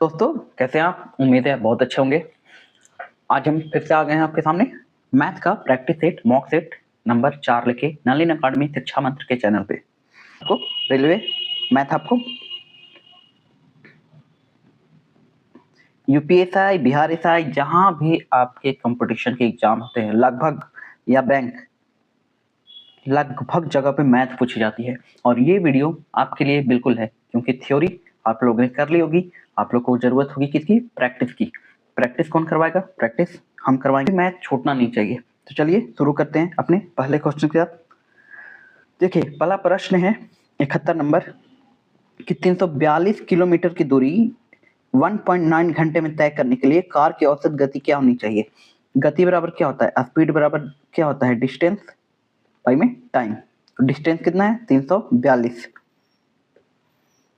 दोस्तों कैसे हैं आप? उम्मीद है बहुत अच्छे होंगे। आज हम फिर से आ गए हैं आपके सामने मैथ का practice set mock set number 4 लेके नलिन अकादमी शिक्षा मंत्र के चैनल पे। आपको रेलवे मैथ आपको यूपीएसआई बिहार एसआई जहां भी आपके कंपटीशन के एग्जाम होते हैं लगभग या बैंक लगभग जगह पे मैथ पूछी जाती है और ये वीडियो आपके लिए बिल्कुल है क्योंकि थ्योरी आप लोगों ने कर ली होगी। आप लोग को जरूरत होगी किसकी? प्रैक्टिस की। प्रैक्टिस कौन करवाएगा? प्रैक्टिस हम करवाएंगे। मैथ छूटना नहीं चाहिए। तो चलिए शुरू करते हैं अपने पहले क्वेश्चन के साथ। देखिए पहला प्रश्न है 71 नंबर कि 342 किलोमीटर की दूरी 1.9 घंटे में तय करने के लिए कार की औसत गति क्या होनी चाहिए? गति बराबर क्या होता है? स्पीड बराबर क्या होता है? डिस्टेंस बाई में टाइम। तो डिस्टेंस कितना है? 342।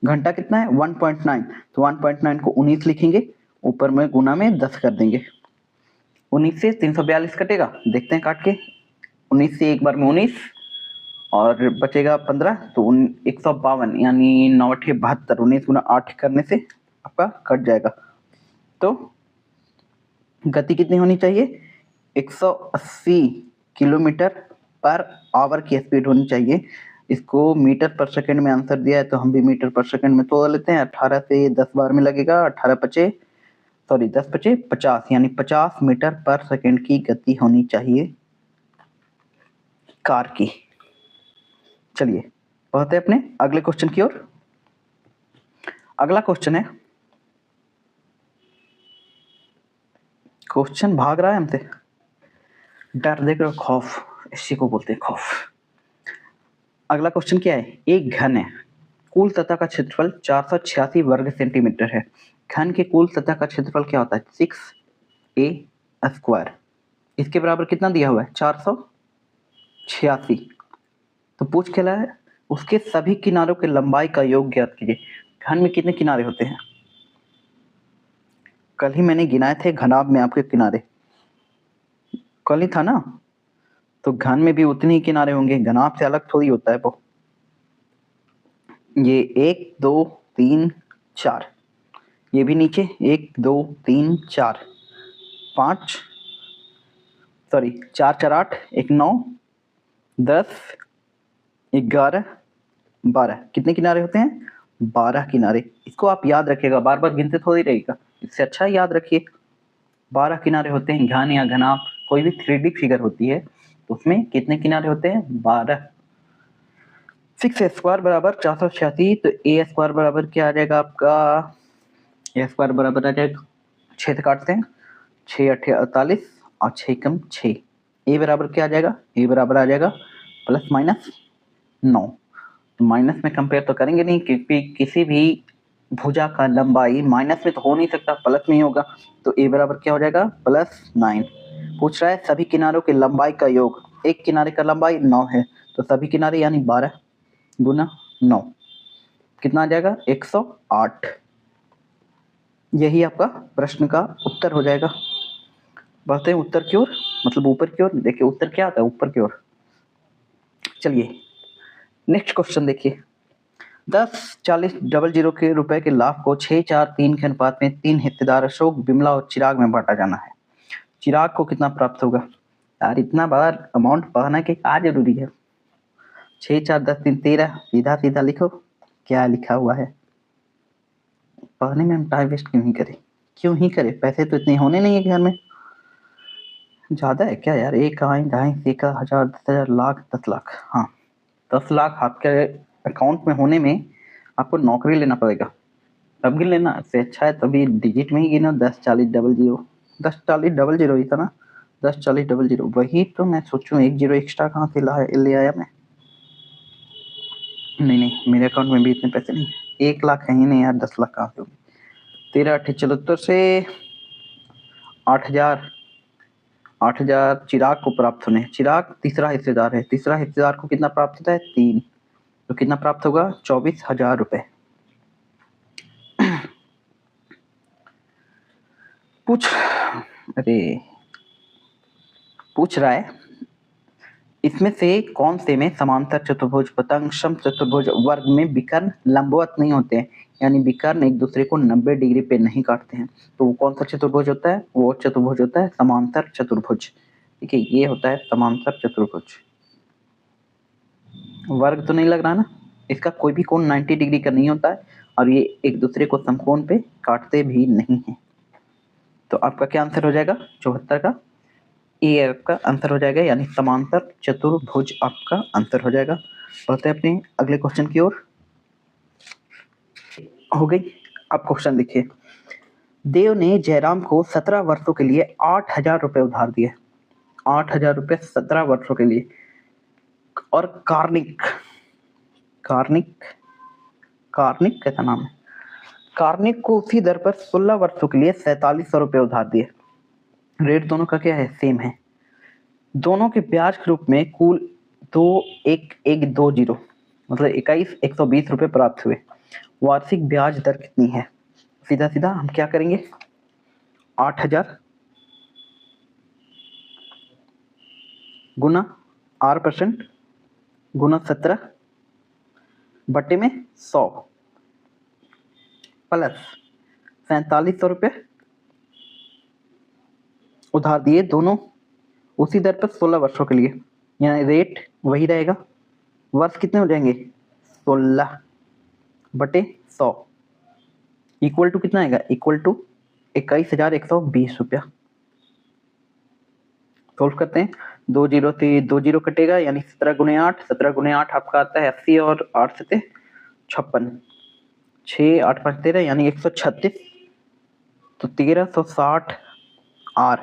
घंटा कितना है? 1.9। तो 1.9 को 19 लिखेंगे, ऊपर में गुना में 10 कर देंगे। 19 से 342 कटेगा, देखते हैं काट के। 19 से एक बार में 19 और बचेगा 15, तो 152 यानी 9 8 72। 19 गुना 8 करने से आपका कट जाएगा। तो गति कितनी होनी चाहिए? 180 किलोमीटर पर आवर की स्पीड होनी चाहिए। इसको मीटर पर सेकंड में आंसर दिया है तो हम भी मीटर पर सेकंड में तोड़ लेते हैं। 18 से 10 बार में लगेगा। 10 पचे 50 यानी 50 मीटर पर सेकंड की गति होनी चाहिए कार की। चलिए बढ़ते हैं अपने अगले क्वेश्चन की ओर। अगला क्वेश्चन है, क्वेश्चन भाग रहा है हमसे। डर देख रहे हो? खौफ, इसी को बोलते हैं खौफ। अगला क्वेश्चन क्या है? एक घन है, कुल सतह का क्षेत्रफल 486 वर्ग सेंटीमीटर है। घन के कुल सतह का क्षेत्रफल क्या होता है? 6a²। इसके बराबर कितना दिया हुआ है? 486। तो पूछ क्या है? उसके सभी किनारों के लंबाई का योग ज्ञात कीजिए। घन में कितने किनारे होते हैं? कल ही मैंने गिनाए थे घनाभ में आपके किनारे, कल ही था ना। तो घन में भी उतने ही किनारे होंगे, घनाभ से अलग थोड़ी होता है वो। ये 1 2 3 4, ये भी नीचे 1 2 3 4 5, सॉरी 4 4 8 1 9 10 11 12। कितने किनारे होते हैं? 12 किनारे। इसको आप याद रखिएगा, बार बार गिनते थोड़ी रहेगा, इससे अच्छा याद रखिए। 12 किनारे होते हैं। घन या घनाभ कोई भी 3D फिगर होती है तो उसमें कितने किनारे होते हैं? 12। 6a² बराबर 486। तो a² बराबर क्या आ जाएगा आपका? a² बराबर आ जाएगा, 6 से काटते हैं, 6 8 48 और 6 कम 6। a बराबर क्या आ जाएगा? a बराबर आ जाएगा +/9। माइनस में कंपेयर तो करेंगे नहीं क्योंकि किसी भी भुजा का लंबाई माइनस में तो हो नहीं सकता, प्लस में ही होगा। तो a बराबर क्या हो जाएगा? +9। पूछ रहा है सभी किनारों की लंबाई का योग। एक किनारे का लंबाई 9 है तो सभी किनारे यानी 12 गुना 9 कितना आ जाएगा? 108। यही आपका प्रश्न का उत्तर हो जाएगा। बढ़ते हैं उत्तर की ओर, मतलब ऊपर की ओर। देखिए उत्तर क्या आता है ऊपर की ओर। चलिए नेक्स्ट क्वेश्चन देखिए। 10 40 00 के रुपए के लाभ को 6 4 3 के अनुपात में 3 हिस्सेदार अशोक, बिमला और चिराग में बांटा जाना है। चिराग को कितना प्राप्त होगा? यार इतना बड़ा अमाउंट पढ़ना के क्या जरूरी है? 6 4 10 3 13, सीधा सीधा लिखो क्या लिखा हुआ है। पढ़ने में हम टाइम वेस्ट क्यों ही करें? क्यों ही करें? पैसे तो इतने होने नहीं है घर में। ज्यादा है क्या यार? 1 ढाई ढाई 1 1000 10,000 लाख 10 लाख। हाँ 10 लाख आपके अकाउंट में होने में आपको नौकरी लेना पड़ेगा, तब भी लेना से अच्छा है तभी डिजिट में ही गिनो। 10 40 00, 10 40 00 ही था ना। 10 40 00 वही तो मैं सोचूं, 1 0 एक्स्ट्रा कहाँ से ले आया मैं? नहीं नहीं, मेरे अकाउंट में भी इतने पैसे नहीं है। 1 लाख है ही नहीं यार, 10 लाख कहाँ से होगी? 13 8 74 से 8,000। 8,000 चिराग को प्राप्त होने। चिराग तीसरा हिस्सेदार है, तीसरा हिस्सेदार को कितना प्राप्त होता है? 3। तो कितना प्राप्त होगा? 24,000 रुपए। पूछ अरे पूछ रहा है इसमें से कौन से में समांतर चतुर्भुज, पतंग, चतुर्भुज वर्ग में विकर्ण लंबवत नहीं होते हैं, यानी विकर्ण एक दूसरे को 90 डिग्री पे नहीं काटते हैं, तो वो कौन सा चतुर्भुज होता है? वो चतुर्भुज होता है समांतर चतुर्भुज। ठीक है, ये होता है समांतर चतुर्भुज। वर्ग तो नहीं लग रहा ना, इसका कोई भी कोण 90 डिग्री का नहीं होता है और ये एक दूसरे को समकोण पे काटते भी नहीं है। तो आपका क्या आंसर हो जाएगा? 74 का ए आपका आंसर हो जाएगा, यानी समांतर चतुर्भुज आपका आंसर हो जाएगा। बढ़ते हैं अपने अगले क्वेश्चन की ओर। हो गई। अब क्वेश्चन देखिए, देव ने जयराम को 17 वर्षों के लिए 8,000 रुपए उधार दिए। 8,000 रुपए 17 वर्षों के लिए। और कार्निक कार्निक कार्निक कैसा नाम है, कार्निक को उसी दर पर 16 वर्षों के लिए 4700 रुपए उधार दिए। रेट दोनों का क्या है? सेम है। दोनों के ब्याज के रूप में कुल 21,120 मतलब 21,120 रुपए प्राप्त हुए। वार्षिक ब्याज दर कितनी है? सीधा सीधा हम क्या करेंगे, 8,000 गुना R% गुना 17 बटे में 100 प्लस 4700 रुपये उधार दिए, दोनों उसी दर पर 16 वर्षों के लिए, यानी रेट वही रहेगा। वर्ष कितने हो जाएंगे? 16 बटे 100 इक्वल टू कितना आएगा? इक्वल टू 21,120 रुपया। सोल्व करते हैं, 2 जीरो से 2 जीरो कटेगा, यानी 17 गुने 8, 17 गुने 8 आपका आता है 80 और 8 से 56, 6 8 5 13 यानी 136, तो 1360 R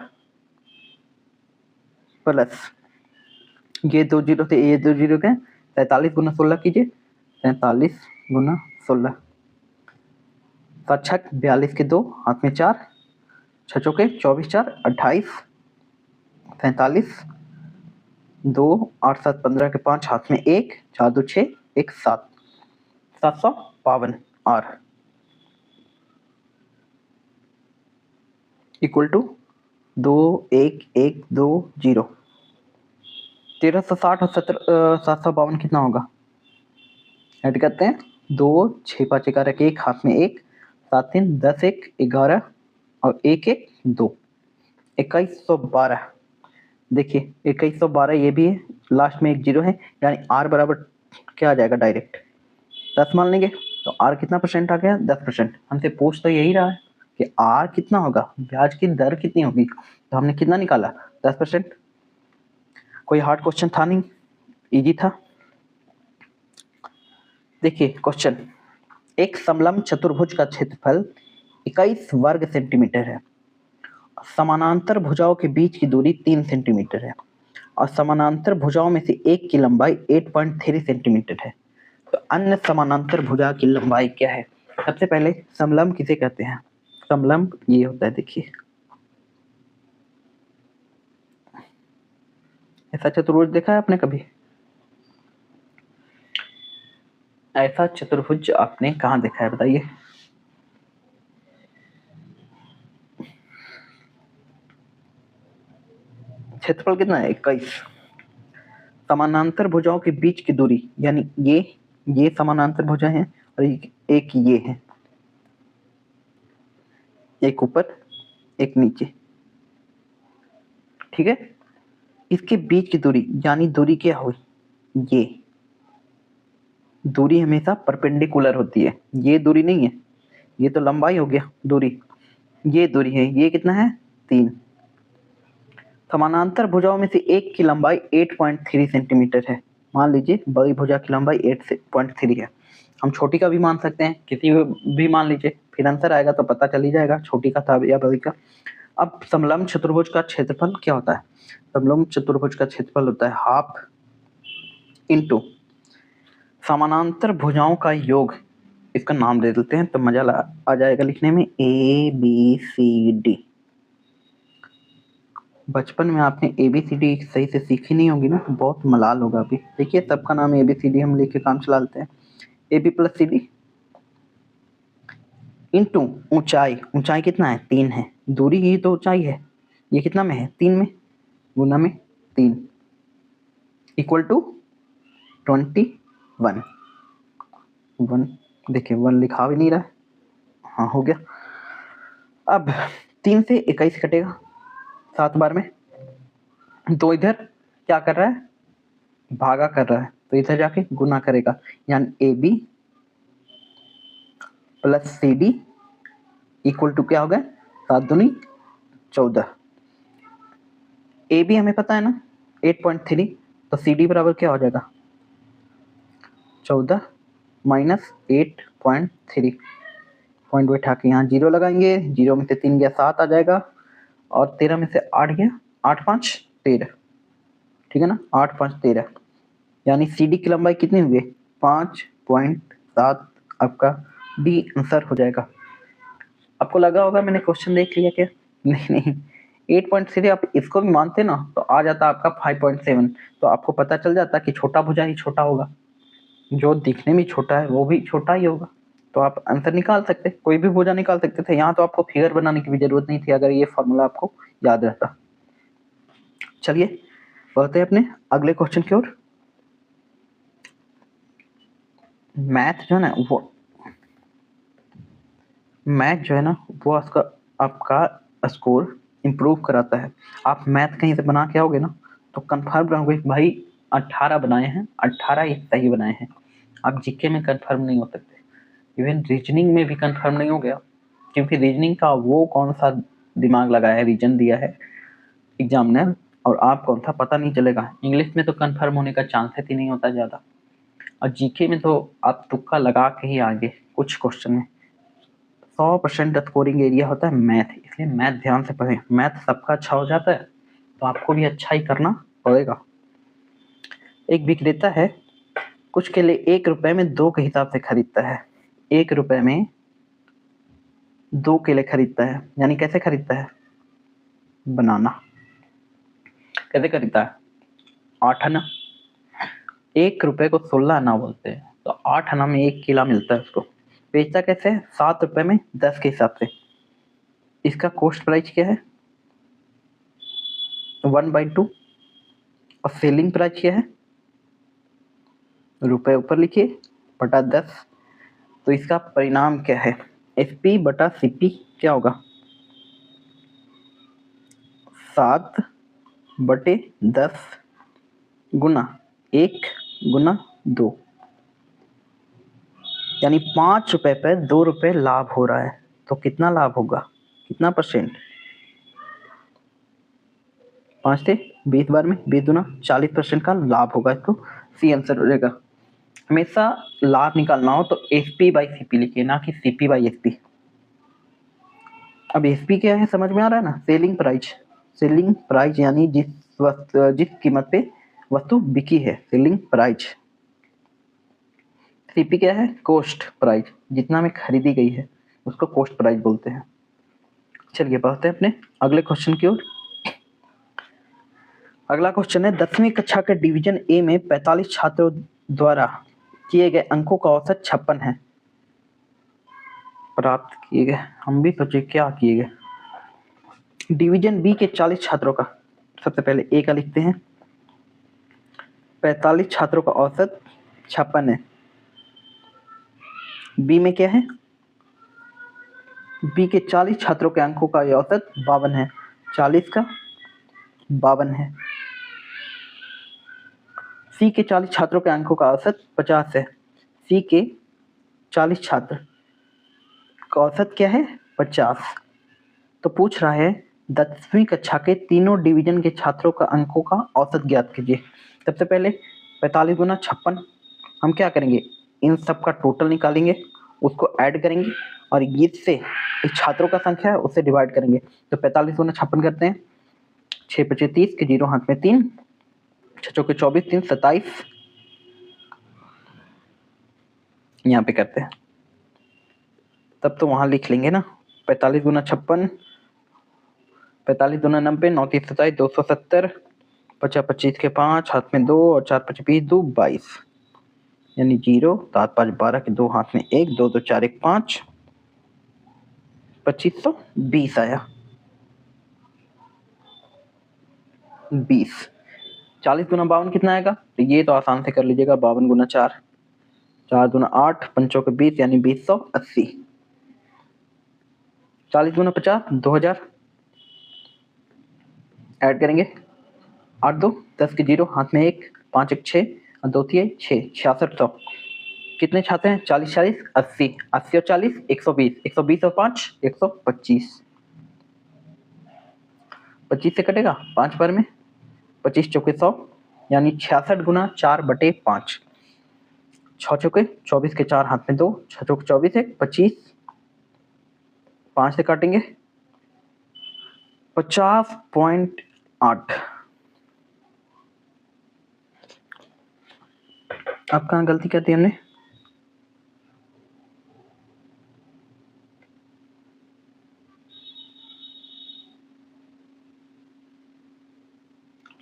प्लस ये 2 जीरो से ये 2 जीरो के 43 गुना 16 कीजिए, 43 गुना 16, 7 छक 42 के 2 हाथ में 4, 6 चौके 24 4 28, 47 2 8 7 15 के 5 हाथ में 1 4 2 6 1 7, 752 R इक्वल टू 21120। 1360 और 752 कितना होगा? ऐड करते हैं, 2 6 5 11 के 1 हाथ में 1, 7 3 10 1 11 और 1 1 2, 2112। देखिए 2112 ये भी है, लास्ट में एक जीरो है, यानी R बराबर क्या आ जाएगा? डायरेक्ट 10 मान लेंगे, तो R कितना परसेंट आ गया? 10%। हमसे पूछ तो यही रहा है कि R कितना होगा, ब्याज की दर कितनी होगी, तो हमने कितना निकाला? 10%। कोई हार्ड क्वेश्चन था नहीं, इजी था। देखिए क्वेश्चन, एक समलंब चतुर्भुज का क्षेत्रफल 21 वर्ग सेंटीमीटर है, समानांतर भुजाओं के बीच की दूरी 3 सेंटीमीटर है और समानांतर भुजाओं में से एक की लंबाई 8.3 सेंटीमीटर है, तो अन्य समानांतर भुजा की लंबाई क्या है? सबसे पहले समलंब किसे कहते हैं? समलंब ये होता है, देखिए ऐसा चतुर्भुज देखा है आपने कभी? ऐसा चतुर्भुज आपने कहाँ देखा है बताइए? क्षेत्रफल कितना है? 21। समानांतर भुजाओं के बीच की दूरी, यानी ये समानांतर भुजा है और एक ये है, एक ऊपर एक नीचे, ठीक है। इसके बीच की दूरी, यानी दूरी क्या हुई? ये दूरी हमेशा परपेंडिकुलर होती है, ये दूरी नहीं है, ये तो लंबाई हो गया दूरी, ये दूरी है, ये कितना है? 3। समानांतर भुजाओं में से एक की लंबाई 8.3 सेंटीमीटर है। मान लीजिए बड़ी भुजा की लंबाई 8.3 है, हम छोटी का भी मान सकते हैं, किसी भी मान लीजिए, फिर आंसर आएगा तो पता चल ही जाएगा छोटी का था या बड़ी का। अब समलंब चतुर्भुज का क्षेत्रफल क्या होता है? समलंब चतुर्भुज का क्षेत्रफल होता है हाफ इंटू समानांतर भुजाओं का योग, इसका नाम दे देते हैं तो मजा आ जाएगा लिखने में, ABCD। बचपन में आपने ABCD सही से सीखी नहीं होगी ना, तो बहुत मलाल होगा अभी। देखिए सबका नाम ABCD हम लेके काम चला लेते हैं, AB + CD इंटू ऊंचाई, ऊंचाई कितना है? 3 है, दूरी ही तो ऊंचाई है, ये कितना में है? 3 में, गुना में 3, इक्वल टू 21। 1 देखिए 1 लिखा भी नहीं रहा है। हाँ हो गया। अब 3 से 21 कटेगा 7 बार में, तो इधर क्या कर रहा है, भागा कर रहा है, तो इधर जाके गुना करेगा, यानी AB plus CD equal to क्या हो गया, 7 दूनी 14। AB हमें पता है ना 8.3, तो CD बराबर क्या हो जाएगा 14 माइनस 8.3। पॉइंट बैठा के यहाँ 0 लगाएंगे, 0 में से 3 गया 7 आ जाएगा, और 13 में से 8 गया 8 5 13, ठीक है ना, 8 5 13, यानी CD की लंबाई कितनी हुई 5.7। आपका डी आंसर हो जाएगा। आपको लगा होगा मैंने क्वेश्चन देख लिया क्या, नहीं 8.3 आप इसको भी मानते ना तो आ जाता आपका 5.7, तो आपको पता चल जाता कि छोटा भुजा ही छोटा होगा, जो दिखने में छोटा है वो भी छोटा ही होगा, तो आप आंसर निकाल सकते, कोई भी भुजा निकाल सकते थे। यहाँ तो आपको फिगर बनाने की भी जरूरत नहीं थी अगर ये फॉर्मूला आपको याद रहता। चलिए बढ़ते हैं अपने अगले क्वेश्चन की ओर। मैथ जो है ना वो आपका स्कोर इम्प्रूव कराता है। आप मैथ कहीं से बना के आओगे ना तो कंफर्म रहोगे भाई 18 बनाए हैं, 18 ही सही बनाए हैं। आप जीके में कंफर्म नहीं हो सकते, इवन रीजनिंग में भी कंफर्म नहीं हो गया, क्योंकि रीजनिंग का वो कौन सा दिमाग लगाया है, रीजन दिया है एग्जामिनर, और आप कौन सा पता नहीं चलेगा। इंग्लिश में तो कंफर्म होने का चांसेस ही नहीं होता ज़्यादा, और जीके में तो आप तुक्का लगा के ही आगे कुछ क्वेश्चन में। 100% स्कोरिंग एरिया होता है मैथ, इसलिए मैथ ध्यान से पढ़ें। मैथ सबका अच्छा हो जाता है तो आपको भी अच्छा ही करना पड़ेगा। एक विक्रेता है, कुछ केले 1 रुपए में 2 के हिसाब से खरीदता है। 1 रुपए में 2 केले खरीदता है, यानी कैसे खरीदता है, बनाना कैसे खरीदता है, 8 आना। 1 रुपए को 16 आना बोलते हैं, तो 8 आना में 1 केला मिलता है उसको। बेचता कैसे है, 7 रुपए में 10 के हिसाब से। इसका कॉस्ट प्राइस क्या है 1/2, और सेलिंग प्राइस क्या है, रुपए ऊपर लिखिए बटा 10। तो इसका परिणाम क्या है, SP बटा CP क्या होगा 7/10 गुना 1 गुना 2, यानी 5 रुपए पे 2 रुपए लाभ हो रहा है। तो कितना लाभ होगा, कितना परसेंट, 5 से 20 बार में 20 दूना 40% का लाभ होगा। इसको सी आंसर हो जाएगा। हमेशा लाभ निकालना हो तो SP/CP लिखिए, ना कि CP/SP। अब SP क्या है समझ में आ रहा है ना, सेलिंग प्राइस। सेलिंग प्राइस यानी जिस कीमत पे वस्तु बिकी है, सेलिंग प्राइस। CP क्या है, कॉस्ट प्राइस, जितना में खरीदी गई है उसको कॉस्ट प्राइस बोलते हैं। चलिए बढ़ते हैं अपने अगले क्वेश्चन की ओर। अगला क्वेश्चन है, 10वीं कक्षा के डिवीजन ए में 45 छात्रों द्वारा किए गए अंकों का औसत 56 है। प्राप्त किए गए, हम भी सोचे क्या किए गए। डिवीजन बी के 40 छात्रों का, सबसे पहले ए का लिखते हैं। 45 छात्रों का औसत 56 है। बी में क्या है, बी के 40 छात्रों के अंकों का औसत 52 है, 40 का 52 है। सी के 40 छात्रों के अंकों का औसत 50 है। सी के 40 छात्र का औसत क्या है 50। तो पूछ रहा है 10वीं कक्षा के तीनों डिवीजन के छात्रों का अंकों का औसत ज्ञात कीजिए। सबसे पहले 45 गुना 56 हम क्या करेंगे, इन सब का टोटल निकालेंगे, उसको ऐड करेंगे, और इससे इस छात्रों का संख्या है उससे डिवाइड करेंगे। तो 45 गुना 56 करते हैं, 6 × 5 = 30 के 0 हाथ में 3, 6 × 4 = 24, 3 × 27 यहाँ पे करते हैं। तब तो वहां लिख लेंगे ना, 45 गुना 56, 45 दूना 90, 9 × 3 = 27, 270, 50 25 के 5 हाथ में 2 और 4 5 20 2 22, यानी 0 7 5 12 के 2 हाथ में 1, 2 2 4 1 5, 2520 आया 20। 40 गुना 52 कितना आएगा? तो ये तो आसान से कर लीजिएगा, 52 गुना 4, 4 दूना 8, 5 के 20 यानी 2080। 40 गुना 50 2000, ऐड करेंगे 8 2 10 के 0, हाथ में 1, 5 1 6 और 2 3 6, 6600। कितने छाते हैं? 40 40 80, 80 और 40 120, 120 और 5 125, 25 से कटेगा 5 बार में, 25 चौके 100 यानी 66 गुना 4/5, 6 चौके 24 के 4, हाथ में 2, 6 चौके 24 1 25, 5 से काटेंगे 50.8। अब कहाँ गलती कर दी हमने?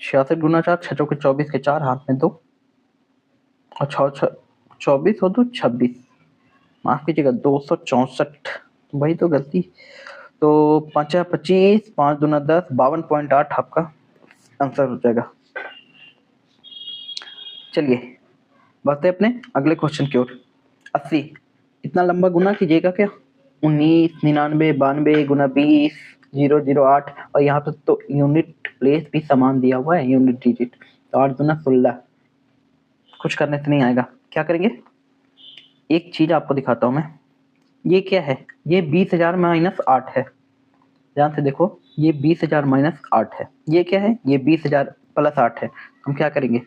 छियासठ गुना 4, 6 चौके 24 के 4, हाथ में 2 और 6 24 हो तो 26, माफ कीजिएगा 264, वही तो गलती। तो 5 25, 5 दूना 10, 52.8 आपका आंसर हो जाएगा। चलिए बढ़ते अपने अगले क्वेश्चन की ओर। 80 इतना लंबा गुना कीजिएगा क्या? 19 99 92 गुना 20 008, और यहाँ पे तो यूनिट प्लेस भी समान दिया हुआ है, यूनिट डिजिट। तो 8 दूना 16, कुछ करने से नहीं आएगा। क्या करेंगे? एक चीज आपको दिखाता हूं मैं। ये क्या है? ये 20,000 माइनस 8 है। ध्यान से देखो, ये 20,000 माइनस 8 है। ये क्या है? ये 20,000 प्लस 8 है। हम क्या करेंगे?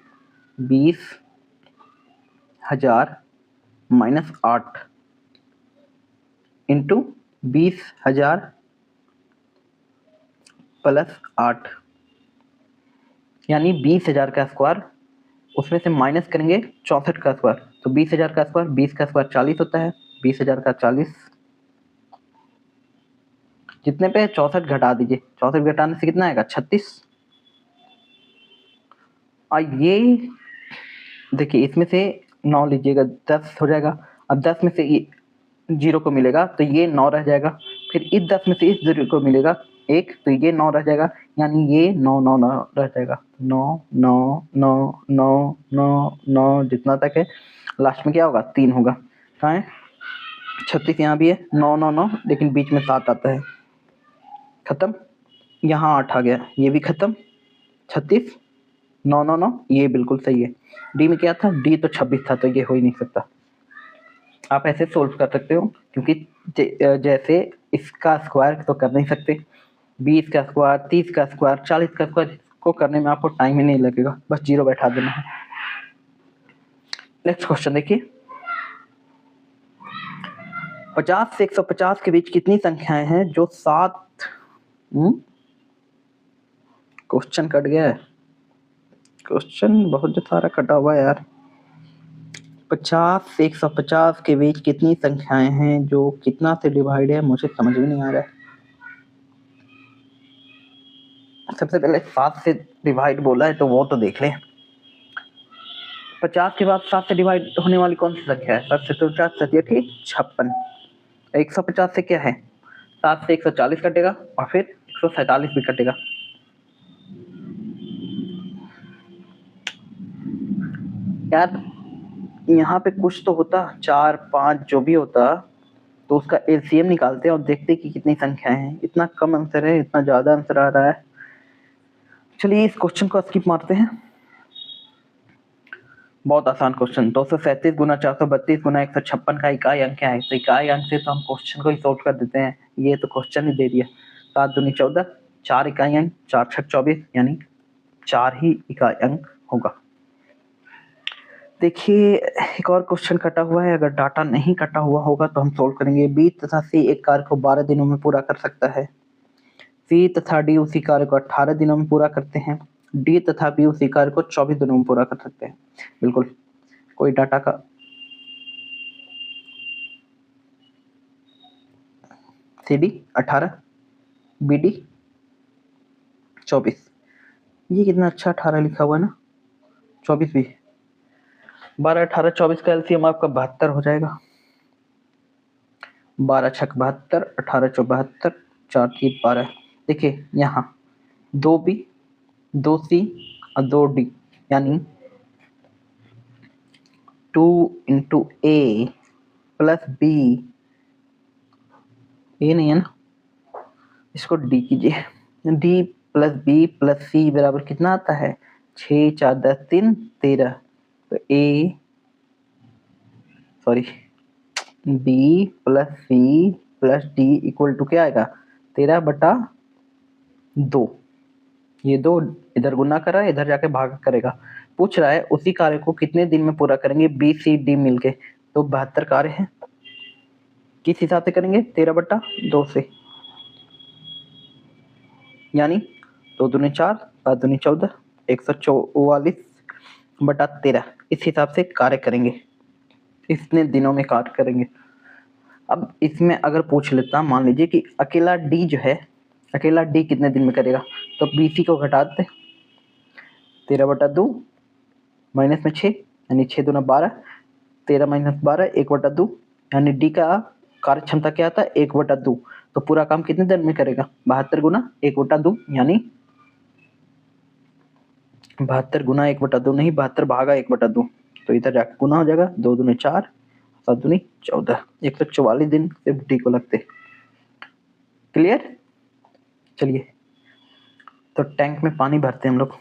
20,000 माइनस 8 इंटू 20,000 प्लस 8 यानी 20,000 का स्क्वायर, उसमें से माइनस करेंगे 64 का स्क्वायर। तो 20,000 का स्क्वायर, 20 का स्क्वायर 40 होता है, 20,000 का 40, जितने पे 64 घटा दीजिए, 64 घटाने से कितना आएगा? 36। और ये देखिए, इसमें से 9 लीजिएगा 10 हो जाएगा। अब 10 में से ये 0 को मिलेगा तो ये 9 रह जाएगा। फिर इस 10 में से इस 0 को मिलेगा 1, तो ये 9 रह जाएगा, यानी ये 9 9 9 रह जाएगा। 9 9 9 9 9 9 जितना तक है, लास्ट में क्या होगा? 3 होगा। कहाँ है? 36 यहाँ भी है, 9 9 9, लेकिन बीच में 7 आता है। खत्म। यहाँ 8 आ गया, ये भी खत्म। 36 9 9 9, ये बिल्कुल सही है। डी में क्या था? डी तो 26 था, तो ये हो ही नहीं सकता। आप ऐसे सोल्व कर सकते हो, क्योंकि जैसे इसका स्क्वायर तो कर नहीं सकते, 20 का स्क्वायर, 30 का स्क्वायर, 40 का स्क्वायर को करने में आपको टाइम ही नहीं लगेगा, बस 0 बैठा देना है। नेक्स्ट क्वेश्चन देखिए। 50 से 150 के बीच कितनी संख्याएं हैं जो 7, क्वेश्चन कट गया है, क्वेश्चन बहुत सारा कटा हुआ है यार। 50 से 150 के बीच कितनी संख्याएं हैं जो कितना से डिवाइड है, मुझे समझ में नहीं आ रहा है। सबसे पहले 7 से डिवाइड बोला है तो वो तो देख ले। 50 के बाद 7 से डिवाइड होने वाली कौन सी संख्या है? 7 से 50 57, 56। 150 से क्या है? 7 से 140 कटेगा और फिर 147 भी कटेगा। यार यहाँ पे कुछ तो होता, 4 5 जो भी होता, तो उसका एलसीएम निकालते और देखते कि कितनी संख्याएं हैं। इतना कम आंसर है, इतना ज्यादा आंसर आ रहा है। चलिए इस क्वेश्चन को स्किप मारते हैं। बहुत आसान क्वेश्चन। 237 गुना 432 गुना 156 का इकाई अंक क्या है? तो इकाई अंक से तो हम क्वेश्चन को ही सोल्व कर देते हैं, ये तो क्वेश्चन ही दे दिया। 7 दूनी 14, 4 इकाई अंक, 4 छक 24, यानी 4 ही इकाई अंक होगा। देखिए एक और क्वेश्चन कटा हुआ है, अगर डाटा नहीं कटा हुआ होगा तो हम सोल्व करेंगे। बी तथा सी एक कार्य को 12 दिनों में पूरा कर सकता है। सी तथा डी उसी कार्य को 18 दिनों में पूरा करते हैं। डी तथा बी उसी कार्य को 24 दिनों में पूरा कर सकते हैं। बिल्कुल, कोई डाटा का सी डी 18, बी डी 24। ये कितना अच्छा 18 लिखा हुआ है ना, 24 भी। 12 18 24 का एलसीएम आपका 72 हो जाएगा। 12 छक 72, 18 चौ 72, 4 3 12। देखिए यहाँ 2 बी 2 सी और 2 डी, यानी 2 इंटू ए प्लस बी, ए नहीं है ना, इसको डी कीजिए, डी प्लस बी प्लस सी बराबर कितना आता है, 6 4 10 3 13। तो A sorry B plus C plus D equal to क्या आएगा, 13/2। ये 2 इधर गुना कर रहा है, इधर जाके भाग करेगा। पूछ रहा है उसी कार्य को कितने दिन में पूरा करेंगे बी सी डी मिलके। तो 72 कार्य है, किस हिसाब से करेंगे, 13/2 से, यानी 2 दूनी 4 7 दूनी 14 144/13 इस हिसाब से कार्य करेंगे, इतने दिनों में कार्य करेंगे। अब इसमें अगर पूछ लेता, मान लीजिए कि अकेला डी जो है, अकेला डी कितने दिन में करेगा, तो बीसी को घटा देते, 13/2 माइनस में 6 यानी 6 दूना 12, 13 माइनस 12 1/2, यानी डी का कार्य क्षमता क्या आता है 1/2। तो पूरा काम कितने दिन में करेगा, 72 गुना 1/2, यानी 72 गुना 1/2 नहीं, 72 भागा 1/2। तो इधर जाकर गुना हो जाएगा, 2 दूनी 4 7 दूनी 14, 144 दिन सिर्फ डी को लगते। क्लियर। चलिए तो टैंक में पानी भरते हैं हम लोग।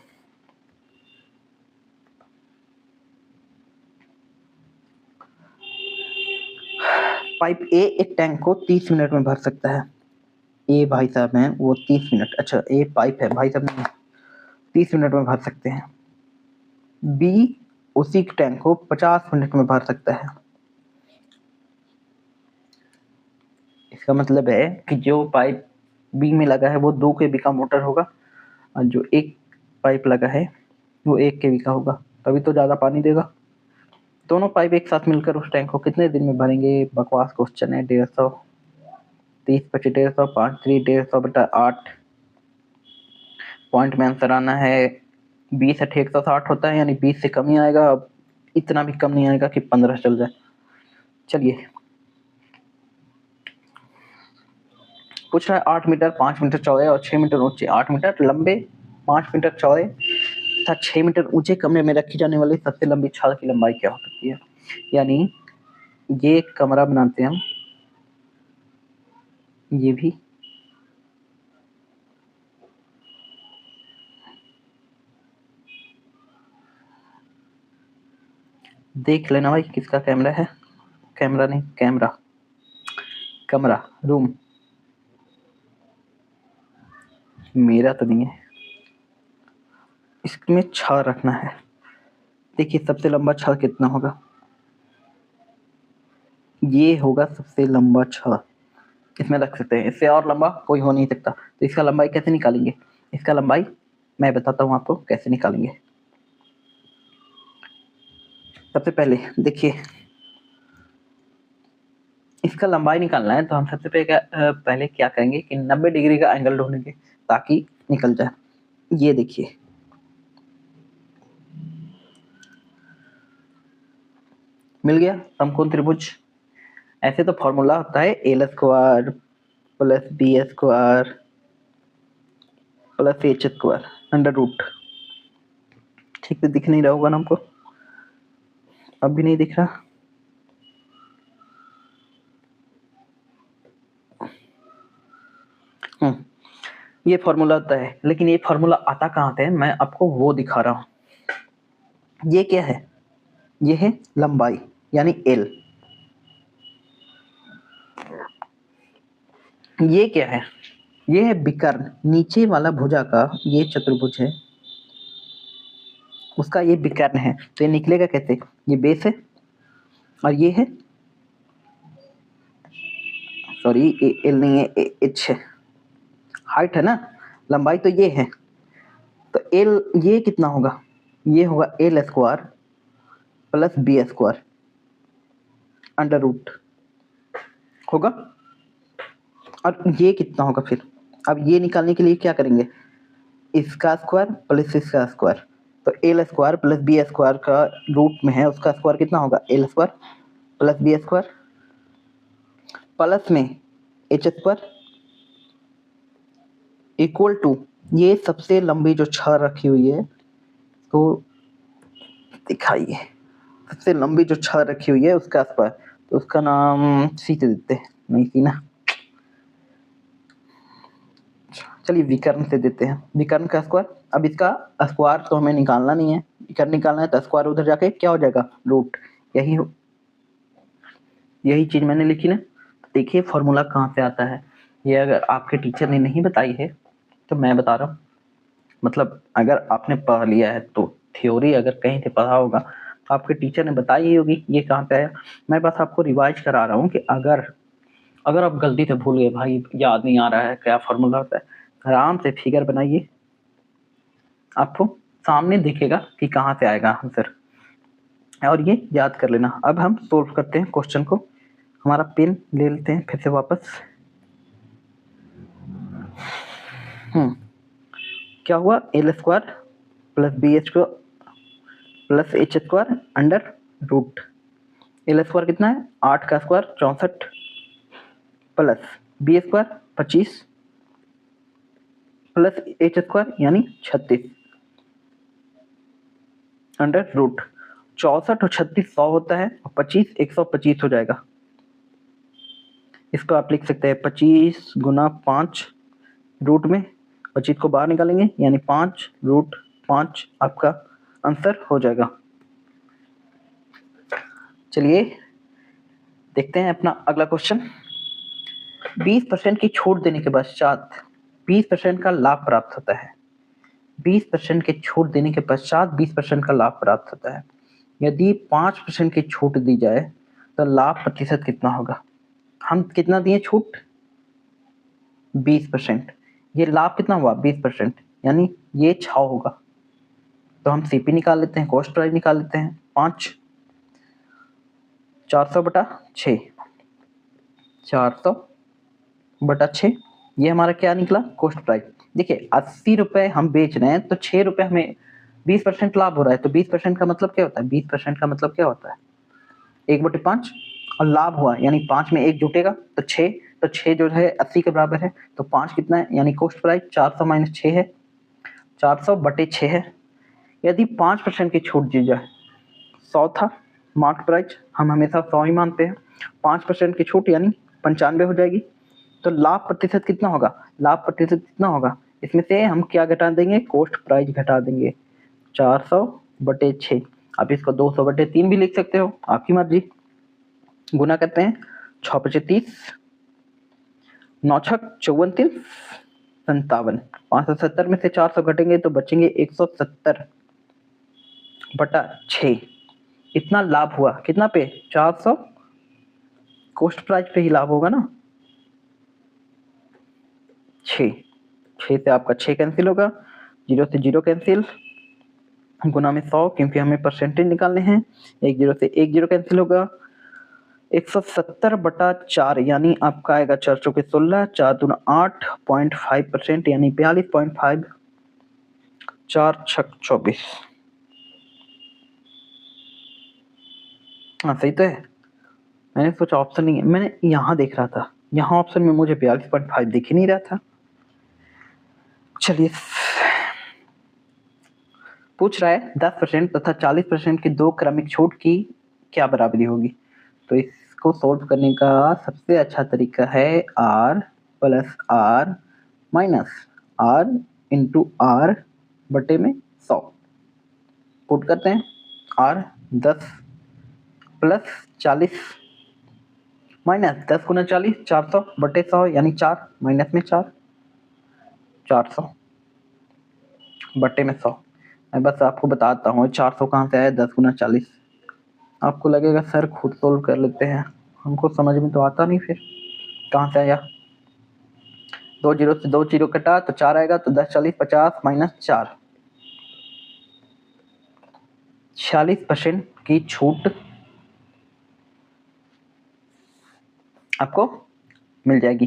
पाइप ए एक टैंक को 30 मिनट में भर सकता है। ए भाई साहब हैं वो 30 मिनट, अच्छा ए पाइप है भाई साहब नहीं, 30 मिनट में भर सकते हैं। बी उसी टैंक को 50 मिनट में भर सकता है। इसका मतलब है कि जो पाइप बी में लगा है वो 2 केवी का मोटर होगा, और जो एक पाइप लगा है वो 1 केवी का होगा, तभी तो ज़्यादा पानी देगा। दोनों पाइप एक साथ मिलकर उस टैंक को कितने दिन में भरेंगे, बकवास क्वेश्चन है। 150, 30 25 150, 5 3 150/8। पॉइंट में आंसर आना है 20 8 160 होता है, यानी 20 से कम ही आएगा, इतना भी कम नहीं आएगा कि 15 चल जाए। चलिए पूछ रहा है 8 मीटर 5 मीटर चौड़े और 6 मीटर ऊंचे, 8 मीटर लंबे 5 मीटर चौड़े तथा 6 मीटर ऊंचे कमरे में रखी जाने वाली सबसे लंबी छड़ की लंबाई क्या हो सकती है। यानी ये कमरा बनाते हैं हम, ये भी देख लेना भाई किसका कैमरा है, कैमरा नहीं कैमरा, कमरा रूम मेरा तो नहीं है। इसमें छड़ रखना है, देखिए सबसे लंबा छड़ कितना होगा, ये होगा सबसे लंबा छड़, इसमें रख सकते हैं, इससे और लंबा कोई हो नहीं सकता। तो इसका लंबाई कैसे निकालेंगे, इसका लंबाई मैं बताता हूँ आपको कैसे निकालेंगे। सबसे पहले देखिए इसका लंबाई निकालना है, तो हम सबसे पहले क्या करेंगे कि 90 डिग्री का एंगल ढूंढेंगे ताकि निकल जाए। ये देखिए मिल गया समकोण त्रिभुज। ऐसे तो फॉर्मूला होता है L square plus B square plus H square under root. ठीक से दिख नहीं रहा होगा ना हमको, अब भी नहीं दिख रहा। ये फॉर्मूला आता है, लेकिन ये फॉर्मूला आता कहाँ से है, मैं आपको वो दिखा रहा हूँ। ये क्या है, ये है लंबाई यानी एल। ये क्या है, ये है विकर्ण, नीचे वाला भुजा का ये चतुर्भुज है, उसका ये विकर्ण है। तो ये निकलेगा कैसे, ये बेस है और ये है, सॉरी एल नहीं है एच है, हाइट है ना, लंबाई तो ये है। तो एल ये कितना होगा, ये होगा L square plus B square under root होगा। और ये कितना होगा फिर, अब ये निकालने के लिए क्या करेंगे, इसका स्क्वायर प्लस इसका स्क्वायर। तो L square plus B square का रूट में है, उसका स्क्वायर कितना होगा, L square plus B square plus में एच स्क्वायर इक्वल टू, ये सबसे लंबी जो छड़ रखी हुई है तो दिखाइए। सबसे लंबी जो छड़ रखी हुई है उसके आसपास, तो उसका नाम सी से देते हैं, नहीं सी ना, चलिए विकर्ण से देते हैं, विकर्ण का स्क्वायर। अब इसका स्क्वायर तो हमें निकालना नहीं है, विकर्ण निकालना है तो स्क्वायर उधर जाके क्या हो जाएगा, रूट। यही चीज मैंने लिखी ना। देखिए फॉर्मूला कहाँ से आता है, ये अगर आपके टीचर ने नहीं बताई है तो मैं बता रहा हूँ, मतलब अगर आपने पढ़ लिया है तो थ्योरी अगर कहीं से पढ़ा होगा तो आपके टीचर ने बताई ही होगी ये कहाँ पे आया। मैं बस आपको रिवाइज करा रहा हूँ कि अगर आप गलती से भूल गए, भाई याद नहीं आ रहा है क्या फॉर्मूला होता है, आराम से फिगर बनाइए, आपको सामने दिखेगा कि कहाँ से आएगा आंसर, और ये याद कर लेना। अब हम सोल्व करते हैं क्वेश्चन को, हमारा पेन ले लेते हैं फिर से वापस। क्या हुआ, L square plus B H को plus H square under root. L square कितना है, 8 का square 64 plus B square 25 plus H square यानी 36 अंडर रूट। 64 और 36 100 होता है और 25 125 हो जाएगा। इसको आप लिख सकते हैं 25 गुना 5 रूट में 25 को बाहर निकालेंगे यानी 5 रूट 5 आपका आंसर हो जाएगा। चलिए देखते हैं अपना अगला क्वेश्चन। 20% की छूट देने के पश्चात 20% का लाभ प्राप्त होता है। 20% की छूट देने के पश्चात 20% का लाभ प्राप्त होता है। यदि 5% की छूट दी जाए तो लाभ प्रतिशत कितना होगा। हम कितना दिए छूट, 20%, ये लाभ कितना हुआ 20%, यानी ये 6 होगा। तो हम सीपी निकाल लेते हैं, कॉस्ट प्राइस निकाल लेते हैं। 5 400 बटा 6, 400 बटा 6, ये हमारा क्या निकला, कॉस्ट प्राइस। देखिए 80 रुपए हम बेच रहे हैं तो 6 रुपए हमें 20% लाभ हो रहा है, तो 20% का मतलब क्या होता है, 20% का मतलब क्या होता है 1/5, और लाभ हुआ यानी 5 में 1 जुटेगा तो 6, तो 6 जो है 80 के बराबर है, तो 5 कितना है, यानी कॉस्ट प्राइस 400 माइनस 6 है, 400 बटे 6 है। यदि 5% की छूट दी जाए, 100 था मार्क प्राइस, हम हमेशा 100 ही मानते हैं, 5% की छूट यानी 95 हो जाएगी। तो लाभ प्रतिशत कितना होगा, लाभ प्रतिशत कितना होगा, इसमें से हम क्या घटा देंगे, कॉस्ट प्राइस घटा देंगे, 400 बटे 6। आप इसको 200 बटे 3 भी लिख सकते हो, आपकी मर्जी। गुना करते हैं, 6 पचे 30, 9 छक 54 3 57, 570 में से 400 घटेंगे तो बचेंगे 170 बटा 6। इतना लाभ हुआ कितना पे, 400, कॉस्ट प्राइस पे ही लाभ होगा ना। 6 से आपका 6 कैंसिल होगा, 0 से 0 कैंसिल, गुना में 100 क्योंकि हमें परसेंटेज निकालने हैं, 1 0 से 1 0 कैंसिल होगा, 170 बटा 4 यानी आपका आएगा 4 चौके 16, 4 दूना 8.5% यानी 42.5, 4 छक 24। हाँ सही तो है, मैंने सोचा ऑप्शन नहीं है, मैंने यहाँ देख रहा था, यहाँ ऑप्शन में मुझे 42.5 दिख ही नहीं रहा था। चलिए पूछ रहा है 10% तथा 40% की दो क्रमिक छूट की क्या बराबरी होगी। तो इसको सोल्व करने का सबसे अच्छा तरीका है r plus r minus r into r बटे में 100। पुट करते हैं, r 10 प्लस 40 माइनस 10 गुना 40, 400 बटे 100 यानी 4 माइनस में 4, 400 बटे में 100। मैं बस आपको बताता हूँ 400 कहाँ से आया, 10 गुना 40। आपको लगेगा सर खुद सोल्व कर लेते हैं, हमको समझ में तो आता नहीं, फिर कहाँ से आया। 2 जीरो से 2 जीरो कटा तो 4 आएगा, तो 10 40 50 माइनस 4, 40% की छूट आपको मिल जाएगी।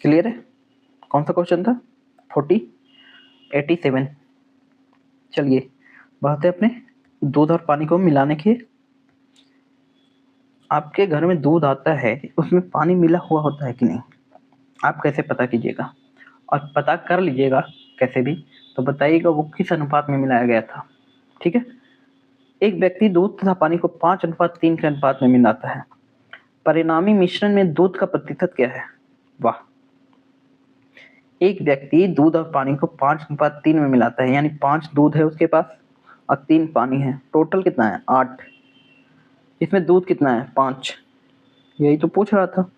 क्लियर है, कौन सा क्वेश्चन था, 87। चलिए बढ़ते अपने दूध और पानी को मिलाने के। आपके घर में दूध आता है, उसमें पानी मिला हुआ होता है कि नहीं, आप कैसे पता कीजिएगा, और पता कर लीजिएगा कैसे भी, तो बताइएगा वो किस अनुपात में मिलाया गया था। ठीक है, एक व्यक्ति दूध तथा पानी को 5:3 के अनुपात में मिलाता है, परिणामी मिश्रण में दूध का प्रतिशत क्या है। वाह, एक व्यक्ति दूध और पानी को 5:3 में मिलाता है, यानी 5 दूध है उसके पास और 3 पानी है, टोटल कितना है 8। इसमें दूध कितना है 5, यही तो पूछ रहा था।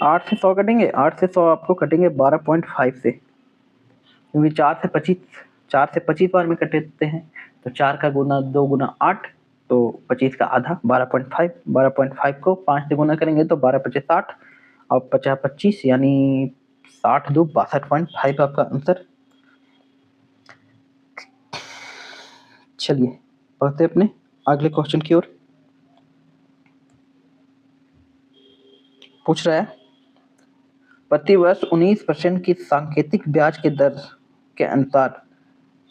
8 से 100 कटेंगे, 8 से 100 आपको कटेंगे 12.5 से, क्योंकि 4 से 25 बार में कटते हैं, तो 4 का गुना 2 गुना 8, तो 25 का आधा 12.5। 12.5 को 5 से गुना करेंगे तो 12 पचे 60 और 50 25, यानी 60 दो 62.5 आपका आंसर। चलिए बढ़ते अपने अगले क्वेश्चन की ओर। पूछ रहा है, प्रतिवर्ष 19% की सांकेतिक ब्याज के दर के अनुसार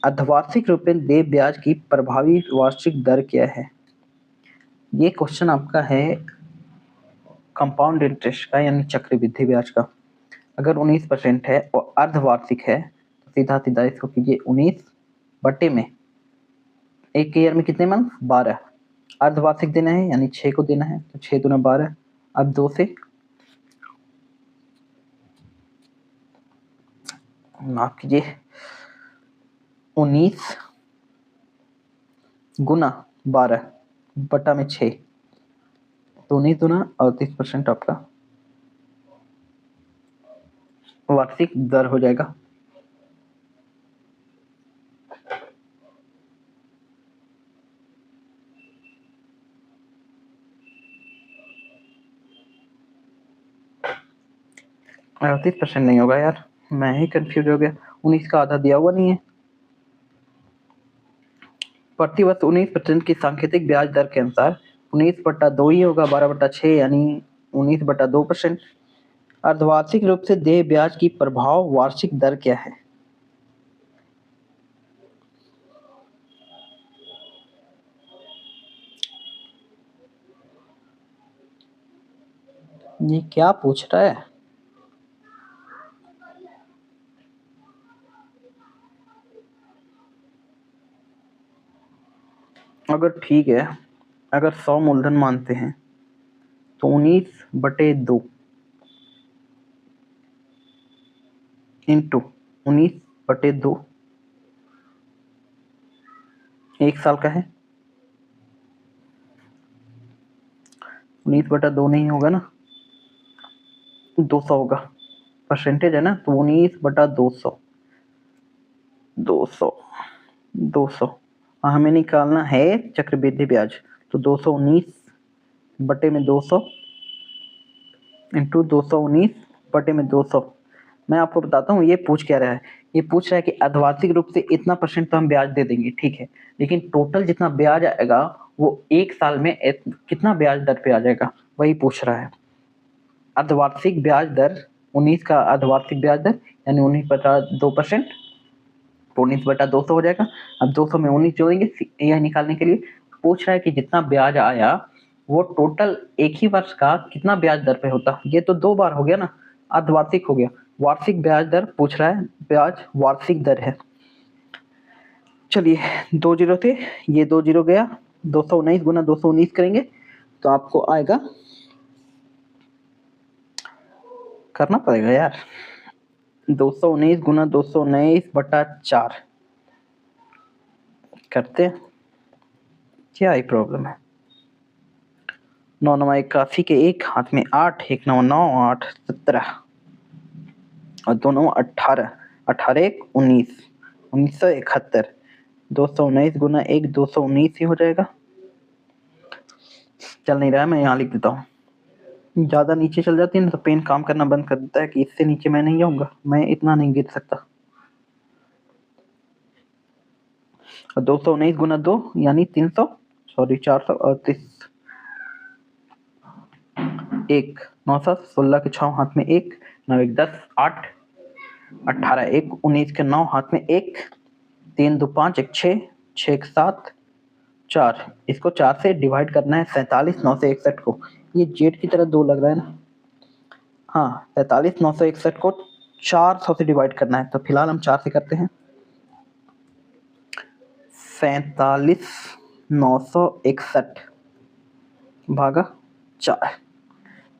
अर्धवार्षिक रूप में देय ब्याज की प्रभावी वार्षिक दर क्या है। ये क्वेश्चन आपका है कंपाउंड इंटरेस्ट का, यानी चक्रवृद्धि ब्याज का। अगर 19% है और अर्धवार्षिक है तो सीधा सीधा इसको कीजिए 19 बटे में, एक ईयर में कितने मंथ 12, अर्धवार्षिक देना है यानी 6 को देना है, तो 6 दूना 12। अब 2 से माफ कीजिए 19 गुना 12 बटा में 6, तो 19 दूना 38% आपका वार्षिक दर हो जाएगा। और 38% नहीं होगा यार, मैं ही कंफ्यूज हो गया, 19 का आधा दिया हुआ नहीं है। प्रतिवर्ष 19% की सांकेतिक ब्याज दर के अनुसार 19/2 ही होगा, 12/6 यानी 19/2%। अर्धवार्षिक रूप से देय ब्याज की प्रभाव वार्षिक दर क्या है। ये क्या पूछ रहा है। अगर ठीक है, अगर 100 मूलधन मानते हैं तो 19/2 इंटू 19/2 एक साल का है। 19/2 नहीं होगा ना, 200 होगा, परसेंटेज है ना, तो 19/200, 200 200। हमें निकालना है चक्रवृद्धि ब्याज, तो 219/200 इंटू 219/200। मैं आपको बताता हूँ ये पूछ क्या रहा है। ये पूछ रहा है कि अर्धवार्षिक रूप से इतना % तो हम ब्याज दे देंगे, ठीक है, लेकिन टोटल जितना ब्याज आएगा वो एक साल में कितना ब्याज दर पे आ जाएगा, वही पूछ रहा है। अर्धवार्षिक ब्याज दर 19 का अर्धवार्षिक ब्याज दर यानी 19/2%, 19/200 हो जाएगा। अब 200 में 19 जोड़ेंगे यह निकालने के लिए। पूछ रहा है कि जितना ब्याज आया वो टोटल एक ही वर्ष का कितना ब्याज दर पे होता। ये तो 2 बार हो गया ना, अर्धवार्षिक हो गया, वार्षिक ब्याज दर पूछ रहा है, ब्याज वार्षिक दर है। चलिए 2 जीरो थे, ये 2 जीरो गया, 219 गुना 219 करेंगे तो आपको आएगा, करना पड़ेगा यार, 219 गुना 219/4 करते हैं, क्या ही प्रॉब्लम है। 9 9 81 के एक हाथ में 8, 1 9 9 8 17 और 2 9 18, 18 1 19, 1971। 219 गुना 1 219 ही हो जाएगा। चल नहीं रहा है, मैं यहाँ लिख देता हूँ, ज़्यादा नीचे चल जाती है ना तो पेन काम करना बंद कर देता है कि इससे नीचे मैं नहीं जाऊँगा, मैं इतना नहीं गिर सकता। और 219 गुना 2 यानी 300, सॉरी 438, 1 9 7 16 के 6 हाथ में 1, 9 1 10 8, 18 1 19 के 9 हाथ में 1, 3 2 5 1 6, 6 1 7 4, इसको 4 से डिवाइड करना है 47 961 को। ये जेड की तरह 2 लग रहा है ना, हाँ 47 961 को 400 से डिवाइड करना है, तो फिलहाल हम 4 से करते हैं। 47,961 भागा 4।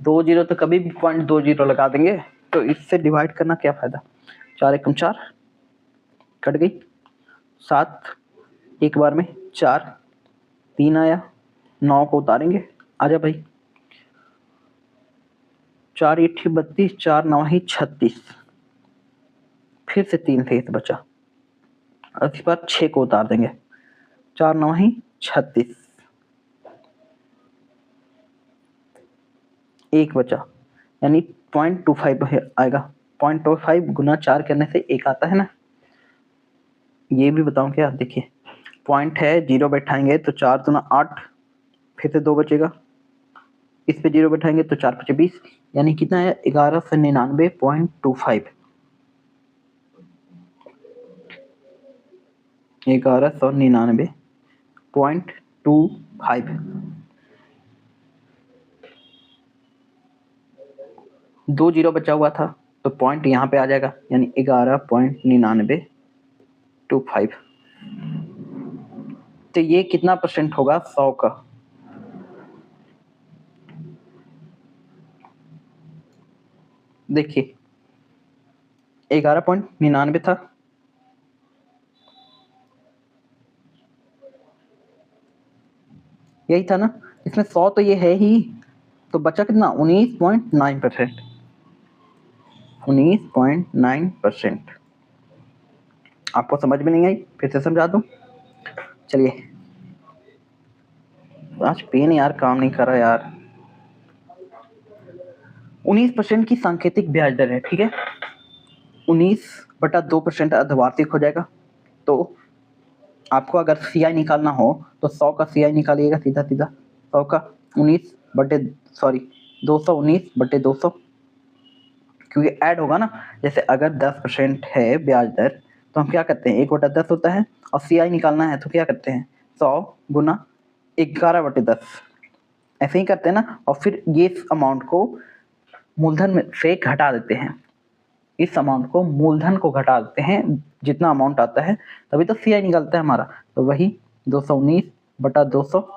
2 जीरो तो कभी भी 0.20 लगा देंगे, तो इससे डिवाइड करना क्या फायदा। 4 एकम 4 कट गई, 7 एक बार में 4, 3 आया, 9 को उतारेंगे, आजा भाई। 4 ईठी 32, 4 नवाही 36, फिर से 3 शेष बचा, इस बार 6 को उतार देंगे, 4 नवाही 36, 1 बचा, यानी 0.25 आएगा। 0.25 गुना 4 करने से 1 आता है ना। ये भी बताऊं क्या, देखिए पॉइंट है, 0 बैठाएंगे तो 4 दूना 8, फिर से 2 बचेगा, इस पे 0 बैठाएंगे तो 4 पचे 20, यानी कितना है 1199.25। 1199.25। 2 जीरो बचा हुआ था तो पॉइंट यहाँ पे आ जाएगा, यानी 11.9925। तो ये कितना परसेंट होगा 100 का। देखिए 11.99 था, यही था ना, इसमें 100 तो ये है ही, तो बचा कितना 19.9%। 19.9%। आपको समझ में नहीं आई, फिर से समझा दूं। चलिए, आज पेन यार काम नहीं कर रहा यार। 19% की सांकेतिक ब्याज दर है, ठीक है। 19/2% अर्धवार्षिक हो जाएगा। तो आपको अगर सीआई निकालना हो तो 100 का सीआई निकालिएगा सीधा सीधा। 100 का 219/200, क्योंकि ऐड होगा ना। जैसे अगर 10% है ब्याज दर, तो हम क्या करते हैं 1/10 होता है, और सीआई निकालना है तो क्या करते हैं 100 गुना 11/10, ऐसे ही करते हैं ना। और फिर ये अमाउंट को मूलधन में से घटा देते हैं, इस अमाउंट को मूलधन को घटा देते हैं जितना अमाउंट आता है, तभी तो सीआई निकलता है हमारा। तो वही 219/200,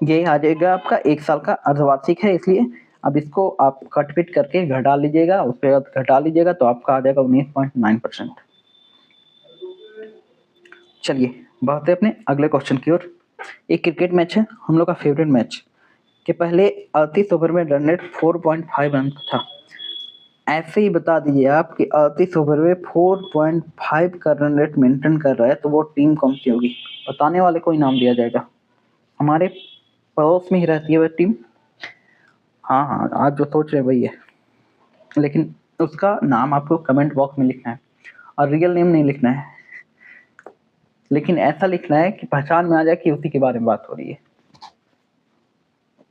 ये आ जाएगा आपका 1 साल का अर्धवार्षिक है, इसलिए अब इसको आप कट पिट करके घटा लीजिएगा, उस पर घटा लीजिएगा तो आपका आ जाएगा 19.9%। चलिए बढ़ते अपने अगले क्वेश्चन की ओर। एक क्रिकेट मैच है, हम लोग का फेवरेट मैच, के पहले 38 ओवर में रन रेट 4.5 रन था। ऐसे ही बता दीजिए आप कि 38 ओवर में 4.5 का रन रेट मेंटेन कर रहा है, तो वो टीम कौन सी होगी। बताने वाले को इनाम दिया जाएगा। हमारे पड़ोस में ही रहती है वह टीम। हाँ हाँ, आप जो सोच रहे वही है, लेकिन उसका नाम आपको कमेंट बॉक्स में लिखना है, और रियल नेम नहीं लिखना है, लेकिन ऐसा लिखना है कि पहचान में आ जाए कि उसी के बारे में बात हो रही है।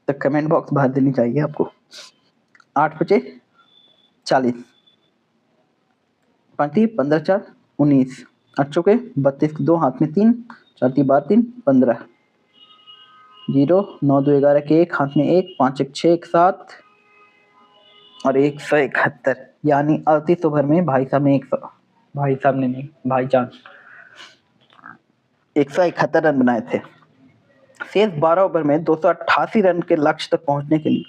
तो कमेंट बॉक्स भर देनी चाहिए आपको। 8 बचे 40, 35 15 4 19, 8 चौके 32, 2 हाथ में 3, 4 3 12 3 15, 0 9 2 11 के 1 हाथ में 1, 5 1 6 1 7 और 171, यानी 38 ओवर में भाई साहब ने 100, भाई साहब ने नहीं भाईजान 171 रन बनाए थे। शेष 12 ओवर में 288 रन के लक्ष्य तक पहुंचने के लिए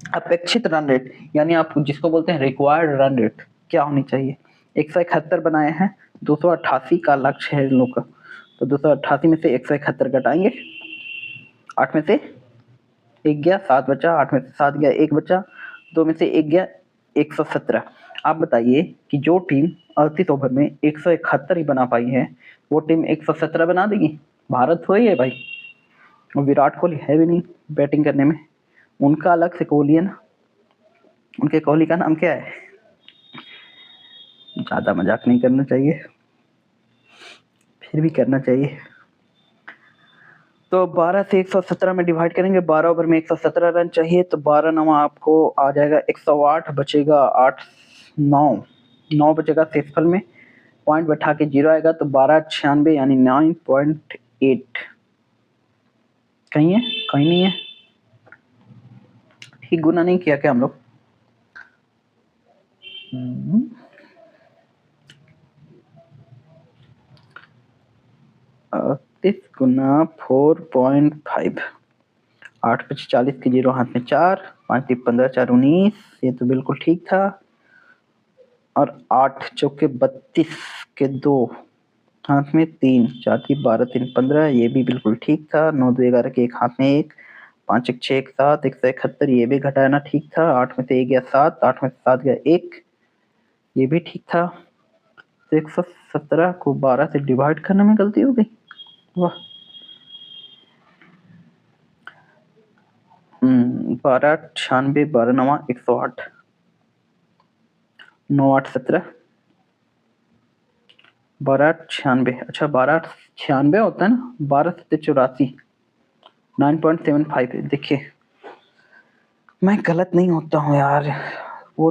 अपेक्षित रन रेट, यानी आप जिसको बोलते हैं रिक्वायर्ड रन रेट, क्या होनी चाहिए। 171 बनाए हैं, 288 का लक्ष्य है इन लोग का, तो 288 में से 171 घटाएंगे, 8 में से 1 गया, 7 बचा, 8 में से 7 गया, 1 बचा, 2 में से 1 गया, 117। आप बताइए कि जो टीम 38 ओवर में 171 ही बना पाई है, वो टीम 117 बना देगी। भारत थोड़ी है भाई, विराट कोहली है भी नहीं बैटिंग करने में, उनका अलग से कोहली है ना, उनके कोहली का नाम क्या है। ज़्यादा मजाक नहीं करना चाहिए, फिर भी करना चाहिए। तो 12 से 117 में डिवाइड करेंगे, 12 ओवर में 117 रन चाहिए, तो 12 नवा आपको आ जाएगा 108, बचेगा 8 9 बचेगा शेषफल में, पॉइंट बैठा के 0 आएगा, तो 1296 यानी 9.8। कहीं है, कहीं नहीं है, ठीक गुना नहीं किया क्या हम लोग। 38 गुना 4.5, 8 पच्चीस 40 के 0 हाथ में 4, 5 3 15 4 19, ये तो बिल्कुल ठीक था। और 8 चौके 32 के 2 हाथ में 3, 4 3 12 3 15, ये भी बिल्कुल ठीक था। 9 2 11 के एक हाथ में 1, 5 1 6 1 7, 171, ये भी घटाना ठीक था। 8 में से 1 गया 7, 8 में से 7 गया 1, ये भी ठीक था। 117 को 12 से डिवाइड करने में गलती हो गई, वाह। 12 96 12 9 108, 9 8 17, 12 96, अच्छा 12 96 होता है ना, 12 7 84, 9.75। देखिए मैं गलत नहीं होता हूँ यार, वो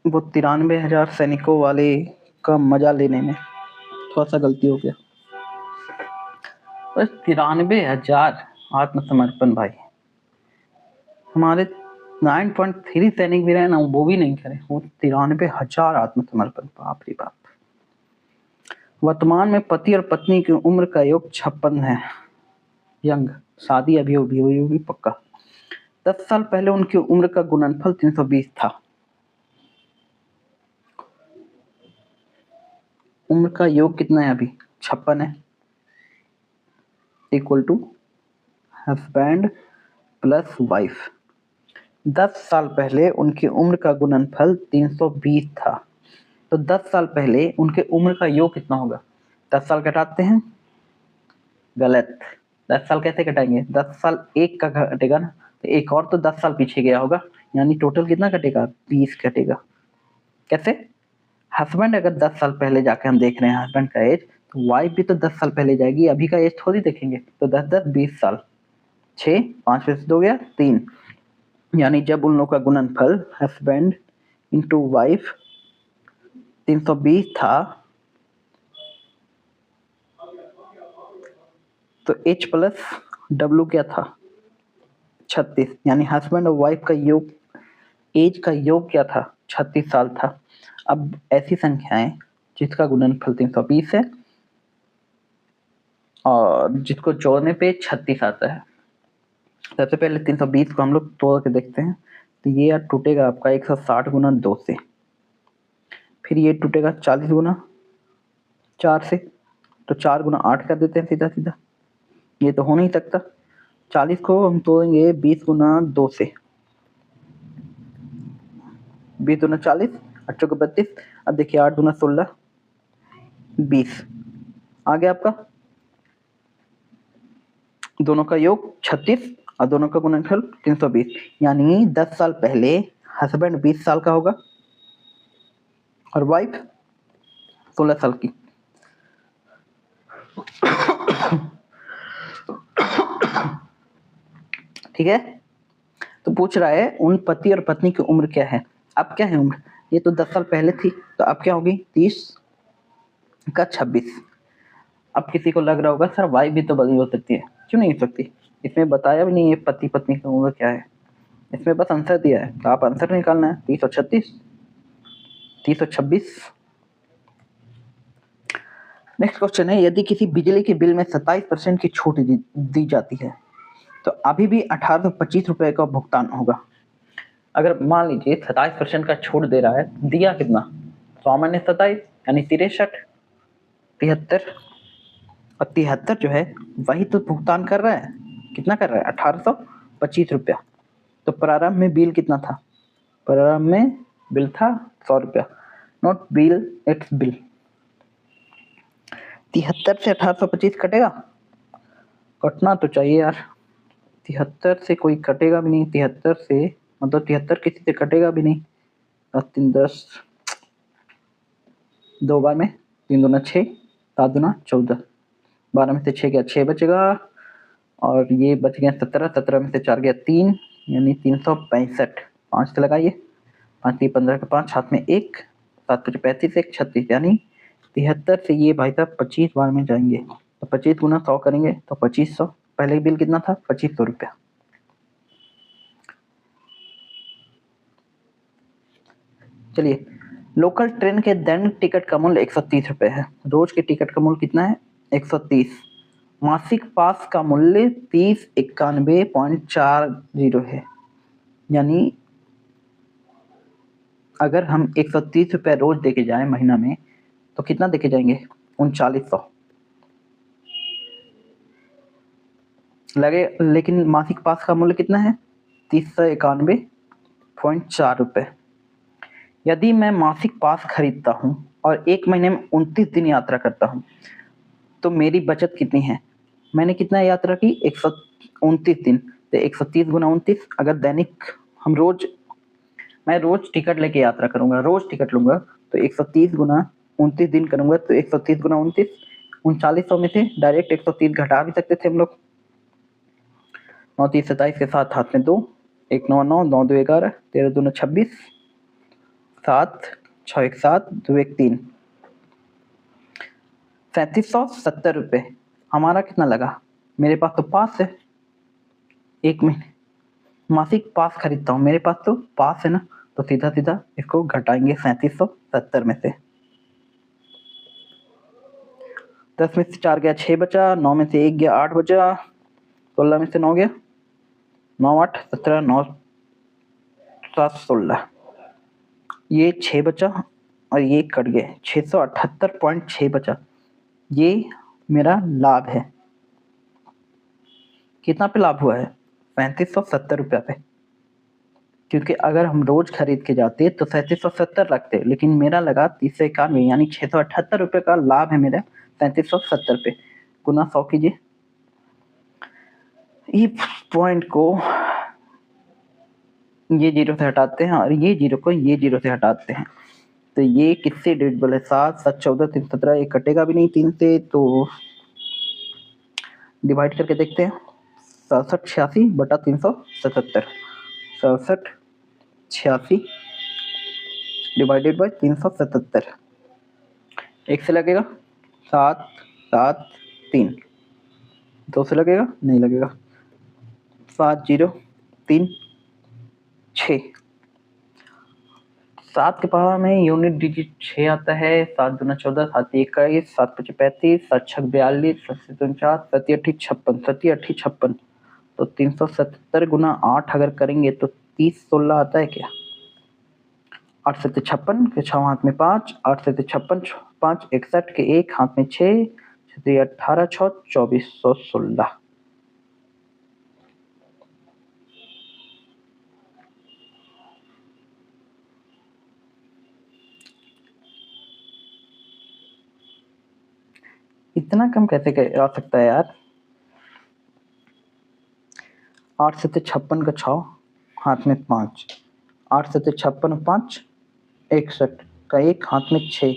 93,000 सैनिकों वाले का मजा लेने में थोड़ा सा गलती हो गया। बस 93,000 आत्मसमर्पण भाई, हमारे 9.3 सैनिक भी रहे ना, वो भी नहीं करे, वो 93,000 आत्मसमर्पण, बाप रे बाप। वर्तमान में पति और पत्नी की उम्र का योग 56 है, यंग, शादी अभी हुई होगी पक्का। 10 साल पहले उनकी उम्र का गुणनफल 320 था। उम्र का योग कितना है अभी? 56 है, equal to husband plus wife. 10 साल पहले उनकी उम्र का गुणनफल 320 था, तो 10 साल पहले उनके उम्र का योग कितना होगा? 10 साल घटाते हैं, गलत। 10 साल कैसे घटाएंगे? 10 साल एक का घटेगा ना, तो एक और तो 10 साल पीछे गया होगा, यानी टोटल कितना घटेगा? 20 घटेगा। कैसे? हस्बैंड अगर 10 साल पहले जाके हम देख रहे हैं हस्बैंड का एज, तो वाइफ भी तो 10 साल पहले जाएगी, अभी का एज थोड़ी देखेंगे। तो 10 10 20 साल, 6 5 में से 2 गया 3, यानी जब उन लोगों का गुणनफल हस्बैंड इंटू वाइफ 320 था, तो एच प्लस डब्ल्यू क्या था? 36, यानी हस्बैंड और वाइफ का योग, एज का योग क्या था? 36 साल था। अब ऐसी संख्याएं जिसका गुणनफल 320 है और जिसको जोड़ने पे 36 आता है। सबसे पहले 320 को हम लोग तोड़ के देखते हैं, तो ये यार टूटेगा आपका 160 गुना 2 से, फिर ये टूटेगा 40 गुना 4 से, तो 4 गुना 8 कर देते हैं सीधा सीधा, ये तो हो नहीं सकता। 40 को हम तोड़ेंगे 20 गुना 2 से, 20 गुना 40, 8 को 32, अब देखिए 8 गुना 16 20, आ गया आपका दोनों का योग 36 और दोनों का गुणनफल 320, यानी 10 साल पहले हस्बैंड 20 साल का होगा और वाइफ 16 साल की। ठीक है, तो पूछ रहा है उन पति और पत्नी की उम्र क्या है। अब क्या है उम्र? ये तो 10 साल पहले थी, तो अब क्या होगी? 30 का 26। अब किसी को लग रहा होगा सर वाइफ भी तो बड़ी हो सकती है, क्यों नहीं हो सकती? इसमें बताया भी नहीं है पति पत्नी की उम्र क्या है, इसमें बस आंसर दिया है, तो आप आंसर निकालना है 30 और 36, 30 और 26। नेक्स्ट क्वेश्चन है, यदि किसी बिजली के बिल में 27% की छूट दी जाती है, तो अभी भी 1825 रुपए का भुगतान होगा। अगर मान लीजिए 27% का छूट दे रहा है, दिया कितना? 100 मैंने 27 यानी 63, 73, और 73 जो है वही तो भुगतान कर रहा है। कितना कर रहा है? 1825 रुपया। तो प्रारंभ में बिल कितना था? प्रारंभ में बिल था 100 रुपया, नॉट बिल, इट्स बिल। 73 से 1825 कटेगा? कटना तो चाहिए यार, 73 से कोई कटेगा भी नहीं, 73 से मतलब 73 किसी से कटेगा भी नहीं। 3 10, 2 बार में 3 दूना 6, 7 दूना 14, 12 में से 6 गया 6 बचेगा, और ये बच गया 17, 17 में से 4 गया 3, यानी 365। 5 से लगाइए, 5 3 15 का 5, हाथ में 1, 7 5 35, 1 36, यानी 73 से ये भाई साहब 25 बार में जाएंगे, तो 25 गुना 100 करेंगे तो 2500। पहले बिल कितना था? 2500 रुपया। चलिए लोकल ट्रेन के दैनिक टिकट का मूल्य 130 रुपये है। रोज के टिकट का मूल्य कितना है? 130। मासिक पास का मूल्य 3091.40 है। यानी अगर हम 130 रुपये रोज देके जाए महीना में तो कितना देके जाएंगे? 3900 लगे। लेकिन मासिक पास का मूल्य कितना है? 3091.4 रुपये। यदि मैं मासिक पास खरीदता हूँ और एक महीने में 29 दिन यात्रा करता हूँ तो मेरी बचत कितनी है? मैंने कितना यात्रा की? 129 दिन। तो 130 गुना 29, अगर दैनिक हम मैं रोज टिकट लेके यात्रा करूंगा, रोज टिकट लूंगा, तो 130 गुना 29 दिन करूंगा तो 130 गुना 29, 3900 में से डायरेक्ट 130 घटा भी सकते थे हम लोग। 9 3 27 के साथ हाथ में 2, 1 9 9 9 2 11, 13 2 26, 7 6 1 7 2 1 3, 3770 रुपये हमारा कितना लगा? मेरे पास तो पास है, एक महीने मासिक पास खरीदता हूँ, मेरे पास तो पास है ना, तो सीधा सीधा इसको घटाएंगे 3770 में से। 10 में से 4 गया 6 बचा, 9 में से 1 गया 8 बचा, 16 में से 9 गया 9 8 17 9 7 16, ये 6 बचा और ये कट गए, 678.6 बचा। ये मेरा लाभ है। कितना पे लाभ हुआ है? 3570 रुपया पे। क्योंकि अगर हम रोज खरीद के जाते तो 3770 लगते, लेकिन मेरा लगा 3091, यानी 678 रुपये का लाभ है मेरा 3570 पे। गुना 100 कीजिए। इस पॉइंट को ये जीरो से हटाते हैं और ये जीरो को ये जीरो से हटाते हैं, तो ये किससे डिविजिबल है? 7 7 14 3 17, ये कटेगा भी नहीं 3 से, तो डिवाइड करके देखते हैं। 67 86 बटा 377, 67 86 डिवाइडेड बाय 377। एक से लगेगा 7 7 3, 2 से लगेगा नहीं लगेगा, 7 0 3 6, 7 के पावर में यूनिट डिजिट 6 आता है। 7 दूना 14, 7 21, 7 5 35, 7 6 42, 7 7 49, 7 8 56, 7 8 56, तो 377 गुना 8 अगर करेंगे तो 30 16 आता है क्या? 8 7 56 के 6 हाथ में 5, 8 7 56 5 61 के 1 हाथ में 6, 6 18 6 2416। इतना कम कैसे आ सकता है यार? 8 7 56 का 6 हाथ में 5, 8 7 56 5 61 का 1 हाथ में 6,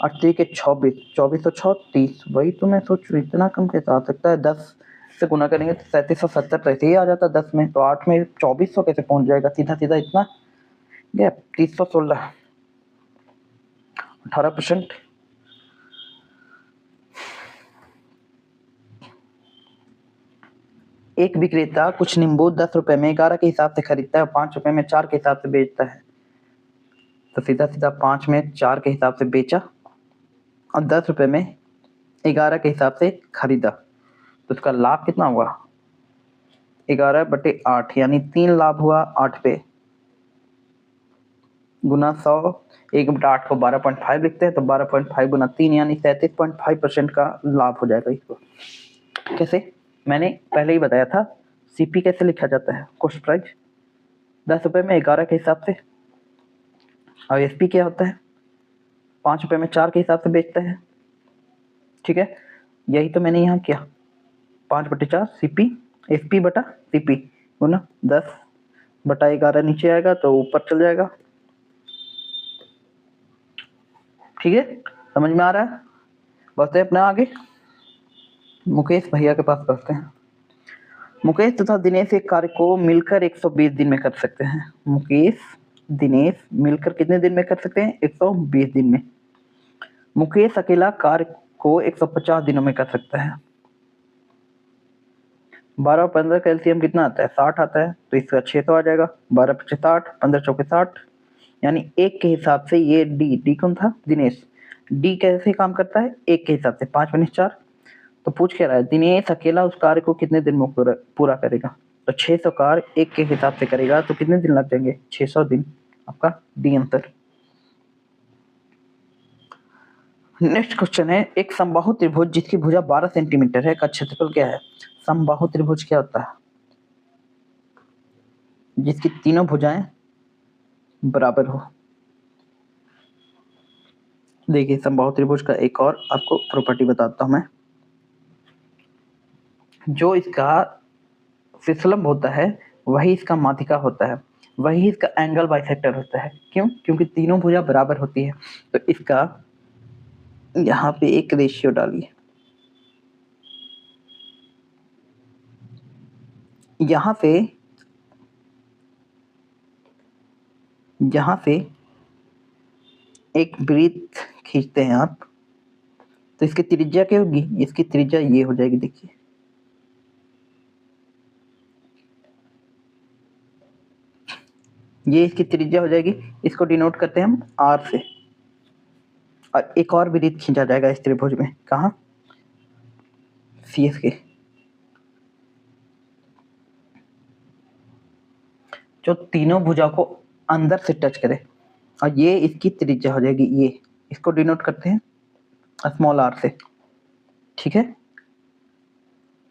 8 3 के 24, 24 और 6 30। वही तो मैं सोच रही, इतना कम कैसे आ सकता है? 10 से गुना करेंगे तो 3770 तो ऐसे ही आ जाता है 10 में, तो 8 में 2400 कैसे पहुंच जाएगा? सीधा सीधा इतना गैप। 3016 18%। एक विक्रेता कुछ नींबू 10 रुपए में 11 के हिसाब से खरीदता है और 5 रुपए में 4 के हिसाब से बेचता है, तो सीधा सीधा 5 में 4 के हिसाब से बेचा और 10 रुपए में 11 के हिसाब से खरीदा, तो उसका लाभ कितना हुआ? 11/8, यानी 3 लाभ हुआ 8 पे। गुना 100, 1/8 को 12.5 लिखते हैं, तो 12.5 गुना 3 यानी 37.5% का लाभ हो जाएगा इसको। कैसे? मैंने पहले ही बताया था, सीपी कैसे लिखा जाता है? Cost price. 10 रुपए में 11 के हिसाब से, और एसपी क्या होता है? 5 रुपए में 4 के हिसाब से बेचता है। ठीक है, यही तो मैंने यहाँ किया। 5/4 सीपी, एसपी बटा सीपी गुना 10/11 नीचे आएगा तो ऊपर चल जाएगा। ठीक है, समझ में आ रहा है? बढ़ते हैं अपना आगे, मुकेश भैया के पास बढ़ते हैं। मुकेश तथा दिनेश एक कार्य को मिलकर 120 दिन में कर सकते हैं। मुकेश दिनेश मिलकर कितने दिन में कर सकते हैं? 120 दिन में। मुकेश अकेला कार्य को 150 दिनों में कर सकता है। 12 और 15 का एलसीएम कितना आता है? 60 आता है, तो इसका 600 आ जाएगा। 12 5 60, 15 चौके 60, यानी एक के हिसाब से ये डी कौन था? दिनेश। डी कैसे काम करता है? एक के हिसाब से 5 - 4। तो पूछ क्या रहा है? दिनेश अकेला उस कार्य को कितने दिन में पूरा करेगा? तो 600 कार्य एक के हिसाब से करेगा तो कितने दिन लग जाएंगे? 600 दिन। आपका डी आंसर। नेक्स्ट क्वेश्चन है, एक समबाहु त्रिभुज जिसकी भुजा 12 सेंटीमीटर है का क्षेत्रफल क्या है? समबाहु त्रिभुज क्या होता है? जिसकी तीनों भुजाएं बराबर हो। देखिए समबाहु त्रिभुज का एक और आपको प्रॉपर्टी बताता हूं मैं। जो इसका फिसलम्ब होता है वही इसका माध्यिका होता है, वही इसका एंगल बाइसेक्टर होता है। क्यों? क्योंकि तीनों भुजा बराबर होती है। तो इसका यहाँ पे एक रेशियो डालिए, यहाँ से एक वृत्त खींचते हैं आप, तो इसकी त्रिज्या क्या होगी? इसकी त्रिज्या ये हो जाएगी। देखिए ये इसकी त्रिज्या हो जाएगी। इसको डिनोट करते हैं हम आर से। और एक और वृत्त खींचा जाएगा इस त्रिभुज में। कहाँ? सी एस के। जो तीनों भुजा को अंदर से टच करे, और ये इसकी त्रिज्या हो जाएगी ये। इसको डिनोट करते हैं स्मॉल आर से। ठीक है।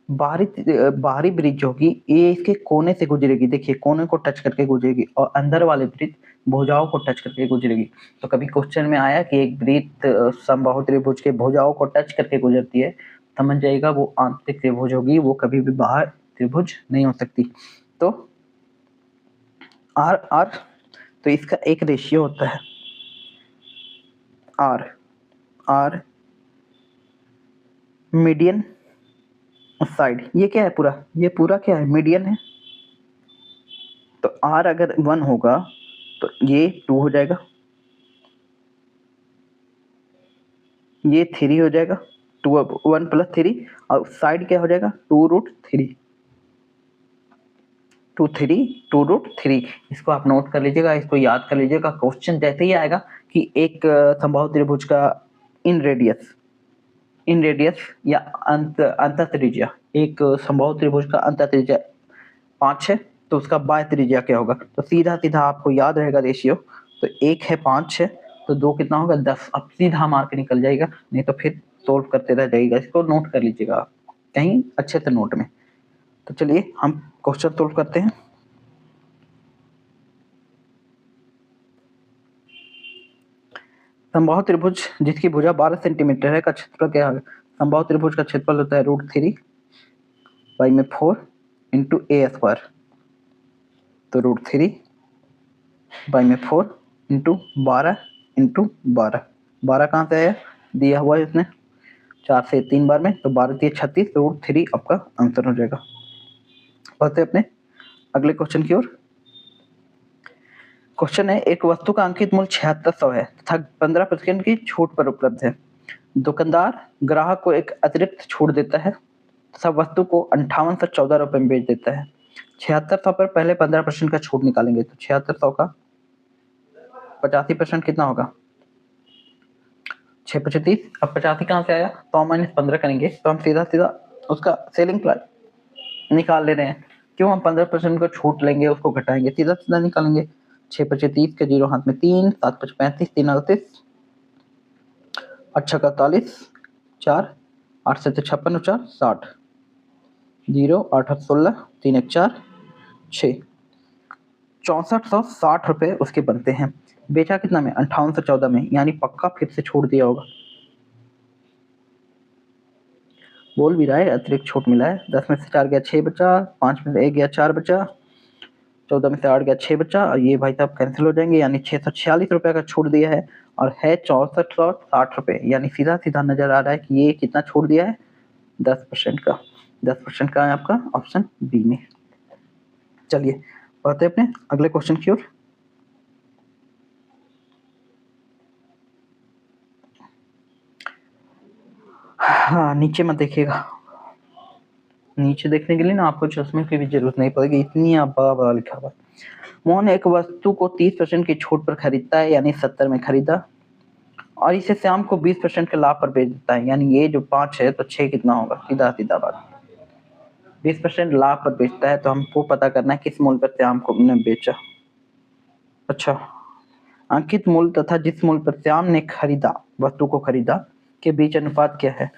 बाहरी ब्रिज होगी, ये इसके कोने से गुजरेगी। देखिए कोने को टच करके गुजरेगी, और अंदर वाले ब्रिज भुजाओं को टच करके गुजरेगी। तो कभी क्वेश्चन में आया कि एक वृत्त समबाहु त्रिभुज के भुजाओं को टच करके गुजरती है, समझ जाइएगा वो आंतरिक त्रिभुज होगी, वो कभी भी बाहर त्रिभुज नहीं हो सकती। तो आर आर, तो इसका एक रेशियो होता है आर। आर मीडियन साइड, ये क्या है पूरा? ये पूरा क्या है? मीडियन है। तो आर अगर 1 होगा तो ये 2 हो जाएगा, ये 3 हो जाएगा। 1 + 3, और साइड क्या हो जाएगा? 2√3। 2√3। इसको आप नोट कर लीजिएगा, इसको याद कर लीजिएगा। क्वेश्चन जैसे ही आएगा कि एक समबाहु त्रिभुज का इन रेडियस या अंत त्रिज्या, एक समबाहु त्रिभुज का अंत त्रिज्या 5 है, तो उसका बाह्य त्रिज्या क्या होगा? तो सीधा सीधा आपको याद रहेगा रेशियो। तो 1 है 5 है, तो 2 कितना होगा? 10। अब सीधा मार के निकल जाएगा, नहीं तो फिर सोल्व करते रह जाइएगा। इसको नोट कर लीजिएगा आप कहीं अच्छे से नोट में। तो चलिए हम क्वेश्चन सोल्व करते हैं। समबाहु त्रिभुज जिसकी भुजा 12 सेंटीमीटर है का क्षेत्रफल क्या है? समबाहु त्रिभुज का क्षेत्रफल होता है √3/4 इंटू a²। तो √3/4 इंटू 12 कहाँ से आया? दिया हुआ है इसने 4 से 3 बार में, तो 12 × 36, √3 आपका आंसर हो जाएगा। बढ़ते अपने अगले क्वेश्चन की ओर। क्वेश्चन है, एक वस्तु का अंकित मूल्य 7600 है तथा 15% की छूट पर उपलब्ध है। दुकानदार ग्राहक को एक अतिरिक्त छूट देता है तथा वस्तु को 5814 रुपए में बेच देता है। 7600 पर पहले 15% का छूट निकालेंगे, तो 7600 का 85% कितना होगा? 6 × 35। अब 85 कहाँ से आया? 100 - 15 करेंगे तो हम सीधा सीधा उसका सेलिंग प्राइस निकाल ले रहे हैं। क्यों? हम 15% को छूट लेंगे, उसको घटाएंगे, सीधा सीधा निकालेंगे। 6 × 35 के 0 हाथ में 3, 7 × 5 35, 3 × 38, 8 × 41, 4, 8 से 56 और 4 60, 0, 8 8 16, 3 1 4 6, 6460 रुपए उसके बनते हैं। बेचा कितना में? 5814 में, यानी पक्का फिर से छोड़ दिया होगा। बोल भी रहा है अतिरिक्त छूट मिला है। 10 में से 4 गया 6 बचा, 5 में से 1 गया 4 बचा, 14 में से 8 गया 6 बचा, और ये भाई साहब कैंसिल हो जाएंगे, यानी 646 रुपए का छूट दिया है, और है 6460 रुपए। यानी सीधा सीधा नजर आ रहा है कि ये कितना छूट दिया है? 10% का। 10% का है आपका ऑप्शन बी में। चलिए बढ़ते अपने अगले क्वेश्चन की ओर। हाँ नीचे मत देखिएगा। नीचे देखने के लिए ना आपको चश्मे की भी जरूरत नहीं पड़ेगी, इतनी आप बड़ा बड़ा लिखा हुआ। मोहन एक वस्तु को 30% की छूट पर खरीदता है, यानी 70 में खरीदा, और इसे शाम को 20% के लाभ पर बेच देता है, यानी ये जो 5 है तो 6 कितना होगा, सीधा सीधा बात। 20% लाभ पर बेचता है तो हमको पता करना है किस मूल्य पर श्याम को ने बेचा। अच्छा, अंकित मूल्य तथा जिस मूल्य पर श्याम ने खरीदा, वस्तु को खरीदा, के बीच अनुपात क्या है?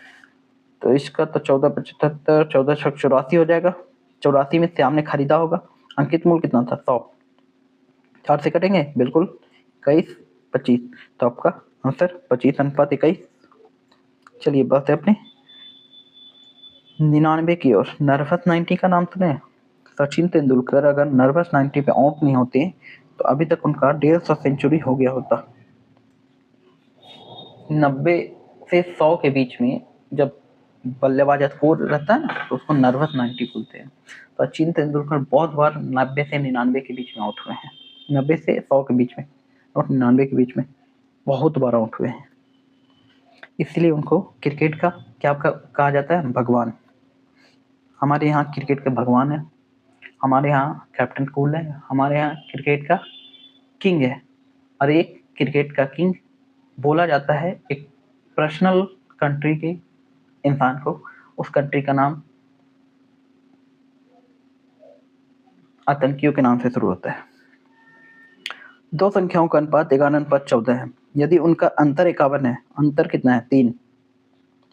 तो इसका तो 14/75, 14/84 हो जाएगा। 84 में श्याम ने खरीदा होगा, अंकित मूल्य कितना था, 100। 4 से कटेंगे, बिल्कुल 21, 25, तो आपका आंसर 25/21। चलिए बात है अपने 99 की ओर। नर्वस 90 का नाम सुने? सचिन तेंदुलकर अगर नर्वस 90 पे आउट नहीं होते तो अभी तक उनका 150 सेंचुरी हो गया होता। 90 से 100 के बीच में जब बल्लेबाज स्कोर रहता है ना तो उसको नर्वस 90 बोलते हैं। तो सचिन तेंदुलकर बहुत बार 90 से 99 के बीच में आउट हुए हैं, 90 से 100 के बीच में और 99 के बीच में बहुत बार आउट हुए हैं। इसलिए उनको क्रिकेट का क्या कहा जाता है, भगवान। हमारे यहाँ क्रिकेट के भगवान है, हमारे यहाँ कैप्टन कूल है, हमारे यहाँ क्रिकेट का किंग है। और एक क्रिकेट का किंग बोला जाता है एक पर्सनल कंट्री के इंसान को, उस कंट्री का नाम आतंकियों के नाम से शुरू होता है। दो संख्याओं का अनुपात 11:14 है, यदि उनका अंतर 51 है, अंतर कितना है, 3।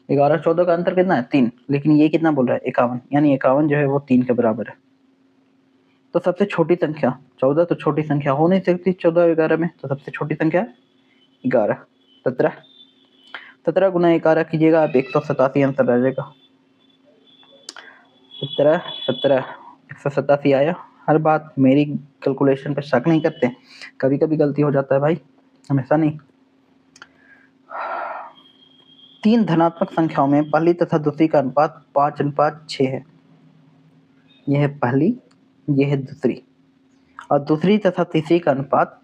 11-14 का अंतर कितना है, 3, लेकिन ये कितना बोल रहा है, 51, यानी 51 जो है वो 3 के बराबर है। तो सबसे छोटी संख्या 14, तो छोटी संख्या हो नहीं सकती 14 और 11 में, तो सबसे छोटी संख्या 11। 17 गुना 11 कीजिएगा आप, 187 आंसर आ जाएगा। 17 187 आया। हर बात मेरी कैलकुलेशन पे शक नहीं करते, कभी कभी गलती हो जाता है भाई, हमेशा नहीं। 3 धनात्मक संख्याओं में पहली तथा दूसरी का अनुपात 5:6 है। यह है पहली, यह है दूसरी, और दूसरी तथा तीसरी का अनुपात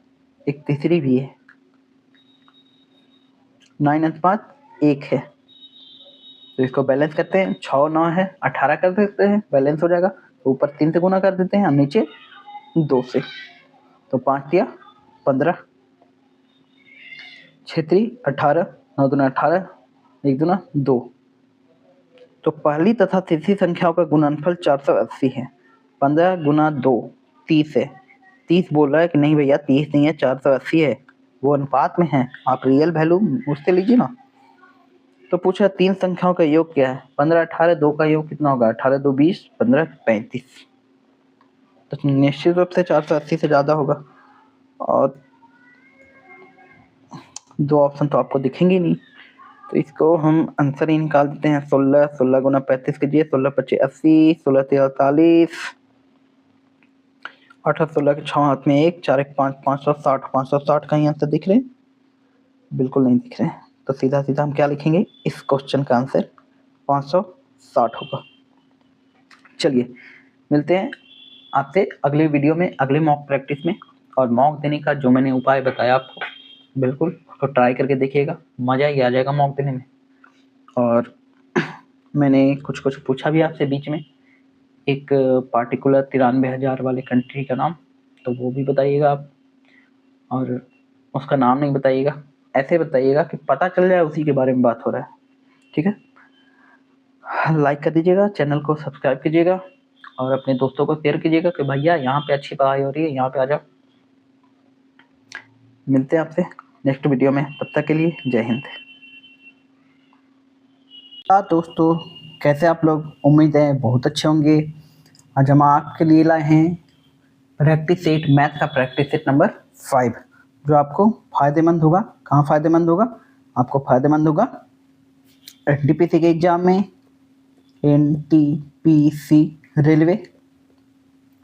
एक तीसरी भी है, 9:1 है। तो इसको बैलेंस करते हैं, 6 9 है, 18 कर देते हैं, बैलेंस हो जाएगा। ऊपर 3 से गुना कर देते हैं, नीचे 2 से, तो 5 दिया 15, 6 18, 9 दूना 18, 1 दूना 2। तो पहली तथा तीसरी संख्याओं का गुणनफल 480 है। 15 गुना 2 30 है। 30 बोल रहा है कि नहीं भैया 30 नहीं है, 480 है, वो अनुपात में है, आप रियल वैल्यू उससे लीजिए ना। तो पूछा 3 संख्याओं का योग क्या है, 15 18, 2 का योग कितना होगा, 18 2 20, 15 35। तो निश्चित रूप से 480 से ज्यादा होगा, और 2 ऑप्शन तो आपको दिखेंगे नहीं, तो इसको हम आंसर ही निकाल देते हैं। 16 गुना 35 कीजिए, 16 25 80, 16 43, 8 16 के 6 हाथ में 1, 4 1 5, 560, 560 का ही आंसर दिख रहे हैं, बिल्कुल नहीं दिख रहे हैं। तो सीधा सीधा हम क्या लिखेंगे, इस क्वेश्चन का आंसर 560 होगा। चलिए मिलते हैं आपसे अगले वीडियो में, अगले मॉक प्रैक्टिस में। और मॉक देने का जो मैंने उपाय बताया आपको, बिल्कुल उसको ट्राई करके देखिएगा, मज़ा ही आ जाएगा मॉक देने में। और मैंने कुछ कुछ पूछा भी आपसे बीच में, एक पार्टिकुलर 93,000 वाले कंट्री का नाम, तो वो भी बताइएगा आप, और उसका नाम नहीं बताइएगा, ऐसे बताइएगा कि पता चल जाए उसी के बारे में बात हो रहा है, ठीक है। लाइक कर दीजिएगा, चैनल को सब्सक्राइब कीजिएगा, और अपने दोस्तों को शेयर कीजिएगा कि भैया यहाँ पे अच्छी पढ़ाई हो रही है, यहाँ पे आ जाओ। मिलते हैं आपसे नेक्स्ट वीडियो में, तब तक के लिए जय हिंद। दोस्तों कैसे आप लोग, उम्मीद है बहुत अच्छे होंगे। आज हम आपके लिए लाए हैं प्रैक्टिस सेट, मैथ का प्रैक्टिस सेट नंबर 5, जो आपको फायदेमंद होगा। कहाँ फायदेमंद होगा, आपको फायदेमंद होगा एनटीपीसी के एग्जाम में, एनटीपीसी रेलवे,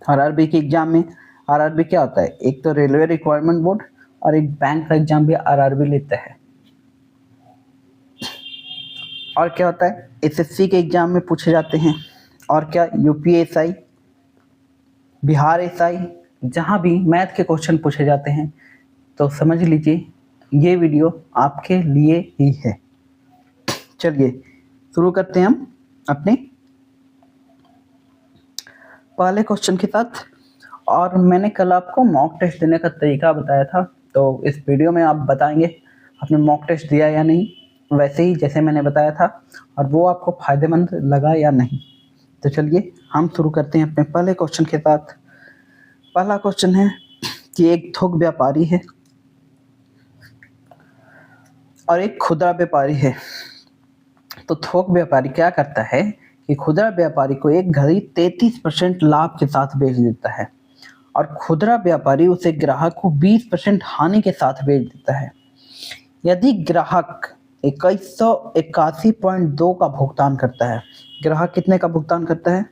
आरआरबी के एग्जाम में। आरआरबी क्या होता है, एक तो रेलवे रिक्वायरमेंट बोर्ड, और एक बैंक का एग्जाम भी आरआरबी लेता है। और क्या होता है, एसएससी के एग्जाम में पूछे जाते हैं। और क्या, यूपीएसआई, बिहार एसआई, जहाँ भी मैथ के क्वेश्चन पूछे जाते हैं। तो समझ लीजिए ये वीडियो आपके लिए ही है। चलिए शुरू करते हैं हम अपने पहले क्वेश्चन के साथ। और मैंने कल आपको मॉक टेस्ट देने का तरीका बताया था, तो इस वीडियो में आप बताएंगे आपने मॉक टेस्ट दिया या नहीं, वैसे ही जैसे मैंने बताया था, और वो आपको फायदेमंद लगा या नहीं। तो चलिए हम शुरू करते हैं अपने पहले क्वेश्चन के साथ। पहला क्वेश्चन है कि एक थोक व्यापारी है और एक खुदरा व्यापारी है। तो थोक व्यापारी क्या करता है कि खुदरा व्यापारी को एक घड़ी 33% लाभ के साथ बेच देता है और खुदरा व्यापारी उसे ग्राहक को 20% हानि के साथ बेच देता है। यदि ग्राहक 2181.2 का भुगतान करता है, ग्राहक कितने का भुगतान करता है?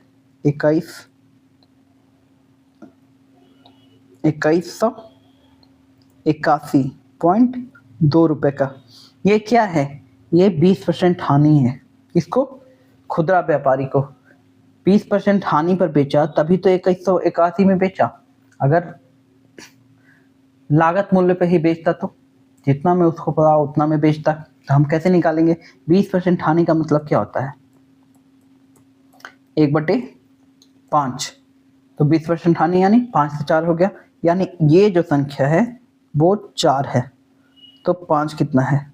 2181.2 रुपये का। ये क्या है? ये 20% हानि है। किसको? खुदरा व्यापारी को 20% हानि पर बेचा, तभी तो 2181 में बेचा। अगर लागत मूल्य पे ही बेचता तो जितना में उसको पड़ा उतना में बेचता। तो हम कैसे निकालेंगे 20% हानि का मतलब क्या होता है? 1/5। तो 20% हानि यानी 5 से 4 हो गया, यानी ये जो संख्या है वो 4 है। तो 5 कितना है?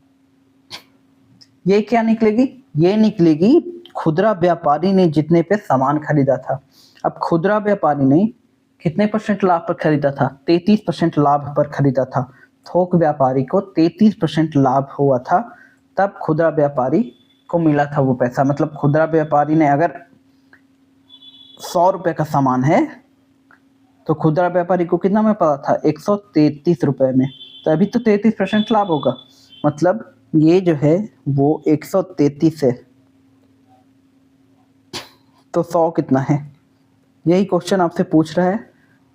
ये क्या निकलेगी? ये निकलेगी खुदरा व्यापारी ने जितने पे सामान खरीदा था। अब खुदरा व्यापारी ने कितने % लाभ पर खरीदा था? 33% लाभ पर खरीदा था। थोक व्यापारी को 33% लाभ हुआ था, तब खुदरा व्यापारी को मिला था वो पैसा। मतलब खुदरा व्यापारी ने अगर 100 रुपए का सामान है तो खुदरा व्यापारी को कितना में पड़ा था? 133 रुपए में। तो अभी तो 33% लाभ होगा, मतलब ये जो है वो 133 है। तो 100 कितना है? यही क्वेश्चन आपसे पूछ रहा है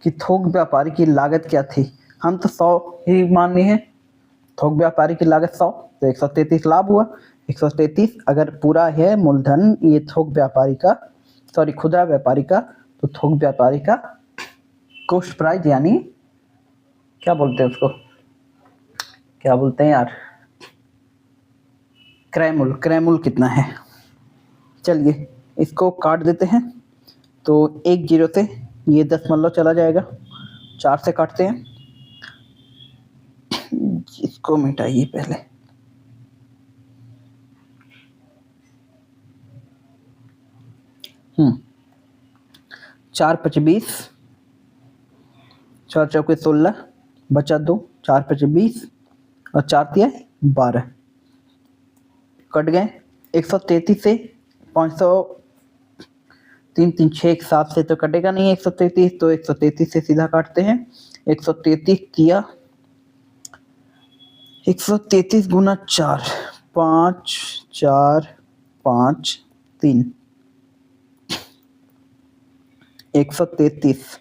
कि थोक व्यापारी की लागत क्या थी। हम तो 100 ही मान लिए हैं। थोक व्यापारी की लागत 100, तो 133 लाभ हुआ। 133 अगर पूरा है मूलधन ये थोक व्यापारी का, सॉरी खुदरा व्यापारी का, तो थोक व्यापारी का कॉस्ट प्राइस यानी क्या बोलते हैं उसको, क्या बोलते हैं यार, क्रय मूल्य। क्रय मूल्य कितना है? चलिए इसको काट देते हैं। तो 1 0 से ये 10 चला जाएगा, 4 से काटते हैं। इसको मिटाइए पहले। 4 5 20, 4 चौके 16, बचा 2, 4 5 20 और 4 तिया 12, कट गए। 133 से 500, 3 3 6 7 से तो कटेगा नहीं 133, तो 133 से सीधा काटते हैं। 133 तिया 133 गुना 4, 5 4 5 3, 133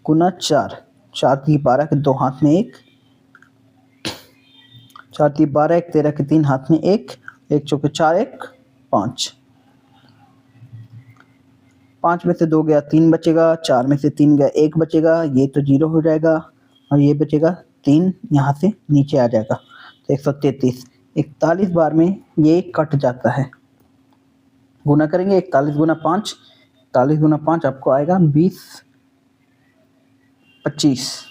गुना 4, 4 3 12 के 2 हाथ में 1, 4 3 12 1 13 के 3 हाथ में 1, 1 चौके 4 1 5, 5 में से 2 गया 3 बचेगा, 4 में से 3 गया 1 बचेगा, ये तो 0 हो जाएगा और ये बचेगा 3 यहाँ से नीचे आ जाएगा। तो 133 41 बार में ये कट जाता है। गुना करेंगे 41 गुना 5, 41 गुना 5 आपको आएगा 20 25,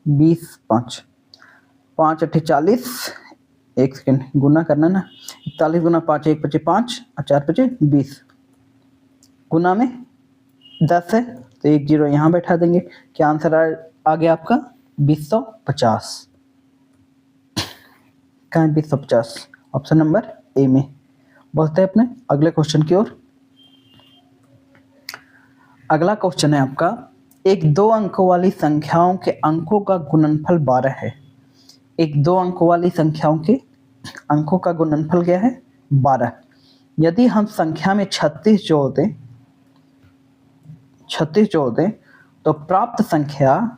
20 5 5 8 40, 1 सेकेंड गुना करना ना। 41 गुना 5 1 5 5 और 4 5 20, गुना में 10 है तो 1 0 यहाँ बैठा देंगे। क्या आंसर आ गया आपका? 2050। कहाँ है 2050? ऑप्शन नंबर ए में। बढ़ते हैं अपने अगले क्वेश्चन की ओर। अगला क्वेश्चन है आपका, एक 2 अंकों वाली संख्याओं के अंकों का गुणनफल 12 है। एक 2 अंकों वाली संख्याओं के अंकों का गुणनफल क्या है? 12। यदि हम संख्या में 36 जोड़ दें तो प्राप्त संख्या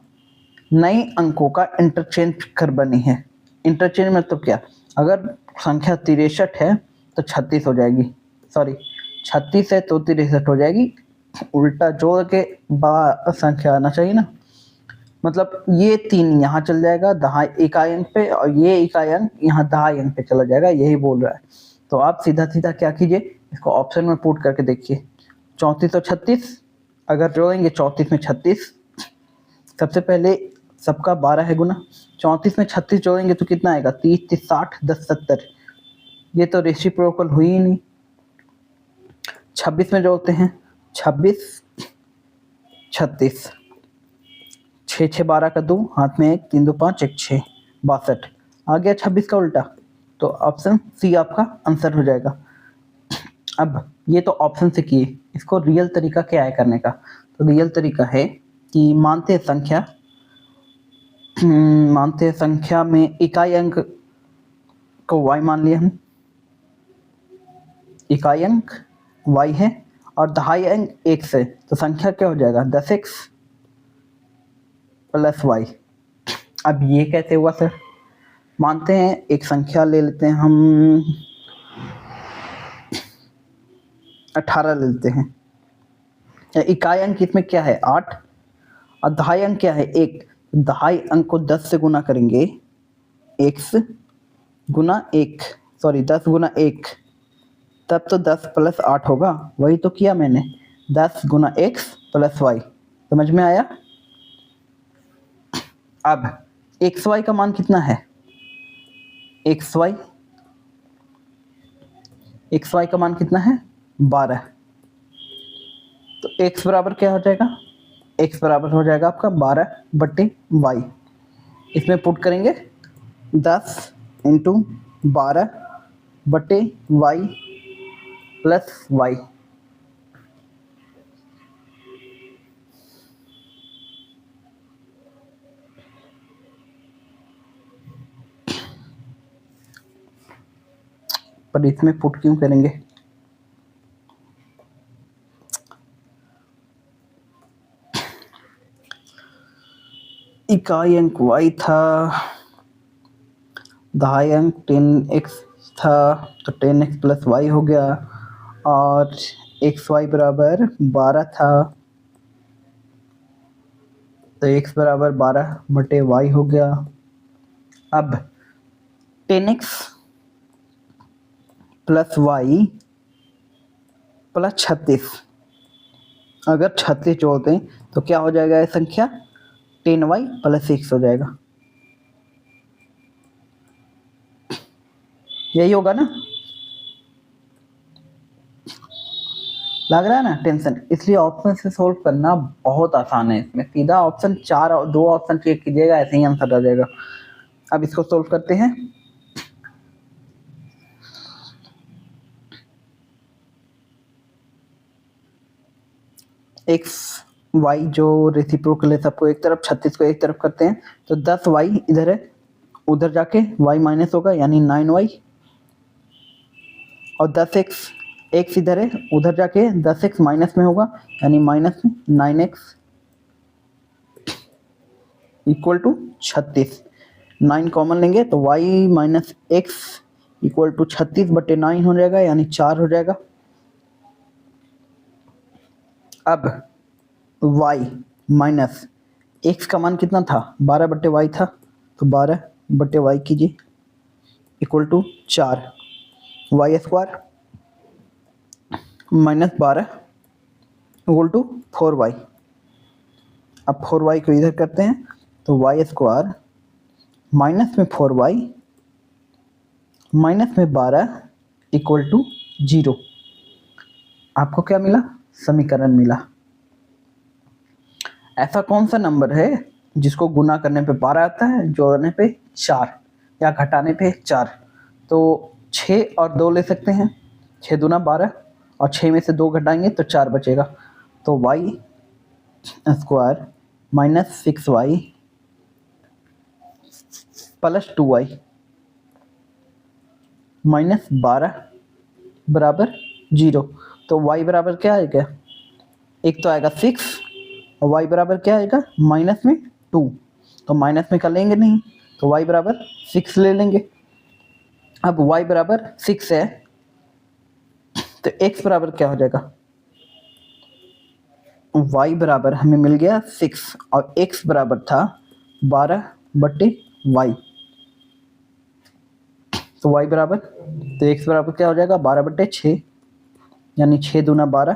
नए अंकों का इंटरचेंज कर बनी है। इंटरचेंज मतलब क्या? अगर संख्या 63 है तो 36 हो जाएगी, सॉरी 36 है तो 63 हो जाएगी। उल्टा जोड़ के बड़ा संख्या आना चाहिए ना। मतलब ये 3 यहाँ चल जाएगा दहाई इकाई अंक पे और ये इकाई अंक यहाँ दहाई अंक पे चला जाएगा, यही बोल रहा है। तो आप सीधा सीधा क्या कीजिए, इसको ऑप्शन में पुट करके देखिए, 34 और 36 अगर जोड़ेंगे 34 में 36, सबसे पहले सबका 12 है गुना, 34 में 36 जोड़ेंगे तो कितना आएगा, 30 30 60 10 70, ये तो रेसिप्रोकल हुई ही नहीं। 26 में जोड़ते हैं, 26 36, 6 6 12 का 2, हाथ में 1 3 2 5 1 6 62, आ गया 26 का उल्टा, तो ऑप्शन सी आपका आंसर हो जाएगा। अब ये तो ऑप्शन से किए, इसको रियल तरीका क्या है करने का, तो रियल तरीका है कि मानते हैं संख्या में इकाई अंक को y मान लिया हम, इकाई अंक y है और दहाई अंक x है, तो संख्या क्या हो जाएगा 10x प्लस y। अब ये कैसे हुआ सर, मानते हैं एक संख्या ले लेते हैं हम, 18 ले लेते हैं, इकाई अंक इसमें क्या है 8 और दहाई अंक क्या है 1, दहाई अंक को 10 से गुना करेंगे, x गुना 1 सॉरी 10 गुना 1, तब तो 10 प्लस 8 होगा, वही तो किया मैंने, 10 गुना x प्लस y, समझ में आया। अब xy का मान कितना है, xy का मान कितना है 12, तो x बराबर क्या हो जाएगा, x बराबर हो जाएगा आपका 12/y, इसमें पुट करेंगे 10 इंटू 12/y प्लस y, पर इसमें पुट क्यों करेंगे, इकाई अंक y था, दहाई अंक 10x था, तो 10x प्लस y हो गया, और xy बराबर 12 था, तो x बराबर 12/y हो गया। अब 10x प्लस y प्लस 36, अगर 36 जोड़ते हैं तो क्या हो जाएगा ये संख्या 10y प्लस 6 हो जाएगा, यही होगा ना, लग रहा है ना टेंशन, इसलिए ऑप्शन से सोल्व करना बहुत आसान है, इसमें सीधा ऑप्शन 4 और 2 ऑप्शन चेक कीजिएगा, ऐसे ही आंसर आ जाएगा। अब इसको सोल्व करते हैं, एक्स वाई जो रेसिप्रोकल है सबको एक तरफ, 36 को एक तरफ करते हैं, तो 10y इधर है, उधर जाके y माइनस होगा यानी 9y, और 10x इधर है, उधर जाके 10x माइनस में होगा यानी माइनस में 9x इक्वल टू 36, 9 कॉमन लेंगे तो y minus X equal to 36/9 हो जाएगा यानी 4 हो जाएगा। अब y माइनस एक्स का मान कितना था 12/y था, तो 12/y कीजिए equal to 4, Y square minus 12 equal to 4y। अब 4y को इधर करते हैं तो वाई स्क्वायर माइनस में 4y माइनस में 12 इक्वल टू 0। आपको क्या मिला, समीकरण मिला। ऐसा कौन सा नंबर है जिसको गुना करने पे 12 आता है, जोड़ने पे 4 या घटाने पे 4? तो 6 और 2 ले सकते हैं, 6 दूना 12 और 6 में से 2 घटाएंगे तो 4 बचेगा, तो Y square minus 6y plus 2y minus 12 बराबर 0। तो y बराबर क्या आएगा, एक तो आएगा 6 और y बराबर क्या आएगा माइनस में 2, तो माइनस में कर लेंगे नहीं, तो y बराबर 6 ले लेंगे। अब y बराबर 6 है तो x बराबर क्या हो जाएगा, y बराबर हमें मिल गया 6 और x बराबर था 12/y, तो y बराबर, तो x बराबर क्या हो जाएगा 12/6, यानी 6 दूना 12।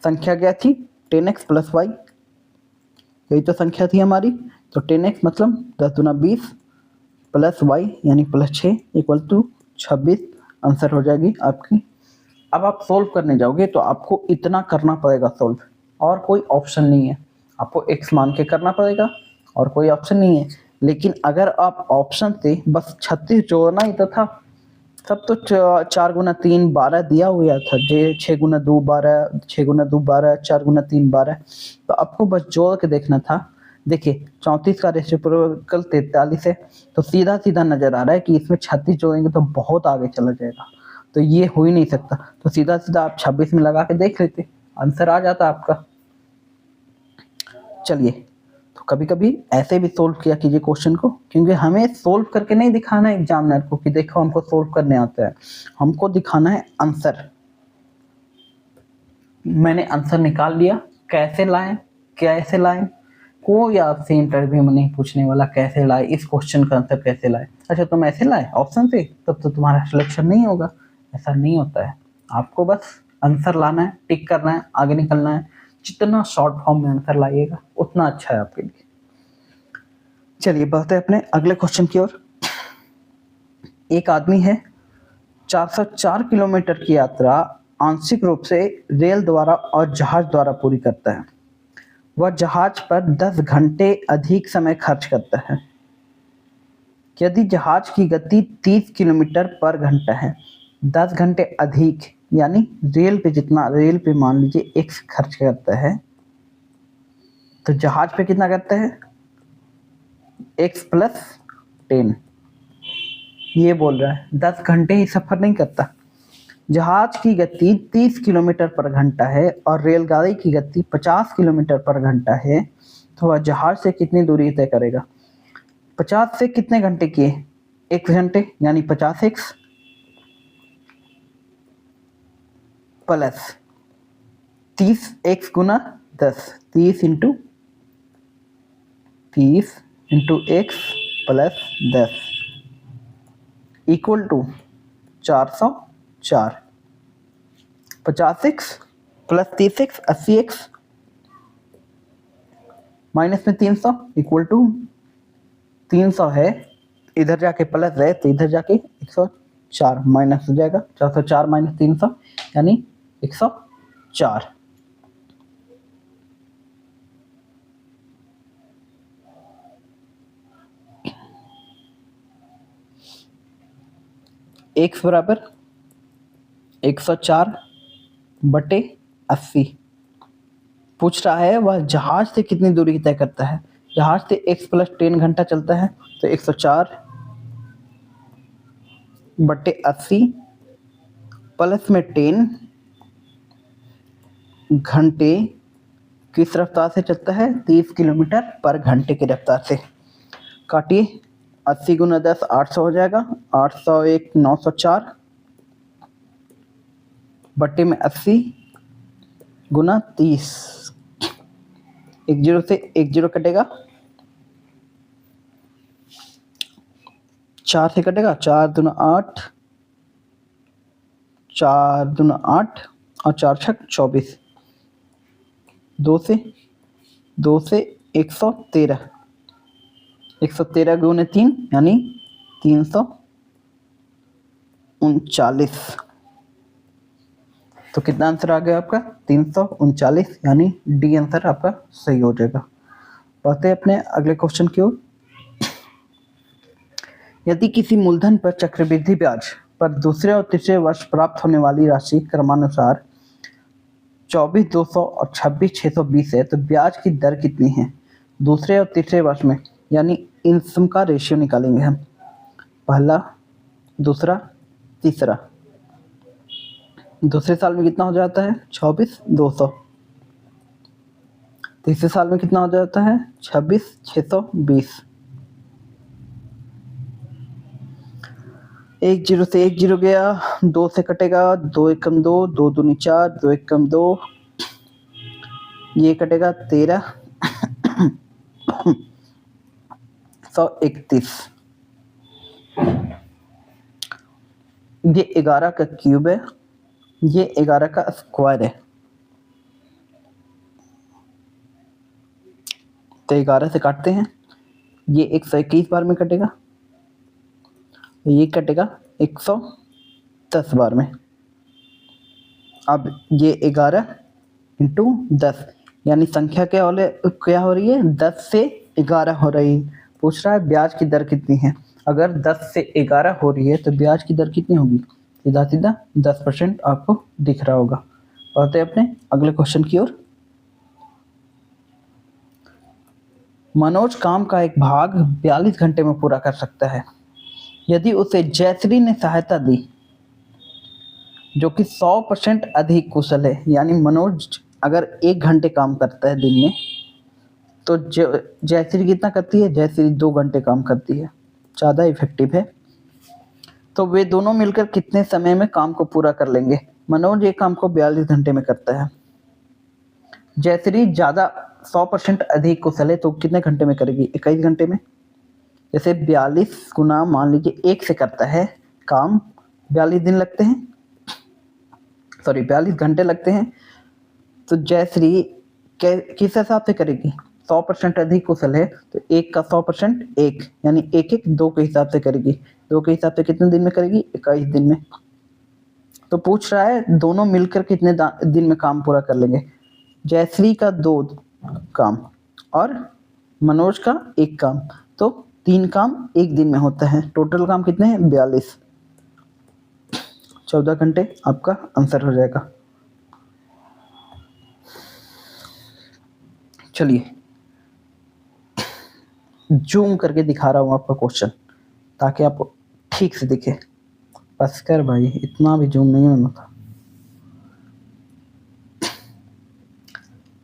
संख्या क्या थी 10x प्लस वाई, यही तो संख्या थी हमारी। तो 10x मतलब 10 दूना 20 प्लस वाई यानी प्लस 6 इक्वल टू 26 आंसर हो जाएगी आपकी। अब आप सोल्व करने जाओगे तो आपको इतना करना पड़ेगा सोल्व, और कोई ऑप्शन नहीं है। आपको x मान के करना पड़ेगा और कोई ऑप्शन नहीं है। लेकिन अगर आप ऑप्शन से बस 36 जोड़ना ही तो था, सब तो 4 गुना 3 12 दिया हुआ था, जे 6 गुना 2 12, 6 गुना 2 12, 4 गुना 3 12। तो आपको बस जोड़ के देखना था। देखिए 34 का रेसिप्रोकल 43 है, तो सीधा सीधा नजर आ रहा है कि इसमें 36 जोड़ेंगे तो बहुत आगे चला जाएगा, तो ये हो ही नहीं सकता। तो सीधा सीधा आप 26 में लगा के देख लेते, आंसर आ जाता आपका। चलिए, तो कभी कभी ऐसे भी सोल्व किया कीजिए क्वेश्चन को, क्योंकि हमें सोल्व करके नहीं दिखाना है एग्जामिनर को कि देखो हमको सोल्व करने आता है, हमको दिखाना है आंसर। मैंने आंसर निकाल लिया, कैसे लाएं कैसे लाएं, कोई आपसे इंटरव्यू में नहीं पूछने वाला कैसे लाए इस क्वेश्चन का आंसर कैसे लाए। अच्छा तुम ऐसे लाए ऑप्शन से, तब तो तुम्हारा सिलेक्शन नहीं होगा। ऐसा नहीं होता है, आपको बस आंसर लाना है, टिक करना है, आगे निकलना है। जितना शॉर्ट फॉर्म में आंसर लाइएगा उतना अच्छा है आपके लिए। चलिए बढ़ते हैं अपने अगले क्वेश्चन की ओर। एक आदमी है 404 किलोमीटर की यात्रा आंशिक रूप से रेल द्वारा और जहाज द्वारा पूरी करता है। वह जहाज पर 10 घंटे अधिक समय खर्च करता है। यदि जहाज की गति 30 किलोमीटर पर घंटा है, 10 घंटे अधिक यानी रेल पे जितना, रेल पे मान लीजिए x खर्च करता है, तो जहाज पे कितना करता है x प्लस 10। ये बोल रहा है 10 घंटे ही सफर नहीं करता। जहाज की गति 30 किलोमीटर पर घंटा है और रेलगाड़ी की गति 50 किलोमीटर पर घंटा है, तो वह जहाज से कितनी दूरी तय करेगा। 50 से कितने घंटे किए, 1 घंटे यानी 50x प्लस 30x गुना 10, 30 into plus 10 equal to 404। 50x plus 30x 80x minus में 300 इक्वल टू 300 है, इधर जाके प्लस है तो इधर जाके 104 माइनस हो जाएगा। 404 माइनस 300 यानी 104। x बराबर 104 बटे 80। पूछ रहा है वह जहाज से कितनी दूरी तय करता है। जहाज से x प्लस 10 घंटा चलता है, तो 104 बटे 80 प्लस में 10 घंटे किस रफ्तार से चलता है, 30 किलोमीटर पर घंटे की रफ्तार से। काटिए, 80 गुना 10 800 हो जाएगा, 801 904 बटे में 80 गुना 30, 10 से 10 कटेगा, 4 से कटेगा, 4 दूना 8, 4 दूना 8 और 4 छक 24, 2 से 113, 113 गुने 3 यानी 339। तो कितना आंसर आ गया आपका 339, यानी डी आंसर आपका सही हो जाएगा। बढ़ते हैं अपने अगले क्वेश्चन की ओर। यदि किसी मूलधन पर चक्रवृद्धि ब्याज पर दूसरे और तीसरे वर्ष प्राप्त होने वाली राशि क्रमानुसार 24,200 और 26,620 है, तो ब्याज की दर कितनी है दूसरे और तीसरे वर्ष में, यानी इन सम का रेशियो निकालेंगे हम। पहला, दूसरा, तीसरा। दूसरे साल में कितना हो जाता है 24,200, तीसरे साल में कितना हो जाता है 26,620। 1 0 से 1 0 गया, 2 से कटेगा, 2 एकम 2, 2 दूनी 4, 2 एकम 2, ये कटेगा 13 131। ये 11 का क्यूब है ये 11 का स्क्वायर है, तो 11 से काटते हैं, ये 121 बार में कटेगा, ये कटेगा 110 बार में। अब ये 11 इंटू 10 यानी संख्या क्या हो रही है, 10 से 11 हो रही है। पूछ रहा है ब्याज की दर कितनी है। अगर 10 से 11 हो रही है तो ब्याज की दर कितनी होगी, सीधा सीधा 10% आपको दिख रहा होगा। बढ़ते हैं अपने अगले क्वेश्चन की ओर। मनोज काम का एक भाग 42 घंटे में पूरा कर सकता है। यदि उसे जयश्री ने सहायता दी जो कि 100% अधिक कुशल है, यानी मनोज अगर 1 घंटे काम करता है दिन में, तो जयश्री कितना करती है, जयश्री 2 घंटे काम करती है, ज़्यादा इफेक्टिव है। तो वे दोनों मिलकर कितने समय में काम को पूरा कर लेंगे। मनोज एक काम को 42 घंटे में करता है, जयश्री ज़्यादा 100% अधिक कुशल है, तो कितने घंटे में करेगी, 21 घंटे में। जैसे 42 गुना मान लीजिए 1 से करता है काम, 42 दिन लगते हैं, सॉरी 42 घंटे लगते हैं, तो जयश्री किस हिसाब से करेगी, 100% अधिक कुशल है तो 1 का 100% 1 यानी 1 2 के हिसाब से करेगी, 2 के हिसाब से कितने दिन में करेगी, 21 दिन में। तो पूछ रहा है दोनों मिलकर कितने दिन में काम पूरा कर लेंगे। जयश्री का 2 काम और मनोज का 1 काम, तो 3 काम 1 दिन में होता है। टोटल काम कितने हैं, 42, 14 घंटे आपका आंसर हो जाएगा। चलिए जूम करके दिखा रहा हूँ आपका क्वेश्चन ताकि आपको ठीक से दिखे। बस कर भाई, इतना भी जूम नहीं होना था।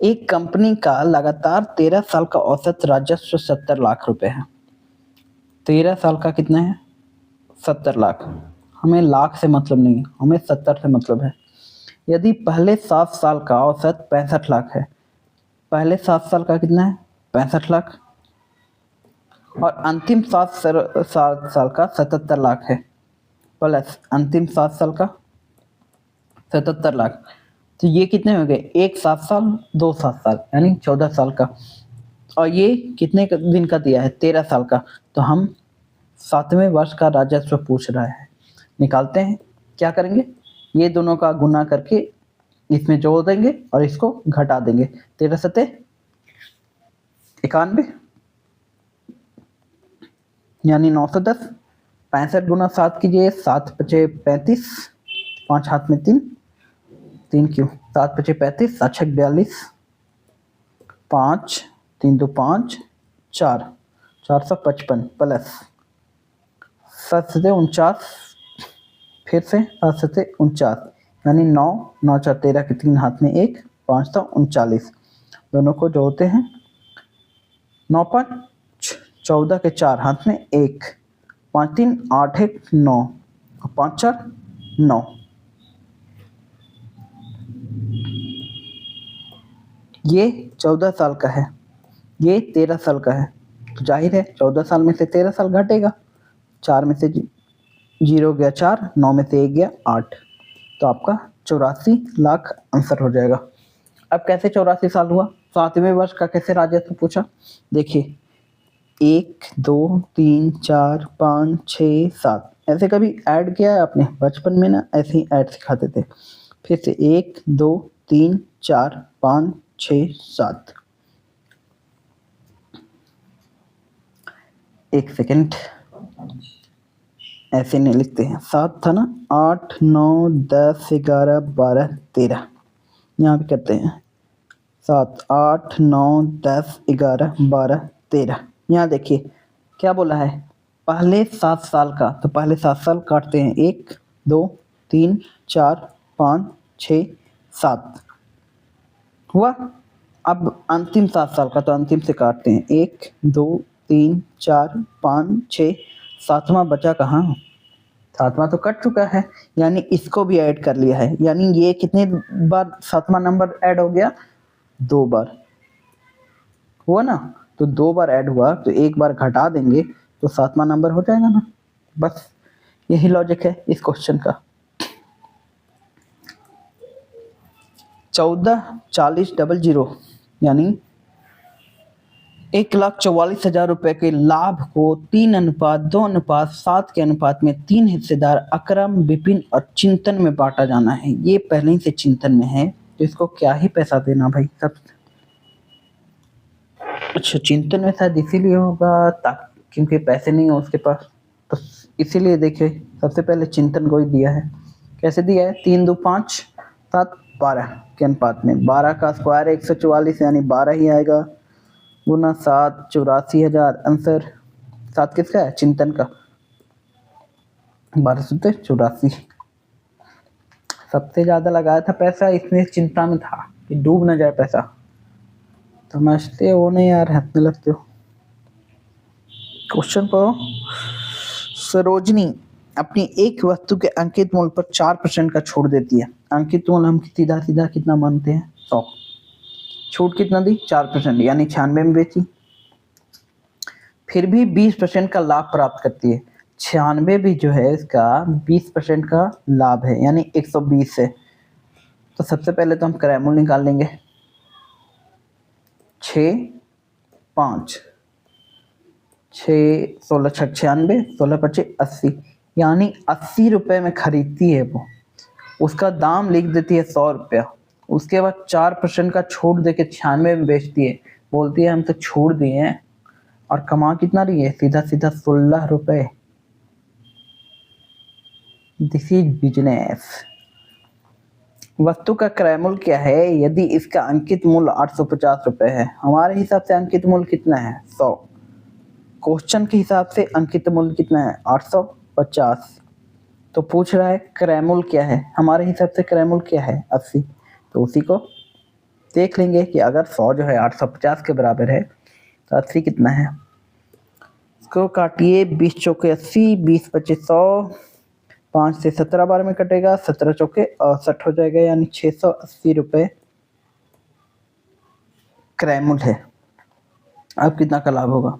एक कंपनी का लगातार 13 साल का औसत राजस्व 70 लाख रुपए है। 13 साल का कितना है, 70 लाख। हमें लाख से मतलब नहीं, हमें 70 से मतलब है। यदि पहले 7 साल का औसत 65 लाख है, पहले 7 साल का कितना है, 65 लाख, और अंतिम 7 साल का 77 लाख है, प्लस अंतिम 7 साल का 77 लाख, तो ये कितने हो गए, 1 7 साल 2 7 साल यानी 14 साल का। और ये कितने दिन का दिया है, 13 साल का। तो हम 7वें वर्ष का राजस्व पूछ रहा है, निकालते हैं। क्या करेंगे, ये दोनों का गुना करके इसमें जोड़ देंगे और इसको घटा देंगे। 13 सते 91 यानी 910। 65 गुना 7 कीजिए, 7 पचे 35, 5 हाथ में 3, 3 क्यों, 7 पचे 35, 7 छक 42, 5 3 2 5 4, 455 प्लस 7 से 49, फिर से 7 से 49 यानी 9 9 4 13 के 3 हाथ में 1, 5 तो 39। दोनों को जोड़ते हैं, 9 5 14 के 4 हाथ में 1, 5 3 8 1 9 और 5 4 9। ये 14 साल का है, ये 13 साल का है, तो जाहिर है 14 साल में से 13 साल घटेगा। 4 में से 0 गया 4, 9 में से 1 गया 8, तो आपका 84 लाख आंसर हो जाएगा। अब कैसे 84 साल हुआ, 7वें वर्ष का कैसे राजस्व पूछा। देखिए 1 2 3 4 5 6 7 ऐसे कभी ऐड किया है आपने, बचपन में ना ऐसे ही ऐड सिखाते थे। फिर से 1 2 3 4 5 6 7, एक सेकेंड, ऐसे नहीं लिखते हैं, 7 था ना, 8 9 10 11 12 13, यहाँ भी करते हैं 7 8 9 10 11 12 13। यहाँ देखिए क्या बोला है, पहले 7 साल का, तो पहले 7 साल काटते हैं, 1 2 3 4 5 6 7 हुआ। अब अंतिम 7 साल का, तो अंतिम से काटते हैं, 1 2 3 4 5 6 7वां बचा कहाँ, 7वां तो कट चुका है, यानी इसको भी ऐड कर लिया है। यानी ये कितने बार 7वां नंबर ऐड हो गया, 2 बार हुआ ना, तो 2 बार ऐड हुआ, तो 1 बार घटा देंगे तो 7वां नंबर हो जाएगा ना। बस यही लॉजिक है इस क्वेश्चन का। 14,40,00 यानी 1,44,000 रुपए के लाभ को 3:2:7 के अनुपात में 3 हिस्सेदार अकरम, विपिन और चिंतन में बांटा जाना है। ये पहले ही से चिंतन में है तो इसको क्या ही पैसा देना भाई सब। अच्छा, चिंतन में शायद इसीलिए होगा क्योंकि पैसे नहीं हो उसके पास, तो इसीलिए देखिए सबसे पहले चिंतन को ही दिया है। कैसे दिया है? 3, 2, 5, 7, 12 के अनुपात में 12 का स्क्वायर 144 यानी 12 ही आएगा, गुना 7, 84,000। आंसर 7 किसका है? चिंतन का। 1284 सबसे ज्यादा लगाया था पैसा, इसमें चिंता में था कि डूब ना जाए पैसा। समझते हो नहीं यार, हंसने लगते हो। क्वेश्चन पढ़ो। सरोजनी अपनी एक वस्तु के अंकित मूल्य पर 4% का छूट देती है। अंकित मूल्य हम सीधा सीधा कितना मानते हैं? 100। छूट कितना दी? 4% यानी 96 में बेची। फिर भी 20% का लाभ प्राप्त करती है। 96 भी जो है इसका 20% का लाभ है यानी 120 है। तो सबसे पहले तो हम क्रय मूल्य निकाल लेंगे। 6, 5, 6, 16 6 96, 16 25 80 यानी 80 रुपए में खरीदती है वो। उसका दाम लिख देती है 100 रुपया। उसके बाद 4% का छूट देके 96 में बेचती है। बोलती है हम तो छूट दिए हैं, और कमा कितना रही है? सीधा सीधा 16 रुपए। This is business. वस्तु का क्रय मूल्य क्या है? यदि इसका अंकित मूल्य 850 रुपए है, हमारे हिसाब से अंकित मूल्य कितना है? 100। क्वेश्चन के हिसाब से अंकित मूल्य कितना है? 850। तो पूछ रहा है क्रय मूल्य क्या है? हमारे हिसाब से क्रय मूल्य क्या है? 80। तो उसी को देख लेंगे कि अगर 100 जो है 850 के बराबर है तो 80 कितना है। इसको काटिए, 20 चौके 80, 20 25 100, 5 से 17 बार में कटेगा, 17 चौके 68 हो जाएगा यानी 680 रुपए क्रय मूल्य है। अब कितना का लाभ होगा?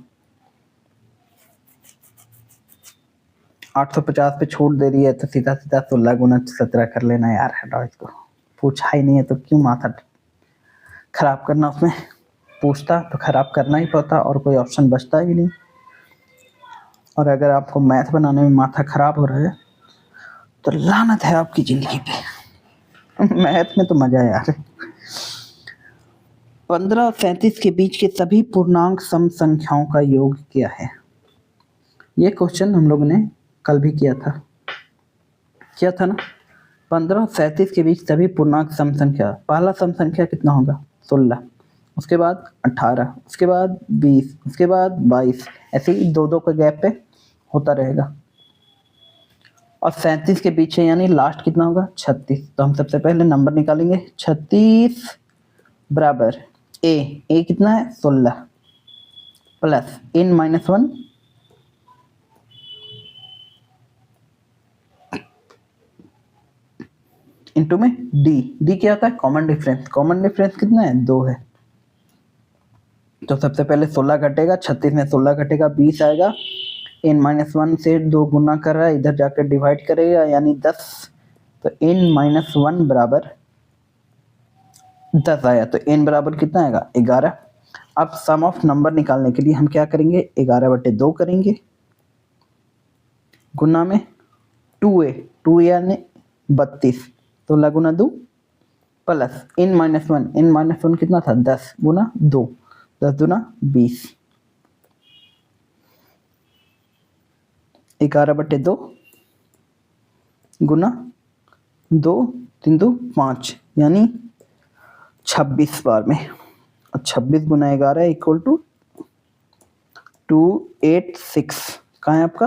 850 पे छूट दे रही है तो सीधा सीधा 16 गुना 17 कर लेना यार। हटाओ इसको, पूछा ही नहीं है तो क्यों माथा खराब करना। उसमें पूछता तो खराब करना ही पड़ता और कोई ऑप्शन बचता ही नहीं। और अगर आपको मैथ बनाने में माथा खराब हो रहा है तो लानत है आपकी जिंदगी पे। मैथ में तो मजा है यार। 15 और 37 के बीच के सभी पूर्णांक सम संख्याओं का योग क्या है? ये क्वेश्चन हम लोग ने कल भी किया था ना। 15 और 37 के बीच सभी पूर्णांक सम संख्या। पहला सम संख्या कितना होगा? 16, उसके बाद 18, उसके बाद 20, उसके बाद 22, ऐसे ही 2-2 का गैप पे होता रहेगा। और 37 के पीछे यानी लास्ट कितना होगा? 36। तो हम सबसे पहले नंबर निकालेंगे। 36 बराबर ए कितना है? 16 प्लस n-1 इंटू में डी क्या होता है? Common difference. कॉमन डिफरेंस कितना है? 2 है। तो सबसे पहले 16 घटेगा, 36 में 16 घटेगा, 20 आएगा। n-1 से 2 गुना कर रहा है, इधर जाकर डिवाइड करेगा यानी 10। तो n-1 बराबर 10 आया। तो n बराबर कितना आएगा? 11। अब सम ऑफ नंबर निकालने के लिए हम क्या करेंगे? 11/2 करेंगे, गुना में 2 यानी 32, तो लगुना 2 प्लस n-1 कितना था? 10 गुना 2, 10 दूना 20, 11/2 गुना 2, 3 2 5 यानी 26 बार में। और 26 गुना 11 इक्वल टू 286। कहाँ है आपका?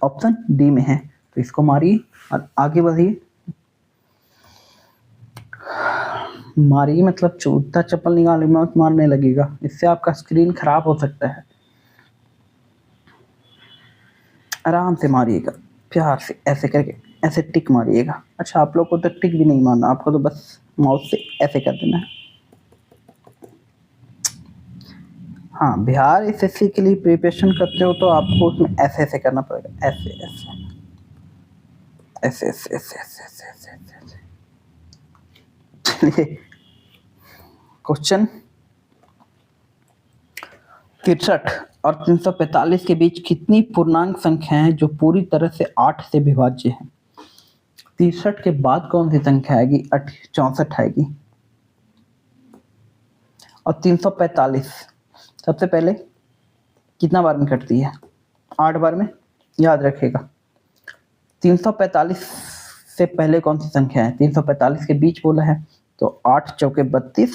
ऑप्शन डी में है। तो इसको मारिए और आगे बढ़िए। मारिए मतलब जूता चप्पल निकाल मत मारने लगेगा, इससे आपका स्क्रीन खराब हो सकता है। आराम से मारिएगा, प्यार से ऐसे करके ऐसे टिक मारिएगा। अच्छा, आप लोग को तो टिक भी नहीं मारना, आपको तो बस माउस से ऐसे कर देना है। हाँ, बिहार एसएससी के लिए प्रिपरेशन करते हो तो आपको उसमें ऐसे ऐसे करना पड़ेगा, ऐसे ऐसे ऐसे ऐसे ऐसे ऐसे ऐसे ऐसे ऐसे। चलिए क्वेश्चन 63 और 345 के बीच कितनी पूर्णांक संख्या है जो पूरी तरह से 8 से विभाज्य है? 63 के बाद कौन सी संख्या आएगी? 64 आएगी। और 345 सबसे पहले कितना बार में कटती है? 8 बार में, याद रखिएगा। 345 से पहले कौन सी संख्या है? 345 के बीच बोला है, तो 8 चौके 32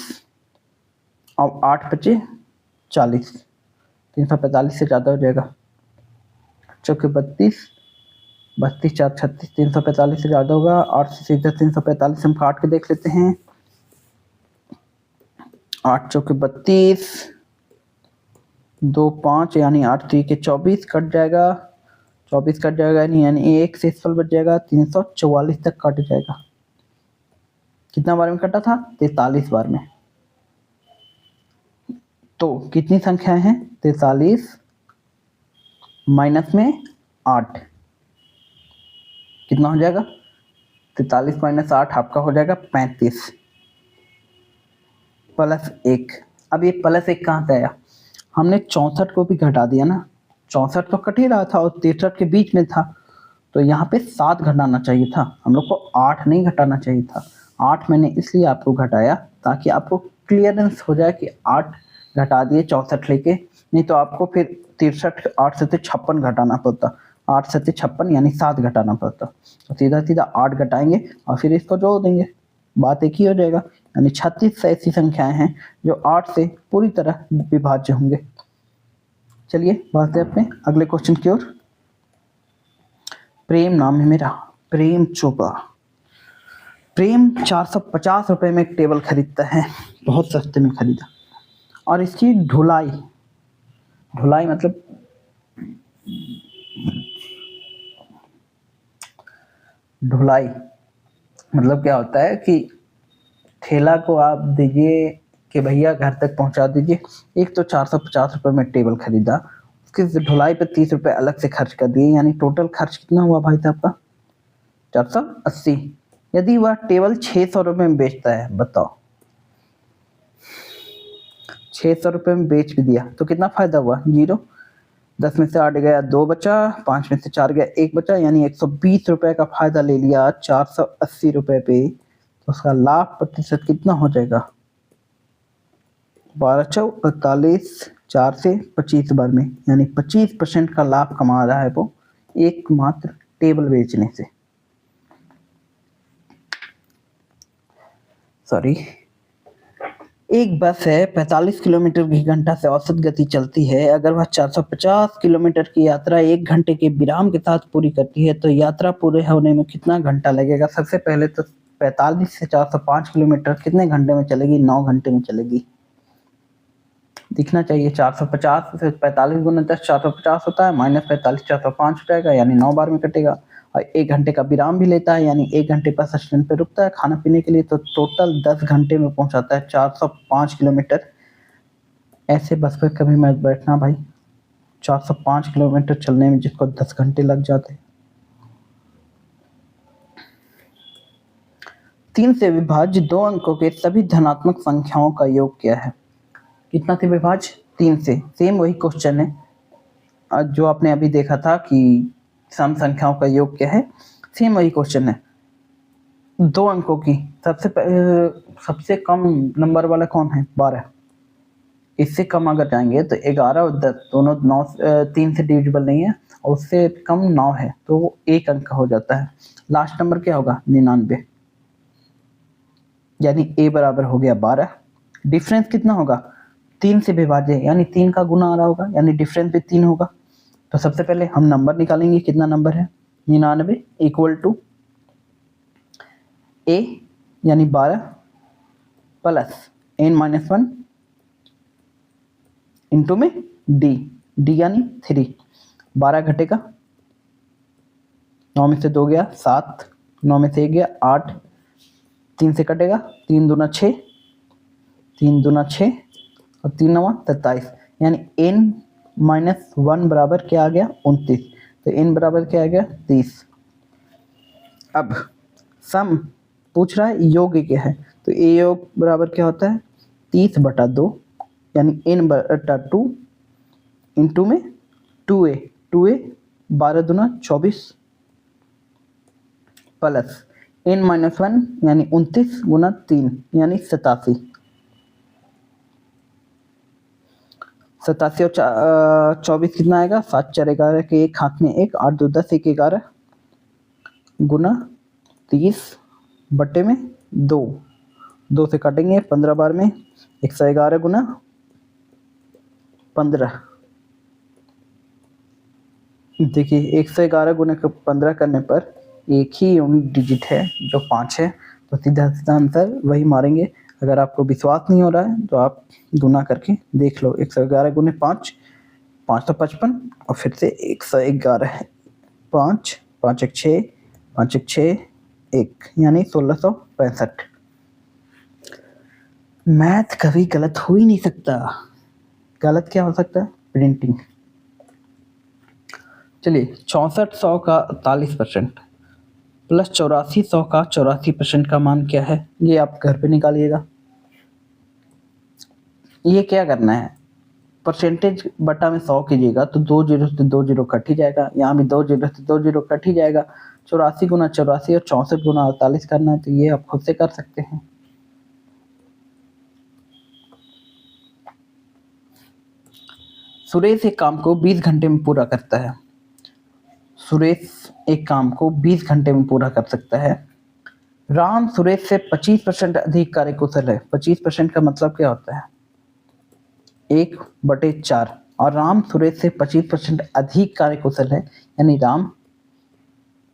और 8 पचे 40। 345 से ज़्यादा हो जाएगा। चौके 32, 32 4 36, 345 से ज़्यादा होगा। 8 से सीधा 345 हम काट के देख लेते हैं। 8 चौके 32, 2 5 यानी 8 3 के 24 कट जाएगा। 24 कट जाएगा यानी एक शेषफल बच जाएगा। 344 तक कट जाएगा। कितना बार में कटा था? 43 बार में। तो कितनी संख्याएं हैं? 43 माइनस में 8 कितना हो जाएगा? 43 माइनस 8 आपका हो जाएगा 35 प्लस 1। अब ये प्लस 1 कहाँ से आया? हमने 64 को भी घटा दिया ना। 64 तो कट ही रहा था और 63 के बीच में था, तो यहाँ पे 7 घटाना चाहिए था। हम लोग को 8 नहीं घटाना चाहिए था। 8 मैंने इसलिए आपको घटाया ताकि आपको क्लियरेंस हो जाए कि 8 घटा दिए 64 लेके, नहीं तो आपको फिर 63 8 से 56 घटाना पड़ता। 8 से 56 यानी 7 घटाना पड़ता। तो सीधा सीधा 8 घटाएंगे और फिर इसको जोड़ देंगे, बात एक ही हो जाएगा। यानी 36 ऐसी संख्याएं हैं जो 8 से पूरी तरह विभाज्य होंगे। चलिए बढ़ते हैं अपने अगले क्वेश्चन की ओर। प्रेम नाम है मेरा, प्रेम चोपड़ा। प्रेम 450 रुपए में एक टेबल खरीदता है, बहुत सस्ते में खरीदा। और इसकी ढुलाई मतलब क्या होता है कि ठेला को आप दीजिए कि भैया घर तक पहुंचा दीजिए। एक तो 450 रुपए में टेबल खरीदा, उसकी ढुलाई पे 30 रुपए अलग से खर्च कर दिए, यानी टोटल खर्च कितना हुआ भाई साहब का? 480। यदि वह टेबल 600 रुपए में बेचता है, बताओ 600 रुपए में बेच भी दिया तो कितना फायदा हुआ? 0। 10 में से 8 गया 2 बचा, 5 में से 4 गया 1 बचा, यानी 120 रुपए का फायदा ले लिया 480 रुपए पे। तो उसका लाभ प्रतिशत कितना हो जाएगा? 12 चौ 48, 4 से 25 बार में, यानी 25% का लाभ कमा रहा है वो एकमात्र टेबल बेचने से। सॉरी, एक बस है 45 किलोमीटर की घंटा से औसत गति चलती है। अगर वह 450 किलोमीटर की यात्रा 1 घंटे के विराम के साथ पूरी करती है तो यात्रा पूरे होने में कितना घंटा लगेगा? सबसे पहले तो 45 से 405 किलोमीटर कितने घंटे में चलेगी? 9 घंटे में चलेगी। दिखना चाहिए 450 से 45 गुना 10 450 होता है, माइनस 45 405 हो जाएगा, यानी 9 बार में कटेगा। और 1 घंटे का विराम भी लेता है, यानी 1 घंटे पर स्टेशन पे रुकता है खाना पीने के लिए, तो टोटल 10 घंटे में पहुंचाता है 405 किलोमीटर। ऐसे बस पर कभी मत बैठना भाई, 405 किलोमीटर चलने में जिसको 10 घंटे लग जाते। 3 से विभाज्य 2 अंकों के सभी धनात्मक संख्याओं का योग क्या है? कितना से विभाज्य? 3 से। सेम वही क्वेश्चन है जो आपने अभी देखा था कि सम संख्याओं का योग क्या है, सेम वही क्वेश्चन है। 2 अंकों की सबसे कम नंबर वाला कौन है? 12। इससे कम अगर जाएंगे तो 11 और 10 दोनों 9 3 से डिविजिबल नहीं है, और उससे कम 9 है तो वो 1 अंक का हो जाता है। लास्ट नंबर क्या होगा? 99, यानी a बराबर हो गया 12। डिफरेंस कितना होगा? 3 से विभाज्य, यानी 3 का गुना आ रहा होगा, यानी डिफरेंस भी 3 होगा। तो सबसे पहले हम नंबर निकालेंगे, कितना नंबर है? 99 इक्वल टू a यानी 12 प्लस n-1 इंटू में d यानी 3। 12 घटेगा, 9 में से 2 गया 7, 9 में से 1 गया 8, 3 से कटेगा, 3 दूना 6, 3 दूना 6 और 3 9 23, यानी n-1 बराबर क्या आ गया? 29। तो n बराबर क्या आ गया? 30। अब सम पूछ रहा है योग क्या है, तो a योग बराबर क्या होता है? 30/2 यानी n/2 इंटू में 2a 12 दूना 24 प्लस n-1 यानी 29 गुना 3 यानी 87। 87 और 24 कितना आएगा? 7 4 11 के एक हाथ में 1, 8 2 10 1 11 गुना 30/2 2 से काटेंगे 15 बार में 111 गुना 15। देखिए 111 गुना 15 करने पर एक ही यूनिट डिजिट है जो 5 है, तो सीधा सीधा आंसर वही मारेंगे। अगर आपको विश्वास नहीं हो रहा है तो आप गुना करके देख लो। 111 गुने 5 555 और फिर से 111 5 5 1 6 5 1 6 1 यानी 1665। मैथ कभी गलत हो ही नहीं सकता। गलत क्या हो सकता है? प्रिंटिंग। चलिए 6400 का 48% प्लस 8400 का 84% का मान क्या है? ये आप घर पे निकालिएगा। ये क्या करना है? परसेंटेज बटा में 100 कीजिएगा तो 2 जीरो से 2 जीरो कट ही जाएगा। यहाँ भी 2 जीरो से 2 जीरो कट ही जाएगा। 84 गुना 84 और 64 गुना 48 करना है, तो ये आप खुद से कर सकते हैं। सुरेश एक काम को 20 घंटे में पूरा करता है। सुरेश एक काम को 20 घंटे में पूरा कर सकता है। राम सुरेश से 25% अधिक कार्यकुशल है। 25% का मतलब क्या होता है? 1/4। और राम सुरेश से 25% अधिक कार्यकुशल है, यानी राम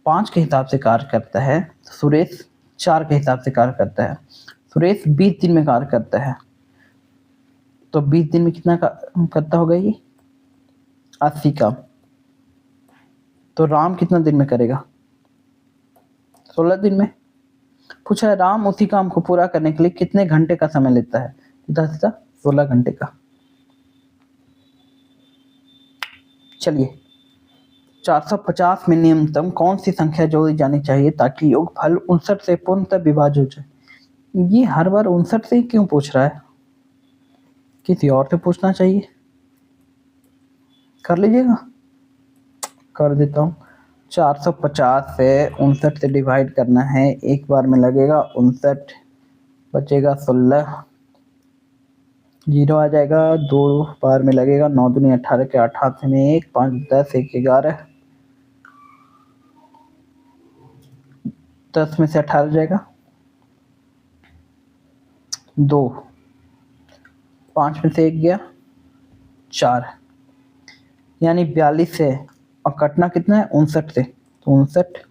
5 के हिसाब से कार्य करता है, सुरेश 4 के हिसाब से कार्य करता है। सुरेश 20 दिन में कार्य करता है, तो 20 दिन में कितना करता होगा ये? 80 का। तो राम कितना दिन में करेगा? 16 दिन में। पूछा है राम उसी काम को पूरा करने के लिए कितने घंटे का समय लेता है? सीधा सीधा 16 घंटे का। चलिए 450 में न्यूनतम कौन सी संख्या जोड़ी जानी चाहिए ताकि योगफल 59 से पूर्णतः विभाज्य हो जाए? ये हर बार 59 से क्यों पूछ रहा है? किसी और से पूछना चाहिए। कर लीजिएगा। कर देता हूँ। 450 से 59 से डिवाइड करना है। एक बार में लगेगा 59, बचेगा 16, जीरो आ जाएगा। 2 बार में लगेगा 9 दूनी 18 के 8 हाथ में 1, 5 10 1 11, 10 में से 18 जाएगा 2, 5 में से 1 गया 4, यानी 42 है। और कटना कितना है? 59 से, तो 59,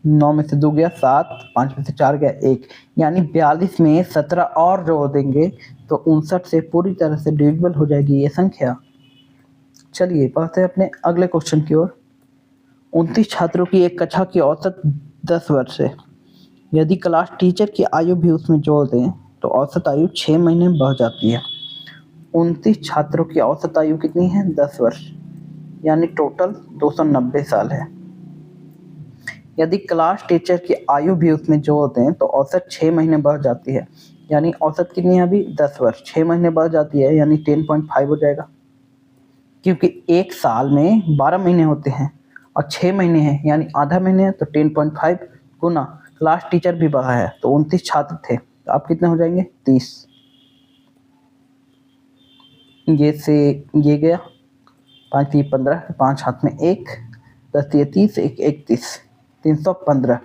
9 में से 2 गया 7, 5 में से 4 गया 1, यानी 42 में 17 और जोड़ देंगे तो 59 से पूरी तरह से डिविजिबल हो जाएगी ये संख्या। चलिए बढ़ते हैं अपने अगले क्वेश्चन की ओर। 29 छात्रों की एक कक्षा की औसत 10 वर्ष है। यदि क्लास टीचर की आयु भी उसमें जोड़ दें तो औसत आयु 6 महीने में बढ़ जाती है। 29 छात्रों की औसत आयु कितनी है? 10 वर्ष, यानी टोटल 290 साल है। यदि क्लास टीचर की आयु भी उसमें जोड़ दें तो औसत 6 महीने बढ़ जाती है, यानी औसत कितनी है अभी? 10 वर्ष, 6 महीने बढ़ जाती है, यानी 10.5 हो जाएगा। क्योंकि एक साल में 12 महीने होते हैं और 6 महीने हैं, यानी आधा महीने है, तो 10.5 गुना क्लास टीचर भी बढ़ा है, तो 29 छात्र थे, तो आप कितने हो जाएंगे? 30। ये से ये गया 5 3 15, 5 हाथ में 1, 10 3 30, 1 31, 315।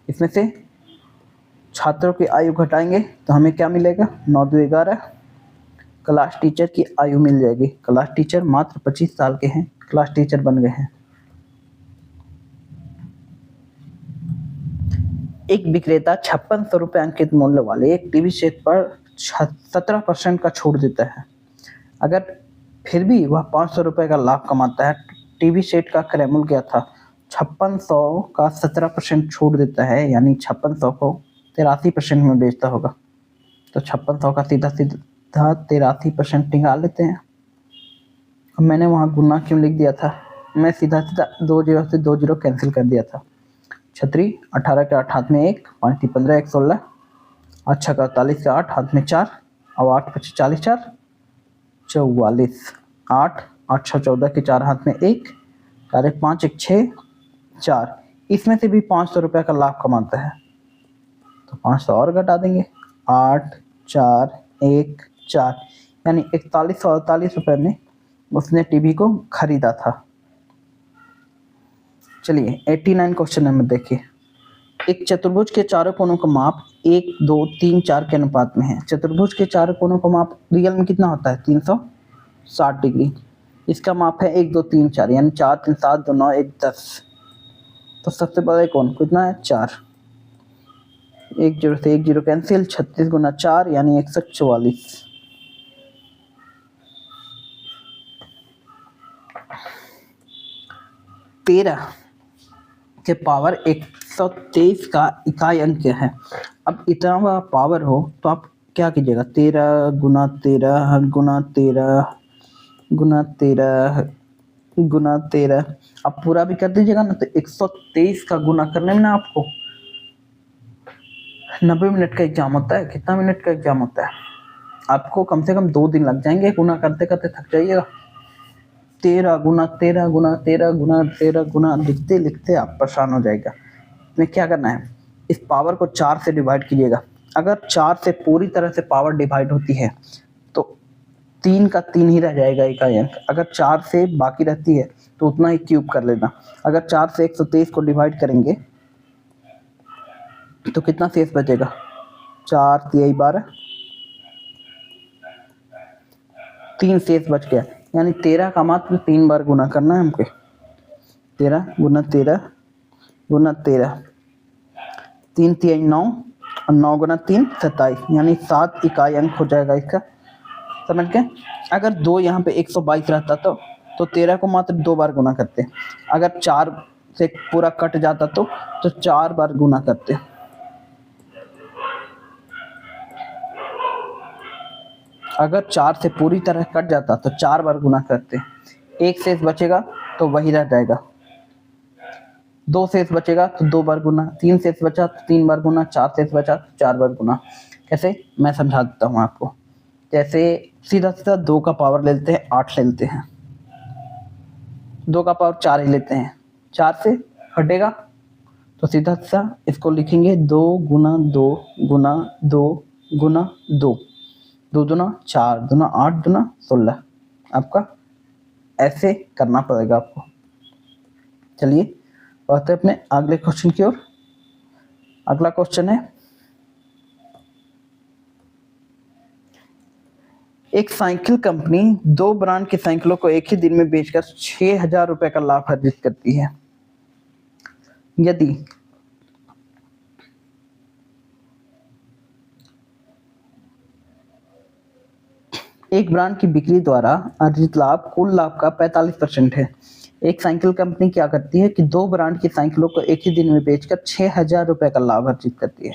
इसमें से छात्रों की आयु घटाएंगे तो हमें क्या मिलेगा? 9 2 11, क्लास टीचर की आयु मिल जाएगी। क्लास टीचर मात्र 25 साल के हैं, क्लास टीचर बन गए हैं। एक विक्रेता 5600 रुपये अंकित मूल्य वाले एक टीवी सेट पर 17% का छूट देता है। अगर फिर भी वह 500 रुपये का लाभ कमाता है, टीवी सेट का क्रय मूल्य क्या था? 5600 का 17% छूट देता है, यानी 5600 को 83% में बेचता होगा, तो 5600 का सीधा सीधा 83% निकाल लेते हैं। मैंने वहाँ गुना क्यों लिख दिया था? मैं सीधा सीधा 2 जीरो से 2 जीरो कैंसिल कर दिया था। 36 18 के 8 हाथ में 1, 5 3 15 1 16, अच्छा का 48 से 8 हाथ में 4 और 8 पच्चीस 40 4 44 8 8 6 14 के 4 हाथ में 1 4 1 5 1 6 4 इसमें से भी 500 रुपये का लाभ कमाता है तो 500 और घटा देंगे 8 4 1 4 यानी 4148 में उसने टीवी को खरीदा था। चलिए 89 क्वेश्चन नंबर देखिए। एक चतुर्भुज के चारों कोनों का माप 1 2 3 4 के अनुपात में है। चतुर्भुज के चारों कोनों का माप रियल में कितना होता है 360 डिग्री। इसका माप है 1 2 3 4 यानी 4 3 7 2 9 1 10। तो सबसे बड़ा कोण कितना है 4। 1 0 से 1 0 कैंसिल 36 गुना 4 यानी 144। तेरह के पावर 123 का इकाई अंक है। अब इतना बड़ा पावर हो तो आप क्या कीजिएगा 13 गुना 13 गुना 13 गुना 13 गुना 13 आप पूरा भी कर दीजिएगा ना तो 123 का गुना करने में ना आपको 90 मिनट का एग्जाम होता है। कितना मिनट का एग्जाम होता है आपको कम से कम 2 दिन लग जाएंगे। गुना करते करते थक जाइएगा। 13 गुना 13 गुना 13 गुना 13 गुना लिखते लिखते आप परेशान हो जाएगा। में क्या करना है इस पावर को 4 से डिवाइड कीजिएगा। अगर 4 से पूरी तरह से पावर डिवाइड होती है तो 3 का 3 ही रह जाएगा इकाई अंक। अगर 4 से बाकी रहती है तो उतना ही क्यूब कर लेना। अगर 4 से 123 को डिवाइड करेंगे तो कितना शेष बचेगा 4 3 12 3 शेष बच गया यानी 13 का मात्र 3 बार गुना करना है हमको। 13 गुना 13 गुना 13 3 3 9 और 9 गुना 3 27 यानी 7 इकाई अंक हो जाएगा इसका। समझ गए। अगर 2 यहाँ पे 122 रहता तो 13 को मात्र 2 बार गुना करते। अगर 4 से पूरा कट जाता तो 4 बार गुना करते। अगर 4 से पूरी तरह कट जाता तो 4 बार गुना करते। 1 शेष बचेगा तो वही रह जाएगा। 2 शेष बचेगा तो 2 बार गुना। 3 शेष बचा तो 3 बार गुना। 4 शेष बचा तो 4 बार गुना। कैसे मैं समझा देता हूँ आपको। जैसे सीधा सीधा 2 का पावर ले लेते हैं 8 ले लेते हैं। 2 का पावर 4 ही लेते हैं। 4 से हटेगा तो सीधा सीधा इसको लिखेंगे 2 गुना 2 गुना 2 गुना 2 2 दूना 4 दूना 8 दूना 16। आपका ऐसे करना पड़ेगा आपको। चलिए बढ़ते अपने अगले क्वेश्चन की ओर। अगला क्वेश्चन है एक साइकिल कंपनी 2 ब्रांड की साइकिलों को एक ही दिन में बेचकर 6000 रुपए का लाभ अर्जित करती है। यदि एक ब्रांड की बिक्री द्वारा अर्जित लाभ कुल लाभ का 45% है। एक साइकिल कंपनी क्या करती है कि 2 ब्रांड की साइकिलों को एक ही दिन में बेचकर 6000 रुपए का लाभ अर्जित करती है।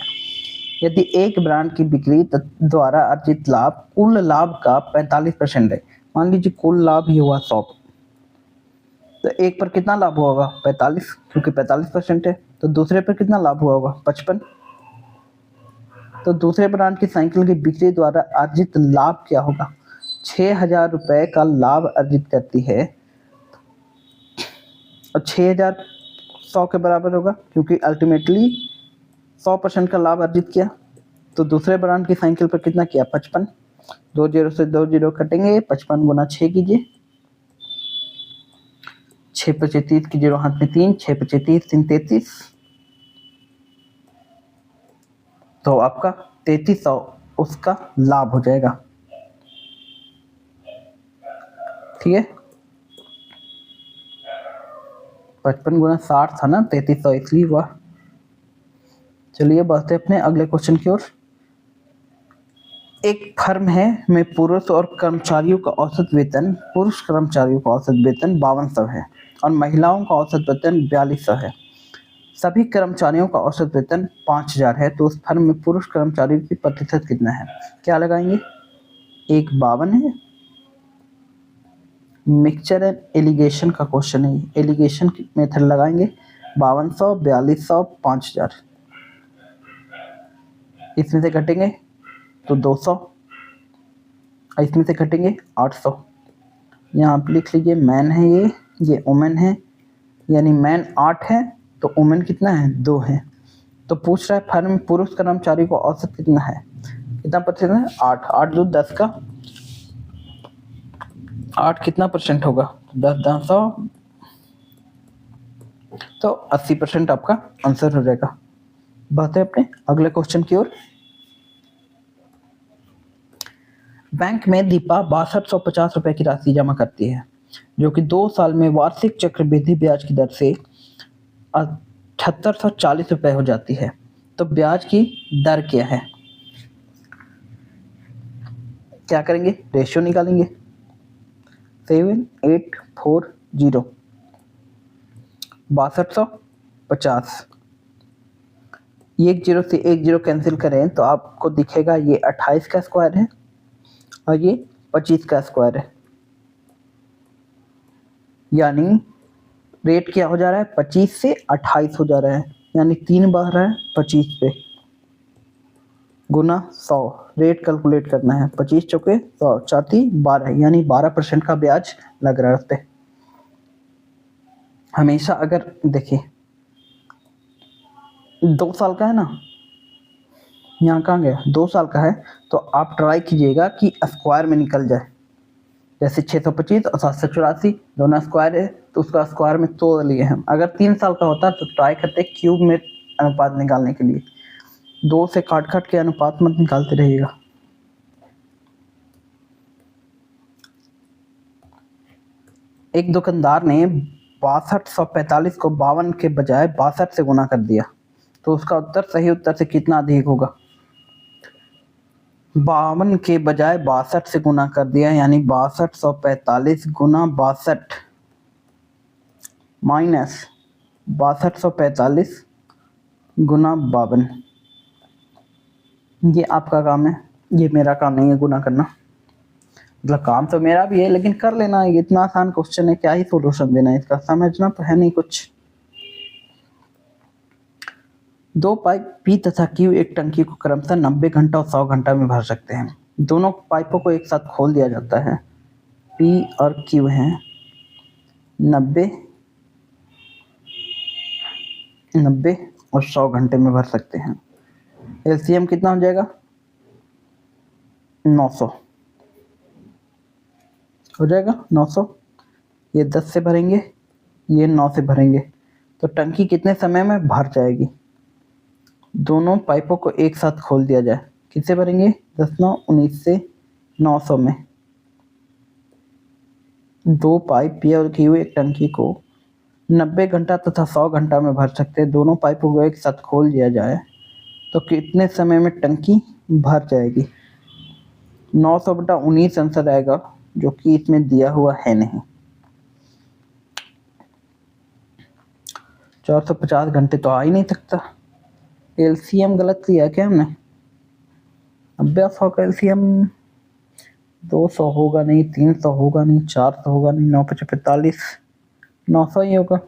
यदि एक ब्रांड की बिक्री द्वारा अर्जित लाभ कुल लाभ का 45% है। मान लीजिए कुल लाभ ही हुआ 100 तो एक पर कितना लाभ हुआ होगा 45 क्योंकि 45% है। तो दूसरे पर कितना लाभ हुआ होगा 55। तो दूसरे ब्रांड की साइकिल की बिक्री द्वारा अर्जित लाभ क्या होगा 6000 रुपए का लाभ अर्जित करती है और 6000 100 के बराबर होगा क्योंकि अल्टीमेटली 100% का लाभ अर्जित किया। तो दूसरे ब्रांड की साइकिल पर कितना किया 55। 2 0 से 2 0 कटेंगे 55 गुना 6 कीजिए। 6 25 30 की 0 हाथ में 3 6 25 30 3 33 तो आपका 3300 उसका लाभ हो जाएगा। ठीक है 55 गुना 60 था ना 3300 इसलिए हुआ। चलिए बढ़ते अपने अगले क्वेश्चन की ओर। एक फर्म है में पुरुष और कर्मचारियों का औसत वेतन पुरुष कर्मचारियों का औसत वेतन 5200 है और महिलाओं का औसत वेतन 4200 है। सभी कर्मचारियों का औसत वेतन 5000 है तो उस फर्म में पुरुष कर्मचारियों की प्रतिशत कितना है। क्या लगाएंगे एक 52 है। मिक्सचर एंड एलिगेशन का क्वेश्चन है। एलिगेशन मेथड लगाएंगे 5200 4200 5000। इसमें से घटेंगे तो 200, इसमें से घटेंगे 800। यहाँ आप लिख लीजिए मैन है ये वुमेन है, यानी मैन 8 है तो वुमेन कितना है 2 है। तो पूछ रहा है फर्म में पुरुष कर्मचारी को औसत कितना है, कितना परसेंट है 8, 8 2 10 का 8 कितना परसेंट होगा 10 10 100, तो 80% आपका आंसर हो जाएगा। बढ़ते हैं अपने अगले क्वेश्चन की ओर। बैंक में दीपा 6250 रुपए की राशि जमा करती है जो कि 2 साल में वार्षिक चक्रवृद्धि ब्याज की दर से 7840 रुपए हो जाती है। तो ब्याज की दर क्या है, क्या करेंगे, रेशियो निकालेंगे 7840 6250, एक जीरो से एक जीरो कैंसिल करें तो आपको दिखेगा ये 28 का स्क्वायर है और ये 25 का स्क्वायर है, यानी रेट क्या हो जा रहा है 25 से 28 हो जा रहा है, यानी 3 बढ़ रहा है 25 पे गुना 100। रेट कैलकुलेट करना है 25 चौके 100 4 12, यानी 12% का ब्याज लग रहा है उस पर। हमेशा अगर देखिए 2 साल का है ना, यहाँ कहाँ गया 2 साल का है, तो आप ट्राई कीजिएगा कि स्क्वायर में निकल जाए। जैसे 625 और 784 दोनों स्क्वायर है तो उसका स्क्वायर में तोड़ लिए हम। अगर 3 साल का होता तो ट्राई करते क्यूब में अनुपात निकालने के लिए, 2 से काट काट के अनुपात मत निकालते रहिएगा। एक दुकानदार ने 6245 को 52 के बजाय 62 से गुना कर दिया, तो उसका उत्तर सही उत्तर से कितना अधिक होगा। 52 के बजाय 62 से गुना कर दिया, यानी 6245 गुना 62 माइनस 6245 गुना 52। ये आपका काम है, ये मेरा काम नहीं है गुना करना। मतलब काम तो मेरा भी है लेकिन कर लेना, ये इतना आसान क्वेश्चन है, क्या ही सोल्यूशन देना है इसका, समझना तो है नहीं कुछ। 2 पाइप पी तथा क्यू एक टंकी को क्रमशः 90 घंटा और 100 घंटा में भर सकते हैं। दोनों पाइपों को एक साथ खोल दिया जाता है, पी और क्यू हैं 90 और 100 घंटे में भर सकते हैं। एलसीएम कितना हो जाएगा 900 हो जाएगा 900। ये 10 से भरेंगे, ये 9 से भरेंगे, तो टंकी कितने समय में भर जाएगी। दोनों पाइपों को एक साथ खोल दिया जाए, किससे भरेंगे 10 9 19 से 900 में। 2 पाइप पी और क्यू एक टंकी को 90 घंटा तथा 100 घंटा में भर सकते हैं। दोनों पाइपों को एक साथ खोल दिया जाए तो कितने समय में टंकी भर जाएगी। 900/19 आंसर आएगा, जो कि इसमें दिया हुआ है नहीं। 450 घंटे तो आ ही नहीं सकता। एलसीएम गलत लिया क्या हमने, 90 का एलसीएम 200 होगा नहीं, 300 होगा नहीं, 400 होगा नहीं, 9 5 45 900 ही होगा।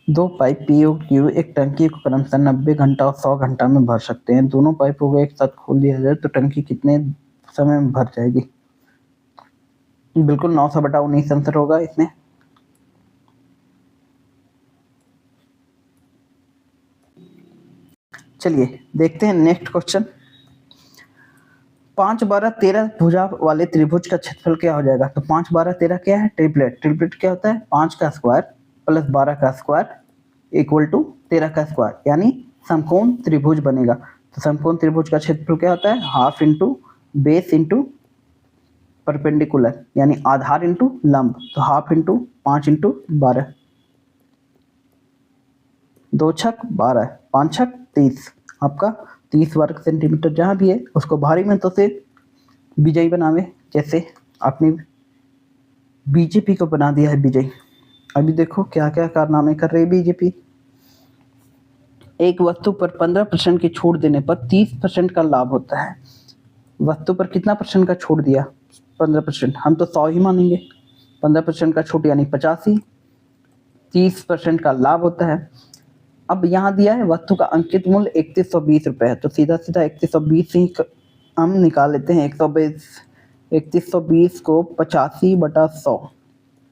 दो पाइप पी और क्यू एक टंकी को क्रमशः 90 घंटा और 100 घंटा में भर सकते हैं। दोनों पाइपों को एक साथ खोल दिया जाए तो टंकी कितने समय में भर जाएगी। बिल्कुल 900/19 आंसर होगा इसमें। चलिए देखते हैं नेक्स्ट क्वेश्चन। 5 12 13 भुजा वाले त्रिभुज का क्षेत्रफल क्या हो जाएगा। तो 5 12 13 क्या है, ट्रिपलेट। ट्रिपलेट क्या होता है 5 का स्क्वायर प्लस 12 का स्क्वायर इक्वल टू 13 का स्क्वायर, यानी समकोण त्रिभुज बनेगा। तो समकोण त्रिभुज का क्षेत्रफल क्या होता है, half into base into perpendicular, यानी आधार इंटू लंब। तो हाफ इंटू 5 इंटू 12, 2 छक 12, 5 छक 30, आपका 30 वर्ग सेंटीमीटर जहाँ भी है उसको भारी मतों से विजयी बनावे। जैसे आपने बीजेपी को बना दिया है विजयी। अभी देखो क्या क्या कारनामे कर रही है बीजेपी। एक वस्तु पर 15% की छूट देने पर 30% का लाभ होता है। वस्तु पर कितना परसेंट का छूट दिया? 15%। हम तो 100 ही मानेंगे। 15% का छूट यानी 50 ही। 30% का लाभ होता है। अब यहाँ दिया है वस्तु का अंकित मूल्य 3120 रुपये है, तो सीधा सीधा 3120 ही हम निकाल लेते हैं। 3120 को 85/100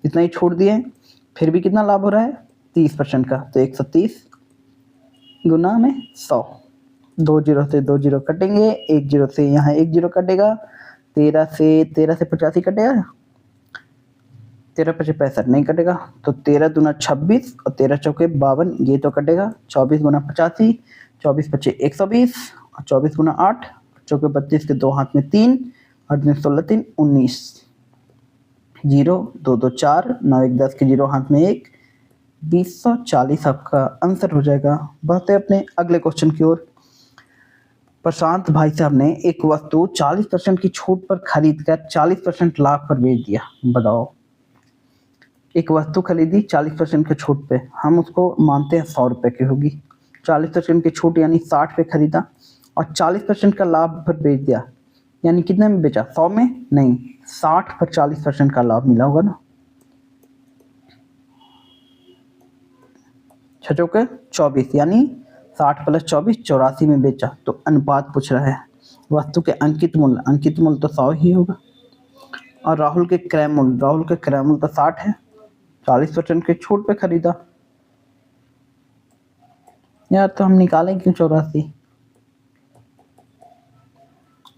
इतना ही छूट दिए, फिर भी कितना लाभ हो रहा है? 30% का, तो 130 गुना में 100। 2 जीरो से 2 जीरो कटेंगे, 1 जीरो से यहाँ 1 जीरो कटेगा, 13 से 85 कटेगा, 13 पचे 65 नहीं कटेगा, तो 13 दूना 26 और 13 चौके 52 ये तो कटेगा। 24 गुना 85, 24 पचे 120 और 24 गुना 8 चौके 32 के 2 हाथ में 3 और 16 3 19 जीरो 2 2 4 9 1 10 के जीरो हाथ में 1 2040 आपका आंसर हो जाएगा। बढ़ते अपने अगले क्वेश्चन की ओर। प्रशांत भाई साहब ने एक वस्तु 40% की छूट पर खरीद कर 40% लाभ पर बेच दिया। बताओ, एक वस्तु खरीदी 40% की छूट पे, हम उसको मानते हैं 100 रुपये की होगी। 40% की छूट यानी 60 पे खरीदा और 40% का लाभ पर बेच दिया, यानी कितने में बेचा? 100 में नहीं, 60 पर 40% का लाभ मिला होगा ना। 6 चौके 24 यानी 60 प्लस 24 84 में बेचा। तो अनुपात पूछ रहा है। वस्तु के अंकित मूल्य तो 100 ही होगा। और राहुल के क्रय मूल्य तो 60 है। 40% के छूट पे खरीदा यार, तो हम निकालें क्यों 84?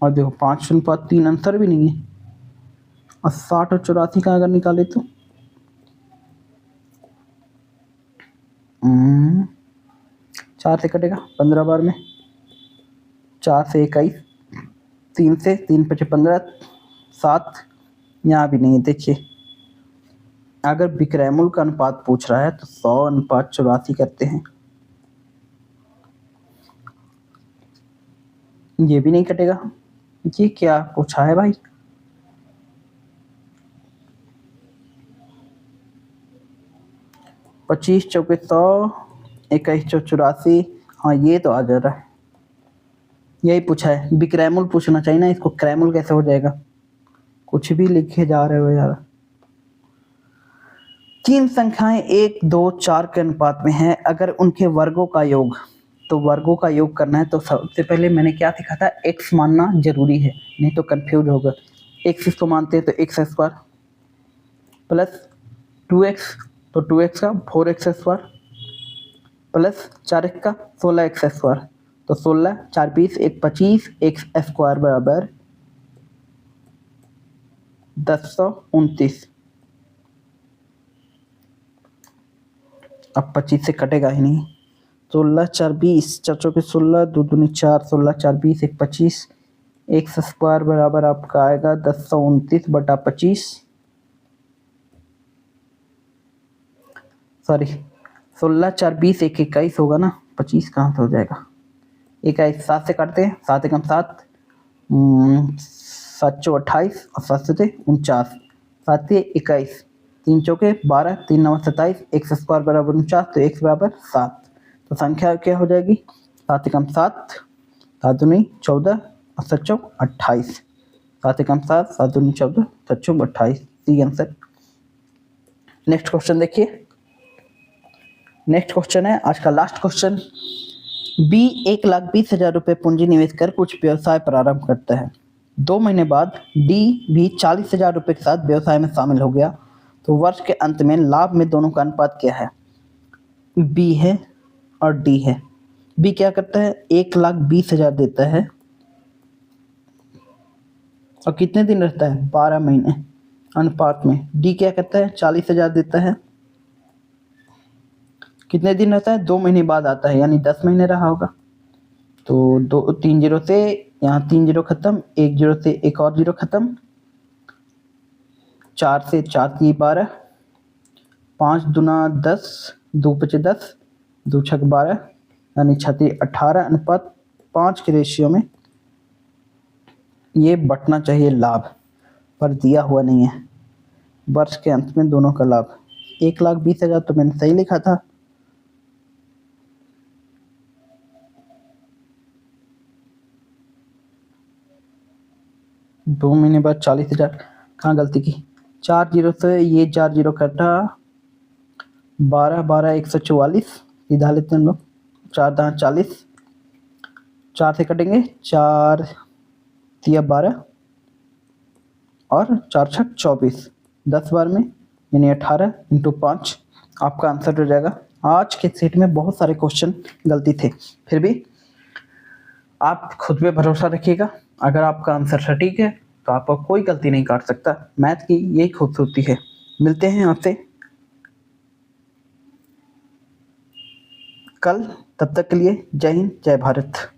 और देखो 5/3 आंसर भी नहीं है। और 60 और 84 का अगर निकाले तो 4 से कटेगा 15 बार में, 4 से 21, 3 से 3 पचे 15, 7 यहाँ भी नहीं है। देखिए, अगर विक्रय मूल्य का अनुपात पूछ रहा है तो 100/84 करते हैं। ये भी नहीं कटेगा। ये क्या पूछा है भाई? पच्चीस चौके 100, 21 चौ 84। हाँ, ये तो आ जा रहा है। यही पूछा है, विक्रय मूल्य पूछना चाहिए ना, इसको क्रय मूल्य कैसे हो जाएगा? कुछ भी लिखे जा रहे हो यार। 3 संख्याएं 1 2 4 के अनुपात में हैं, अगर उनके वर्गों का योग, तो वर्गों का योग करना है तो सबसे पहले मैंने क्या सीखा था? x मानना जरूरी है, नहीं तो कंफ्यूज होगा। x इसको मानते हैं तो x स्क्वायर प्लस 2x, तो 2x का 4x स्क्वायर प्लस 4x का 16x स्क्वायर, तो 16 4 20 1 25 x स्क्वायर बराबर 1029। अब 25 से कटेगा ही नहीं। 16 4 20, 4 चौके 16, 2 दूनी 4, 16 4 20 1 25, x स्क्वायर बराबर आपका आएगा 1029/25। सॉरी, 16 4 20 1 21 होगा ना, 25 कहाँ से हो जाएगा? 21 7 से काटते हैं, 7 एकम 7, 7 चौ 28 और 7 से 49, 7 21, 3 चौके 12, 3 9 27, x स्क्वायर बराबर 49, तो x बराबर 7। तो संख्या क्या हो जाएगी? 7 एकम 7, 7 दूनी 14 और 7 चौ 28, 7 एकम 7, 7 दूनी 14, 7 चौ 28। C answer. नेक्स्ट क्वेश्चन देखिए। नेक्स्ट क्वेश्चन है आज का लास्ट क्वेश्चन। बी 1,20,000 रुपये पूंजी निवेश कर कुछ व्यवसाय प्रारंभ करता है। 2 महीने बाद डी भी 40,000 रुपये के साथ व्यवसाय में शामिल हो गया, तो वर्ष के अंत में लाभ में दोनों का अनुपात क्या है? बी है और डी है। बी क्या करता है? 1,20,000 देता है और कितने दिन रहता है? 12 महीने अनुपात में। डी क्या करता है? 40,000 देता है, कितने दिन रहता है? 2 महीने बाद आता है, यानी 10 महीने रहा होगा। तो 3 जीरो से यहाँ 3 जीरो खत्म, 1 जीरो से एक और जीरो खत्म, 4 से 4 3 12, 5 दूना 10, 2 पचे 10, 2 छक 12, यानी 36 18 अनुपात 5 के रेशियो में ये बटना चाहिए लाभ, पर दिया हुआ नहीं है। वर्ष के अंत में दोनों का लाभ 1,20,000 तो मैंने सही लिखा था। 2 महीने बाद 40,000। कहाँ गलती की? 4 जीरो से ये 4 जीरो कटा, 12 12 144 सीधा लेते हैं हम लोग। 4 दाँत 40, 4 से कटेंगे, 4 तिया 12 और 4 छक 24, 10 बार में यानी 18 इंटू 5 आपका आंसर हो जाएगा। आज के सेट में बहुत सारे क्वेश्चन गलती थे, फिर भी आप खुद पे भरोसा रखिएगा। अगर आपका आंसर सटीक है तो आपको कोई गलती नहीं काट सकता। मैथ की यही खूबसूरती है। मिलते हैं आपसे कल, तब तक के लिए जय हिंद, जय भारत।